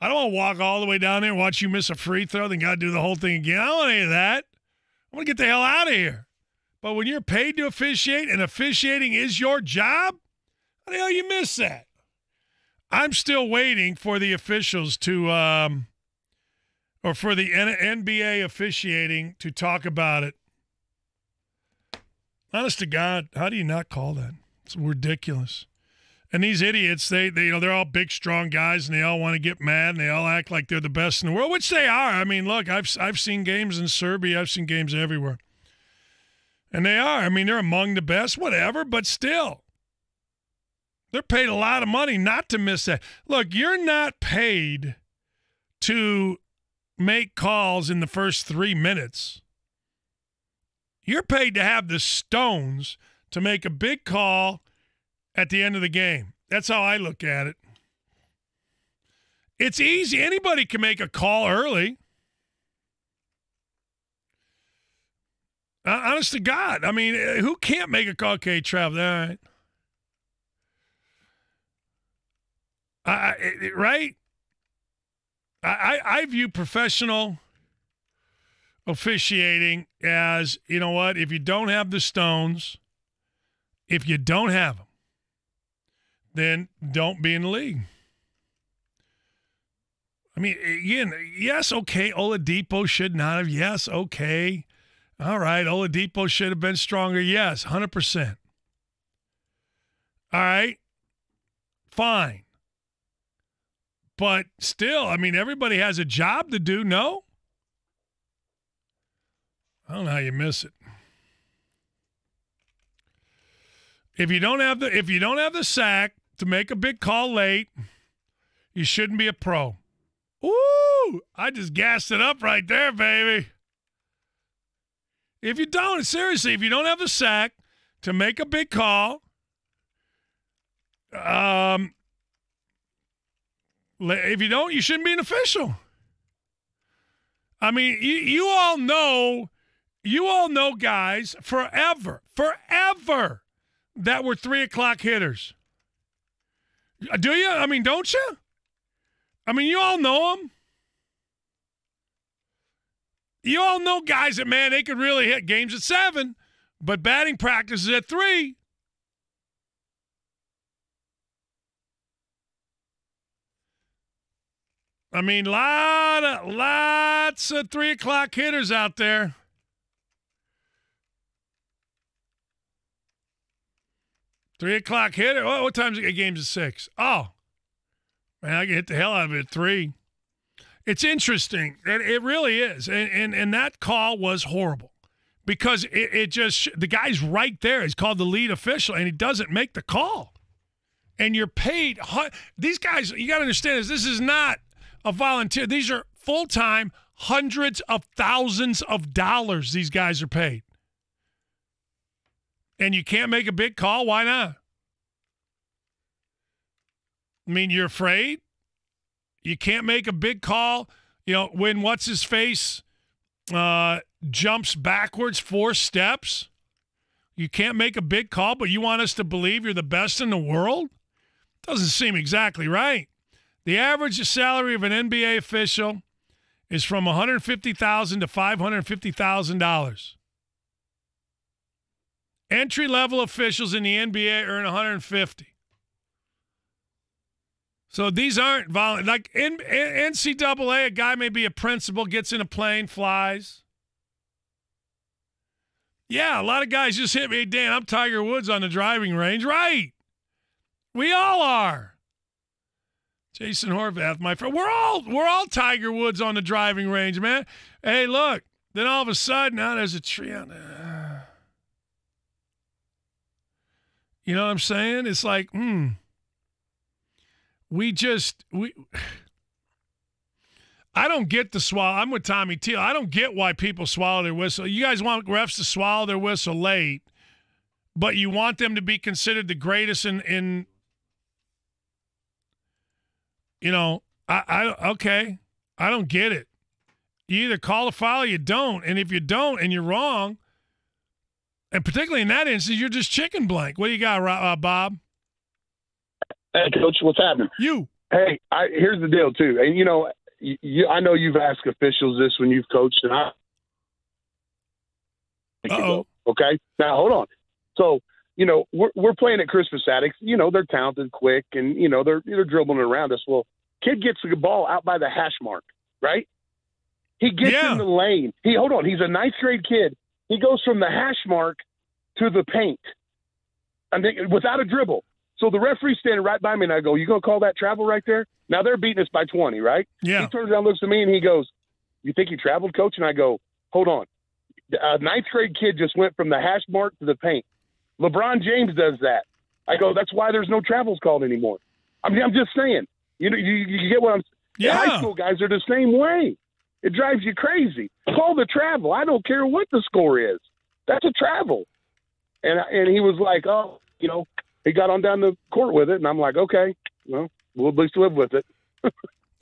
I don't want to walk all the way down there and watch you miss a free throw, then got to do the whole thing again. I don't want any of that. I want to get the hell out of here. But when you're paid to officiate and officiating is your job, how the hell you miss that? I'm still waiting for the officials to or for the NBA officiating to talk about it Honest to God, how do you not call that? It's ridiculous. And these idiots, they're all big, strong guys, and they all want to get mad, and they all act like they're the best in the world, which they are. I mean, look, I've seen games in Serbia. I've seen games everywhere. And they are. I mean, they're among the best, whatever, but still. They're paid a lot of money not to miss that. Look, you're not paid to make calls in the first 3 minutes. You're paid to have the stones to make a big call at the end of the game. That's how I look at it. It's easy. Anybody can make a call early. Honest to God. I mean, who can't make a call? Okay, Trav, all right. Right? I view professional officiating as, you know what, if you don't have the stones, if you don't have them, then don't be in the league. I mean, again, yes, okay, Oladipo should not have. Yes, okay. All right, Oladipo should have been stronger. Yes, 100%. All right, fine. But still, I mean, everybody has a job to do, no? I don't know how you miss it. If you don't have the sack to make a big call late, you shouldn't be a pro. Ooh, I just gassed it up right there, baby. If you don't have the sack to make a big call, if you don't, you shouldn't be an official. I mean, you all know guys forever that were 3 o'clock hitters. Do you? I mean, don't you? I mean, you all know them. You all know guys that, man, they could really hit games at 7, but batting practice is at 3. I mean, lots of 3 o'clock hitters out there. Three o'clock hitter. What time's it? Game's at 6. Oh, man, I can hit the hell out of it at 3. It's interesting. It really is. And that call was horrible because it just – the guy's right there. He's called the lead official, and he doesn't make the call. And you're paid – these guys, you got to understand this is not a volunteer. These are full-time, hundreds of thousands of dollars these guys are paid. And you can't make a big call? Why not? I mean, you're afraid? You can't make a big call, you know, when what's-his-face jumps backwards 4 steps? You can't make a big call, but you want us to believe you're the best in the world? Doesn't seem exactly right. The average salary of an NBA official is from $150,000 to $550,000. Entry-level officials in the NBA earn $150,000. So these aren't like in NCAA, a guy may be a principal, gets in a plane, flies. Yeah, a lot of guys just hit me, Dan, I'm Tiger Woods on the driving range. Right. We all are. Jason Horvath, my friend. We're all Tiger Woods on the driving range, man. Hey, look. Then all of a sudden, now there's a tree on there. You know what I'm saying? It's like, I don't get the swallow. I'm with Tommy Teal. I don't get why people swallow their whistle. You guys want refs to swallow their whistle late, but you want them to be considered the greatest in you know, okay. I don't get it. You either call a foul or you don't. And if you don't and you're wrong, and particularly in that instance, you're just chicken blank. What do you got, Bob? Hey, Coach, what's happening? Hey, here's the deal, too. And, you know, I know you've asked officials this when you've coached, and okay? Now, hold on. So, you know, we're playing at Christmas Attic. You know, they're talented, quick, and, you know, they're dribbling around us. Well, kid gets the ball out by the hash mark, right? He gets in the lane. He's a ninth grade kid. He goes from the hash mark to the paint, and without a dribble. So the referee's standing right by me, and I go, "You gonna call that travel right there?" Now they're beating us by 20, right? Yeah. He turns around, looks at me, and he goes, "You think you traveled, coach?" And I go, "Hold on. A ninth grade kid just went from the hash mark to the paint. LeBron James does that." I go, "That's why there's no travels called anymore." I mean, I'm just saying. You know, you get what I'm saying? Yeah. High school guys are the same way. It drives you crazy. Call the travel. I don't care what the score is. That's a travel. And he was like, "Oh, you know," he got on down the court with it, and I'm like, "Okay, well, we'll at least live with it."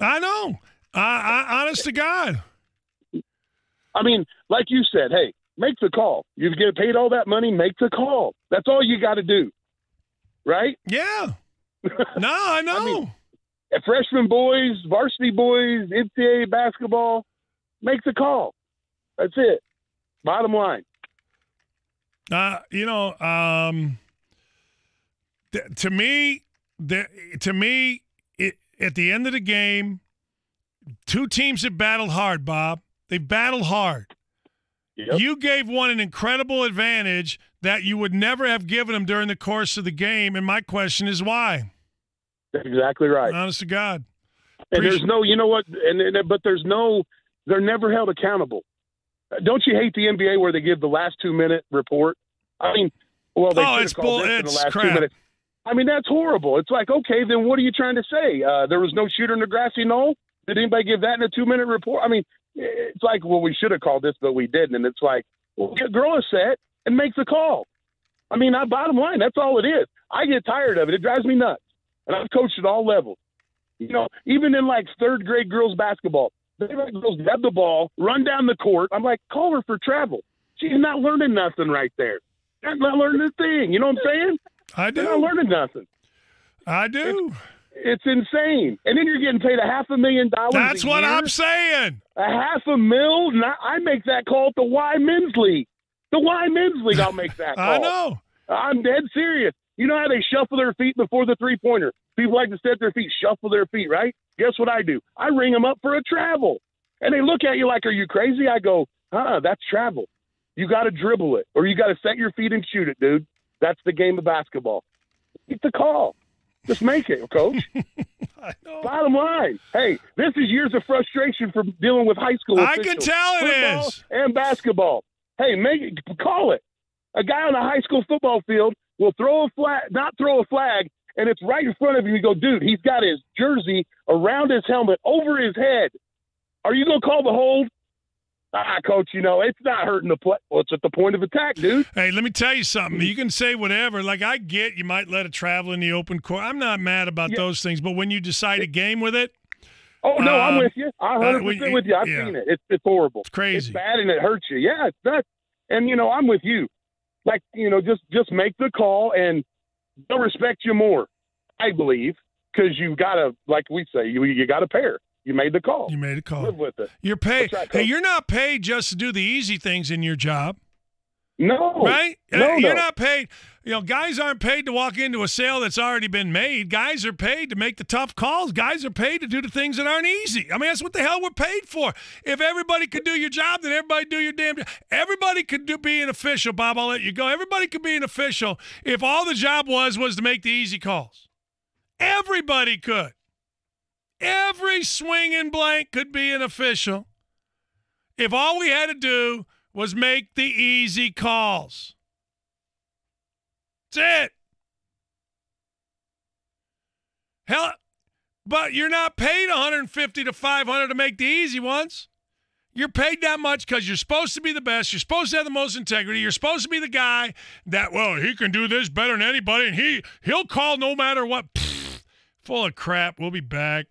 I know. I honest to God. I mean, like you said, hey, make the call. You get paid all that money, make the call. That's all you got to do, right? Yeah. No, I know. I mean, freshman boys, varsity boys, NCAA basketball, make the call. That's it. Bottom line. You know, to me, at the end of the game, two teams have battled hard, Bob. They battled hard. Yep. You gave one an incredible advantage that you would never have given them during the course of the game, and my question is why? That's exactly right. Honest to God. And there's no, you know what, but there's no, they're never held accountable. Don't you hate the NBA where they give the last 2-minute report? I mean, well, they should have called this in the last 2 minutes. I mean, that's horrible. It's like, okay, then what are you trying to say? There was no shooter in the grassy knoll? Did anybody give that in a 2-minute report? I mean, it's like, well, we should have called this, but we didn't. And it's like, well, grow a set and make the call. I mean, bottom line, that's all it is. I get tired of it. It drives me nuts. And I've coached at all levels. You know, even in like third grade girls basketball, they let girls grab the ball, run down the court. I'm like, call her for travel. She's not learning nothing right there. Not learning a thing. You know what I'm saying? I do. They're not learning nothing. I do. It's insane. And then you're getting paid $500,000. That's what I'm saying. $500,000. I make that call at the Y Men's League. The Y Men's League, I'll make that call. I know. I'm dead serious. You know how they shuffle their feet before the three-pointer? People like to set their feet, shuffle their feet, right? Guess what I do? I ring them up for a travel. And they look at you like, are you crazy? I go, that's travel. You got to dribble it, or you got to set your feet and shoot it, dude. That's the game of basketball. Get the call. Just make it, coach. I know. Bottom line, hey, this is years of frustration from dealing with high school officials. I can tell it football is. And basketball. Hey, call it. A guy on a high school football field will not throw a flag, and it's right in front of you. You go, dude, he's got his jersey around his helmet over his head. Are you going to call the hold? Coach, you know, it's not hurting the play. Well, it's at the point of attack, dude. Hey, let me tell you something. You can say whatever. Like, I get you might let it travel in the open court. I'm not mad about those things. But when you decide a game with it. Oh, no, I'm with you. I'm 100% with you. I've seen it. It's horrible. It's crazy. It's bad, and it hurts you. Yeah, it's nuts. And, you know, I'm with you. Like, you know, just make the call, and they'll respect you more, I believe, because you got to, like we say, you got to pair. You made the call. You made a call. Live with it. You're paid. Right, hey, you're not paid just to do the easy things in your job. No. Right? No, you're not paid. You know, guys aren't paid to walk into a sale that's already been made. Guys are paid to make the tough calls. Guys are paid to do the things that aren't easy. I mean, that's what the hell we're paid for. If everybody could do your job, then everybody do your damn job. Everybody could be an official, Bob. I'll let you go. Everybody could be an official if all the job was to make the easy calls. Everybody could. Every swinging blank could be an official if all we had to do was make the easy calls. That's it. Hell, but you're not paid $150 to $500 to make the easy ones. You're paid that much because you're supposed to be the best. You're supposed to have the most integrity. You're supposed to be the guy that, well, he can do this better than anybody, and he'll call no matter what. Pfft, full of crap. We'll be back.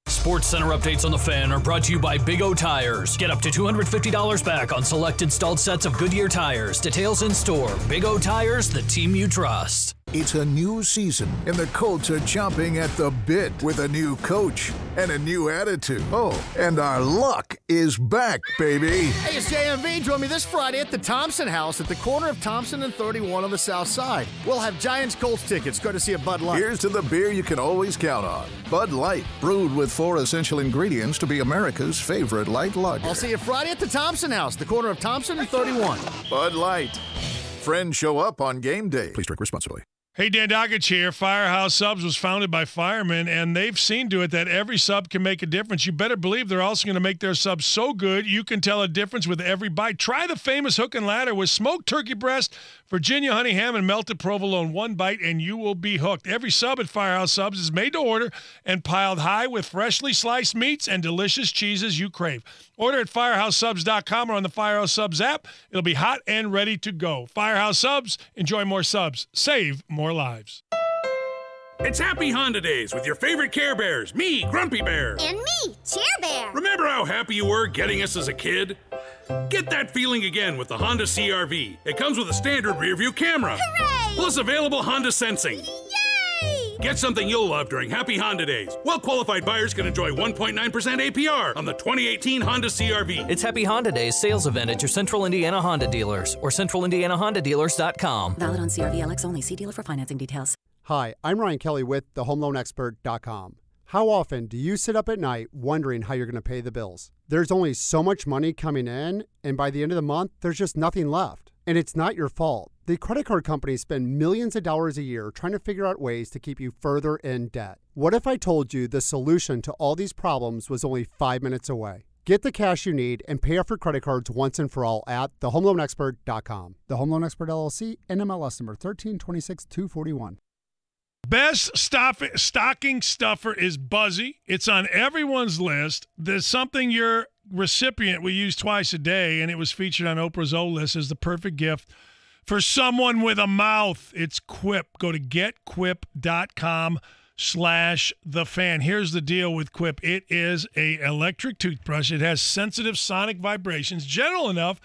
Sports Center updates on the Fan are brought to you by Big O Tires. Get up to $250 back on select installed sets of Goodyear tires. Details in store. Big O Tires, the team you trust. It's a new season, and the Colts are chomping at the bit with a new coach and a new attitude. Oh, and our luck is back, baby. Hey, it's JMV. Join me this Friday at the Thompson House at the corner of Thompson and 31 on the South Side. We'll have Giants-Colts tickets, courtesy of Bud Light. Here's to the beer you can always count on. Bud Light, brewed with 4 essential ingredients to be America's favorite light lager. I'll see you Friday at the Thompson House, the corner of Thompson and 31. Bud Light. friends show up on game day. Please drink responsibly. Hey, Dan Doggett here. Firehouse Subs was founded by firemen, and they've seen to it that every sub can make a difference. You better believe they're also going to make their subs so good you can tell a difference with every bite. Try the famous hook and ladder with smoked turkey breast, Virginia honey ham, and melted provolone. One bite, and you will be hooked. Every sub at Firehouse Subs is made to order and piled high with freshly sliced meats and delicious cheeses you crave. Order at firehousesubs.com or on the Firehouse Subs app. It'll be hot and ready to go. Firehouse Subs. Enjoy more subs. Save more lives. It's Happy Honda Days with your favorite Care Bears. Me, Grumpy Bear. And me, Chair Bear. Remember how happy you were getting us as a kid? Get that feeling again with the Honda CR-V. It comes with a standard rear-view camera. Hooray! Plus available Honda Sensing. Yay! Get something you'll love during Happy Honda Days. Well-qualified buyers can enjoy 1.9% APR on the 2018 Honda CR-V. It's Happy Honda Days sales event at your Central Indiana Honda dealers or centralindianahondadealers.com. Valid on CR-V LX only. See dealer for financing details. Hi, I'm Ryan Kelly with thehomeloanexpert.com. How often do you sit up at night wondering how you're going to pay the bills? There's only so much money coming in, and by the end of the month, there's just nothing left. And it's not your fault. The credit card companies spend millions of dollars a year trying to figure out ways to keep you further in debt. What if I told you the solution to all these problems was only 5 minutes away? Get the cash you need and pay off your credit cards once and for all at thehomeloanexpert.com. The Home Loan Expert LLC, NMLS number 1326241. Best stocking stuffer is Buzzy. It's on everyone's list. There's something your recipient will use twice a day, and it was featured on Oprah's O List as the perfect gift for someone with a mouth. It's Quip. Go to getquip.com/thefan. Here's the deal with Quip. It is a electric toothbrush. It has sensitive sonic vibrations, gentle enough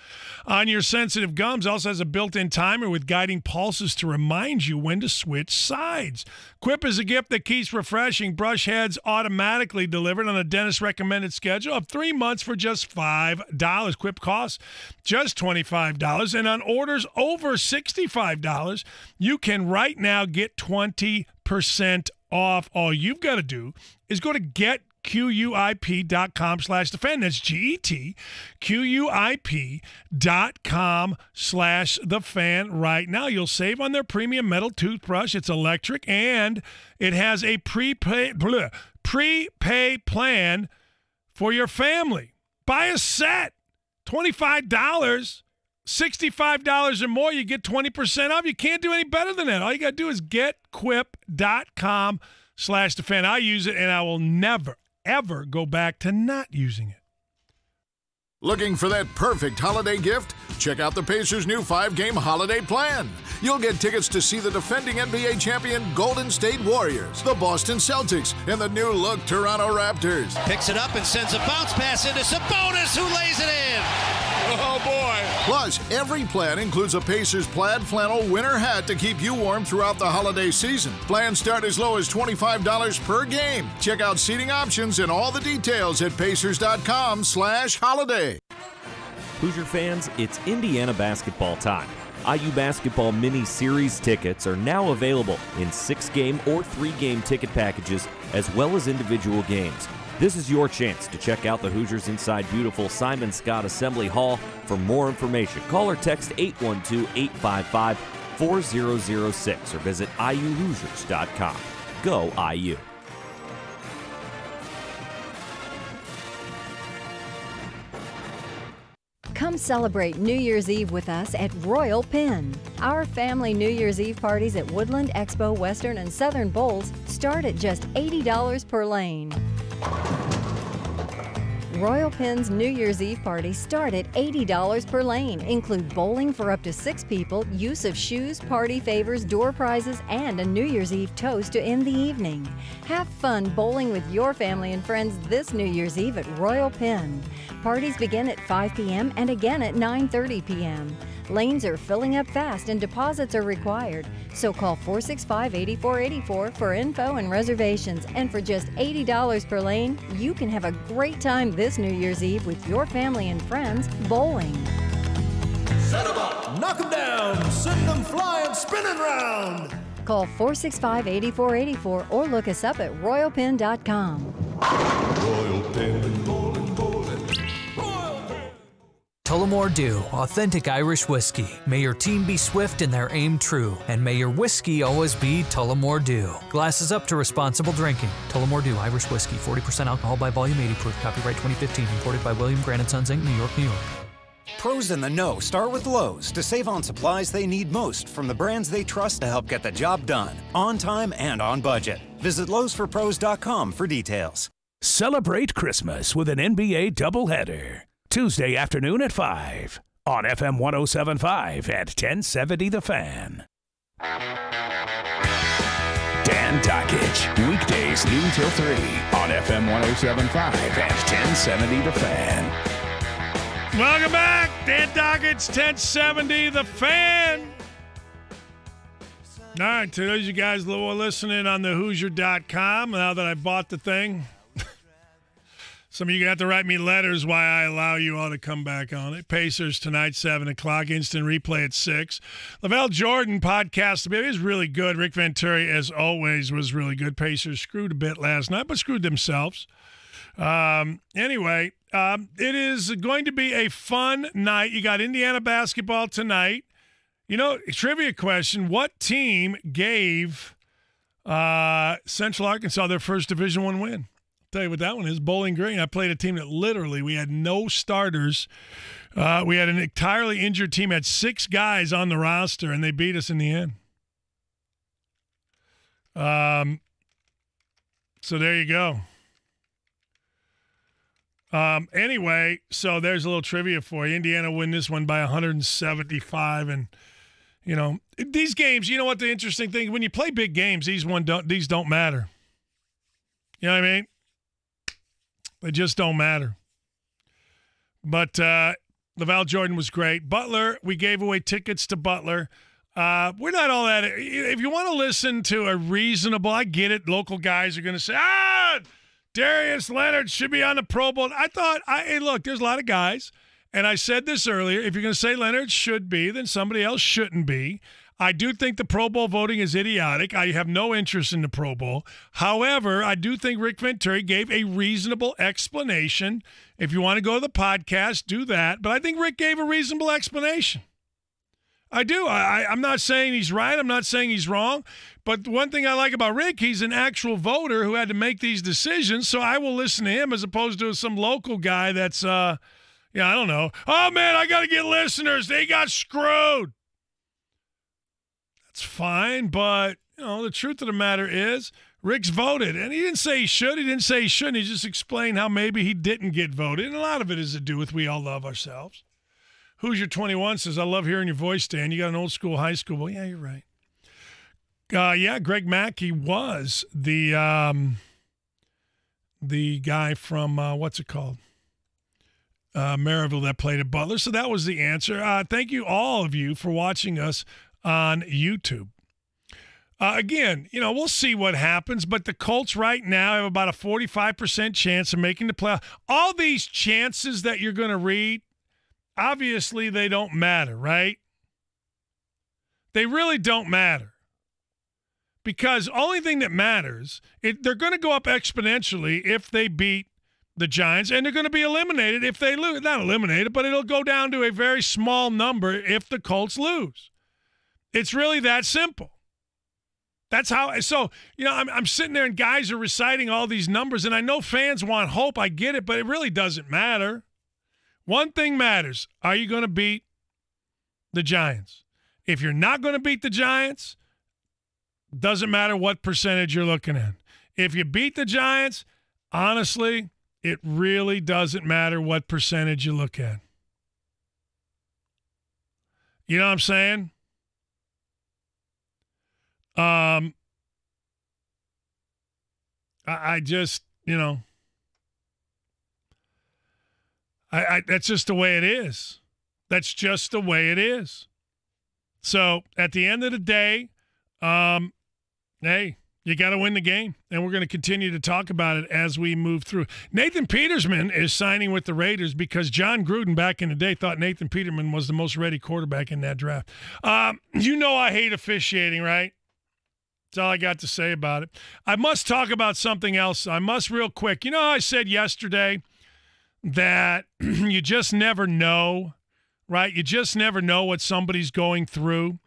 on your sensitive gums. Also has a built-in timer with guiding pulses to remind you when to switch sides. Quip is a gift that keeps refreshing. Brush heads automatically delivered on a dentist-recommended schedule of 3 months for just $5. Quip costs just $25. And on orders over $65, you can right now get 20% off. All you've got to do is go to getquip.com/thefan. That's getquip.com/thefan right now. You'll save on their premium metal toothbrush. It's electric, and it has a prepay plan for your family. Buy a set, $25. $65 or more, you get 20% off. You can't do any better than that. All you got to do is getquip.com/thefan. I use it, and I will never, ever go back to not using it. Looking for that perfect holiday gift? Check out the Pacers' new 5-game holiday plan. You'll get tickets to see the defending NBA champion Golden State Warriors, the Boston Celtics, and the new-look Toronto Raptors. Picks it up and sends a bounce pass into Sabonis, who lays it in. Oh, boy. Plus, every plan includes a Pacers plaid flannel winter hat to keep you warm throughout the holiday season. Plans start as low as $25 per game. Check out seating options and all the details at pacers.com/holiday. Hoosier fans, it's Indiana basketball time. IU Basketball Mini Series tickets are now available in 6-game or 3-game ticket packages, as well as individual games. This is your chance to check out the Hoosiers inside beautiful Simon Scott Assembly Hall. For more information, call or text 812-855-4006 or visit iuhoosiers.com. Go IU. Come celebrate New Year's Eve with us at Royal Pin. Our family New Year's Eve parties at Woodland, Expo, Western, and Southern Bowls start at just $80 per lane. Royal Pin's New Year's Eve parties start at $80 per lane, include bowling for up to 6 people, use of shoes, party favors, door prizes, and a New Year's Eve toast to end the evening. Have fun bowling with your family and friends this New Year's Eve at Royal Pin. Parties begin at 5 p.m. and again at 9:30 p.m. Lanes are filling up fast and deposits are required, so call 465-8484 for info and reservations. And for just $80 per lane, you can have a great time this New Year's Eve with your family and friends bowling. Set 'em up, knock 'em down, send them flying, spinning round. Call 465-8484 or look us up at royalpin.com. Royal Pin. Tullamore Dew, authentic Irish whiskey. May your team be swift in their aim true, and may your whiskey always be Tullamore Dew. Glasses up to responsible drinking. Tullamore Dew, Irish whiskey, 40% alcohol by volume, 80 proof. Copyright 2015, imported by William Grant & Sons, Inc., New York, New York. Pros in the know start with Lowe's to save on supplies they need most from the brands they trust to help get the job done, on time and on budget. Visit lowesforpros.com for details. Celebrate Christmas with an NBA doubleheader. Tuesday afternoon at 5 on FM 107.5 at 1070 The Fan. Dan Dockich, weekdays noon till 3 on FM 107.5 at 1070 The Fan. Welcome back. Dan Dockich, 1070 The Fan. All right, to those of you guys who are listening on the Hoosier.com, now that I bought the thing, some of you have to write me letters why I allow you all to come back on it. Pacers tonight, 7 o'clock. Instant replay at 6. LaVall Jordan podcast. It was really good. Rick Venturi, as always, was really good. Pacers screwed a bit last night, but screwed themselves. Anyway, it is going to be a fun night. You got Indiana basketball tonight. You know, trivia question, what team gave Central Arkansas their first Division I win? Tell you what that one is, Bowling Green. I played a team that literally we had no starters. We had an entirely injured team, had 6 guys on the roster, and they beat us in the end. So there you go. Anyway, so there's a little trivia for you. Indiana win this one by 175, and you know these games. You know what the interesting thing? When you play big games, these don't matter. You know what I mean? They just don't matter. But LaVall Jordan was great. Butler, we gave away tickets to Butler. We're not all that. If you want to listen to a reasonable, I get it. Local guys are going to say, Darius, Leonard should be on the Pro Bowl. I thought, hey, look, there's a lot of guys. And I said this earlier. If you're going to say Leonard should be, then somebody else shouldn't be. I do think the Pro Bowl voting is idiotic. I have no interest in the Pro Bowl. However, I do think Rick Venturi gave a reasonable explanation. If you want to go to the podcast, do that. But I think Rick gave a reasonable explanation. I do. I'm not saying he's right. I'm not saying he's wrong. But one thing I like about Rick, he's an actual voter who had to make these decisions. So I will listen to him as opposed to some local guy that's, I don't know. Oh, man, I got to get listeners. They got screwed. That's fine. But, the truth of the matter is Rick's voted. And he didn't say he should. He didn't say he shouldn't. He just explained how maybe he didn't get voted. And a lot of it is to do with we all love ourselves. Hoosier 21 says, I love hearing your voice, Dan. You got an old school, high school. Well, yeah, you're right. Greg Mackey was the guy from, what's it called? Maryville that played at Butler. So that was the answer. Thank you, all of you, for watching us on YouTube. Again, we'll see what happens, but the Colts right now have about a 45% chance of making the playoff. All these chances that you're going to read, obviously they don't matter, right? They really don't matter. Because only thing that matters, they're going to go up exponentially if they beat the Giants, and they're going to be eliminated if they lose. Not eliminated, but it'll go down to a very small number if the Colts lose. It's really that simple. That's how. So, I'm sitting there and guys are reciting all these numbers, and I know fans want hope. I get it, but it really doesn't matter. One thing matters. Are you going to beat the Giants? If you're not going to beat the Giants, doesn't matter what percentage you're looking at. If you beat the Giants, honestly, it really doesn't matter what percentage you look at. You know what I'm saying? I just, that's just the way it is. That's just the way it is. So at the end of the day, hey, you got to win the game, and we're going to continue to talk about it as we move through. Nathan Peterman is signing with the Raiders because John Gruden back in the day thought Nathan Peterman was the most ready quarterback in that draft. I hate officiating, right? That's all I got to say about it. I must talk about something else. I must real quick. I said yesterday that you just never know right? You just never know what somebody's going through.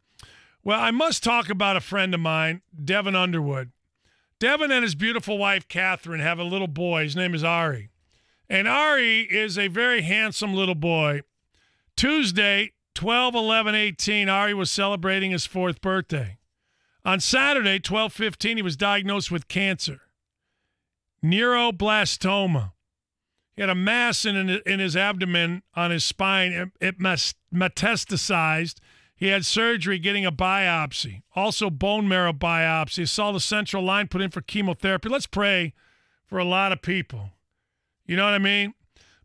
Well, I must talk about a friend of mine, Devin Underwood. Devin and his beautiful wife, Catherine, have a little boy. His name is Ari. And Ari is a very handsome little boy. Tuesday, 12/11/18, Ari was celebrating his 4th birthday. On Saturday, 12/15, he was diagnosed with cancer, neuroblastoma. He had a mass in his abdomen on his spine. It metastasized. He had surgery getting a biopsy, also bone marrow biopsy. He saw the central line put in for chemotherapy. Let's pray for a lot of people. You know what I mean?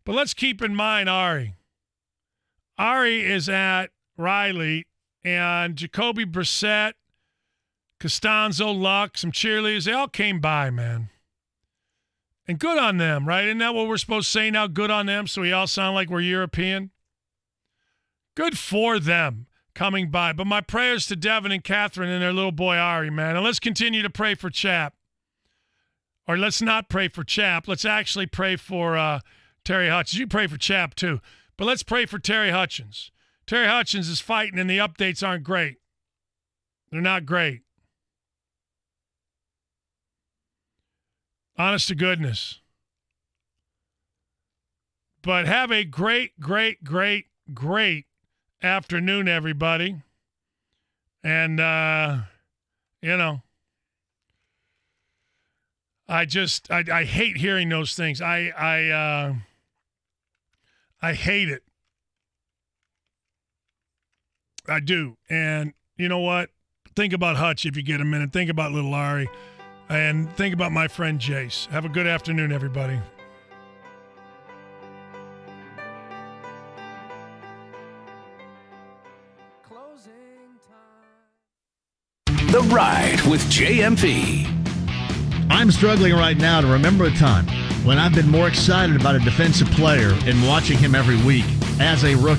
But let's keep in mind Ari. Ari is at Riley, and Jacoby Brissett, Costanzo, Luck, some cheerleaders, they all came by, man. And good on them, right? Isn't that what we're supposed to say now? Good on them, so we all sound like we're European? Good for them coming by. But my prayers to Devin and Catherine and their little boy Ari, man. And let's continue to pray for Chap. Or let's not pray for Chap. Let's actually pray for Terry Hutchins. You pray for Chap, too. But let's pray for Terry Hutchins. Terry Hutchins is fighting, and the updates aren't great. They're not great. Honest to goodness. But have a great, great, great, great afternoon, everybody. And, you know, I hate hearing those things. I hate it. I do. And you know what? Think about Hutch if you get a minute. Think about little Ari. And think about my friend Jace. Have a good afternoon, everybody. The Ride with JMV. I'm struggling right now to remember a time when I've been more excited about a defensive player and watching him every week as a rookie.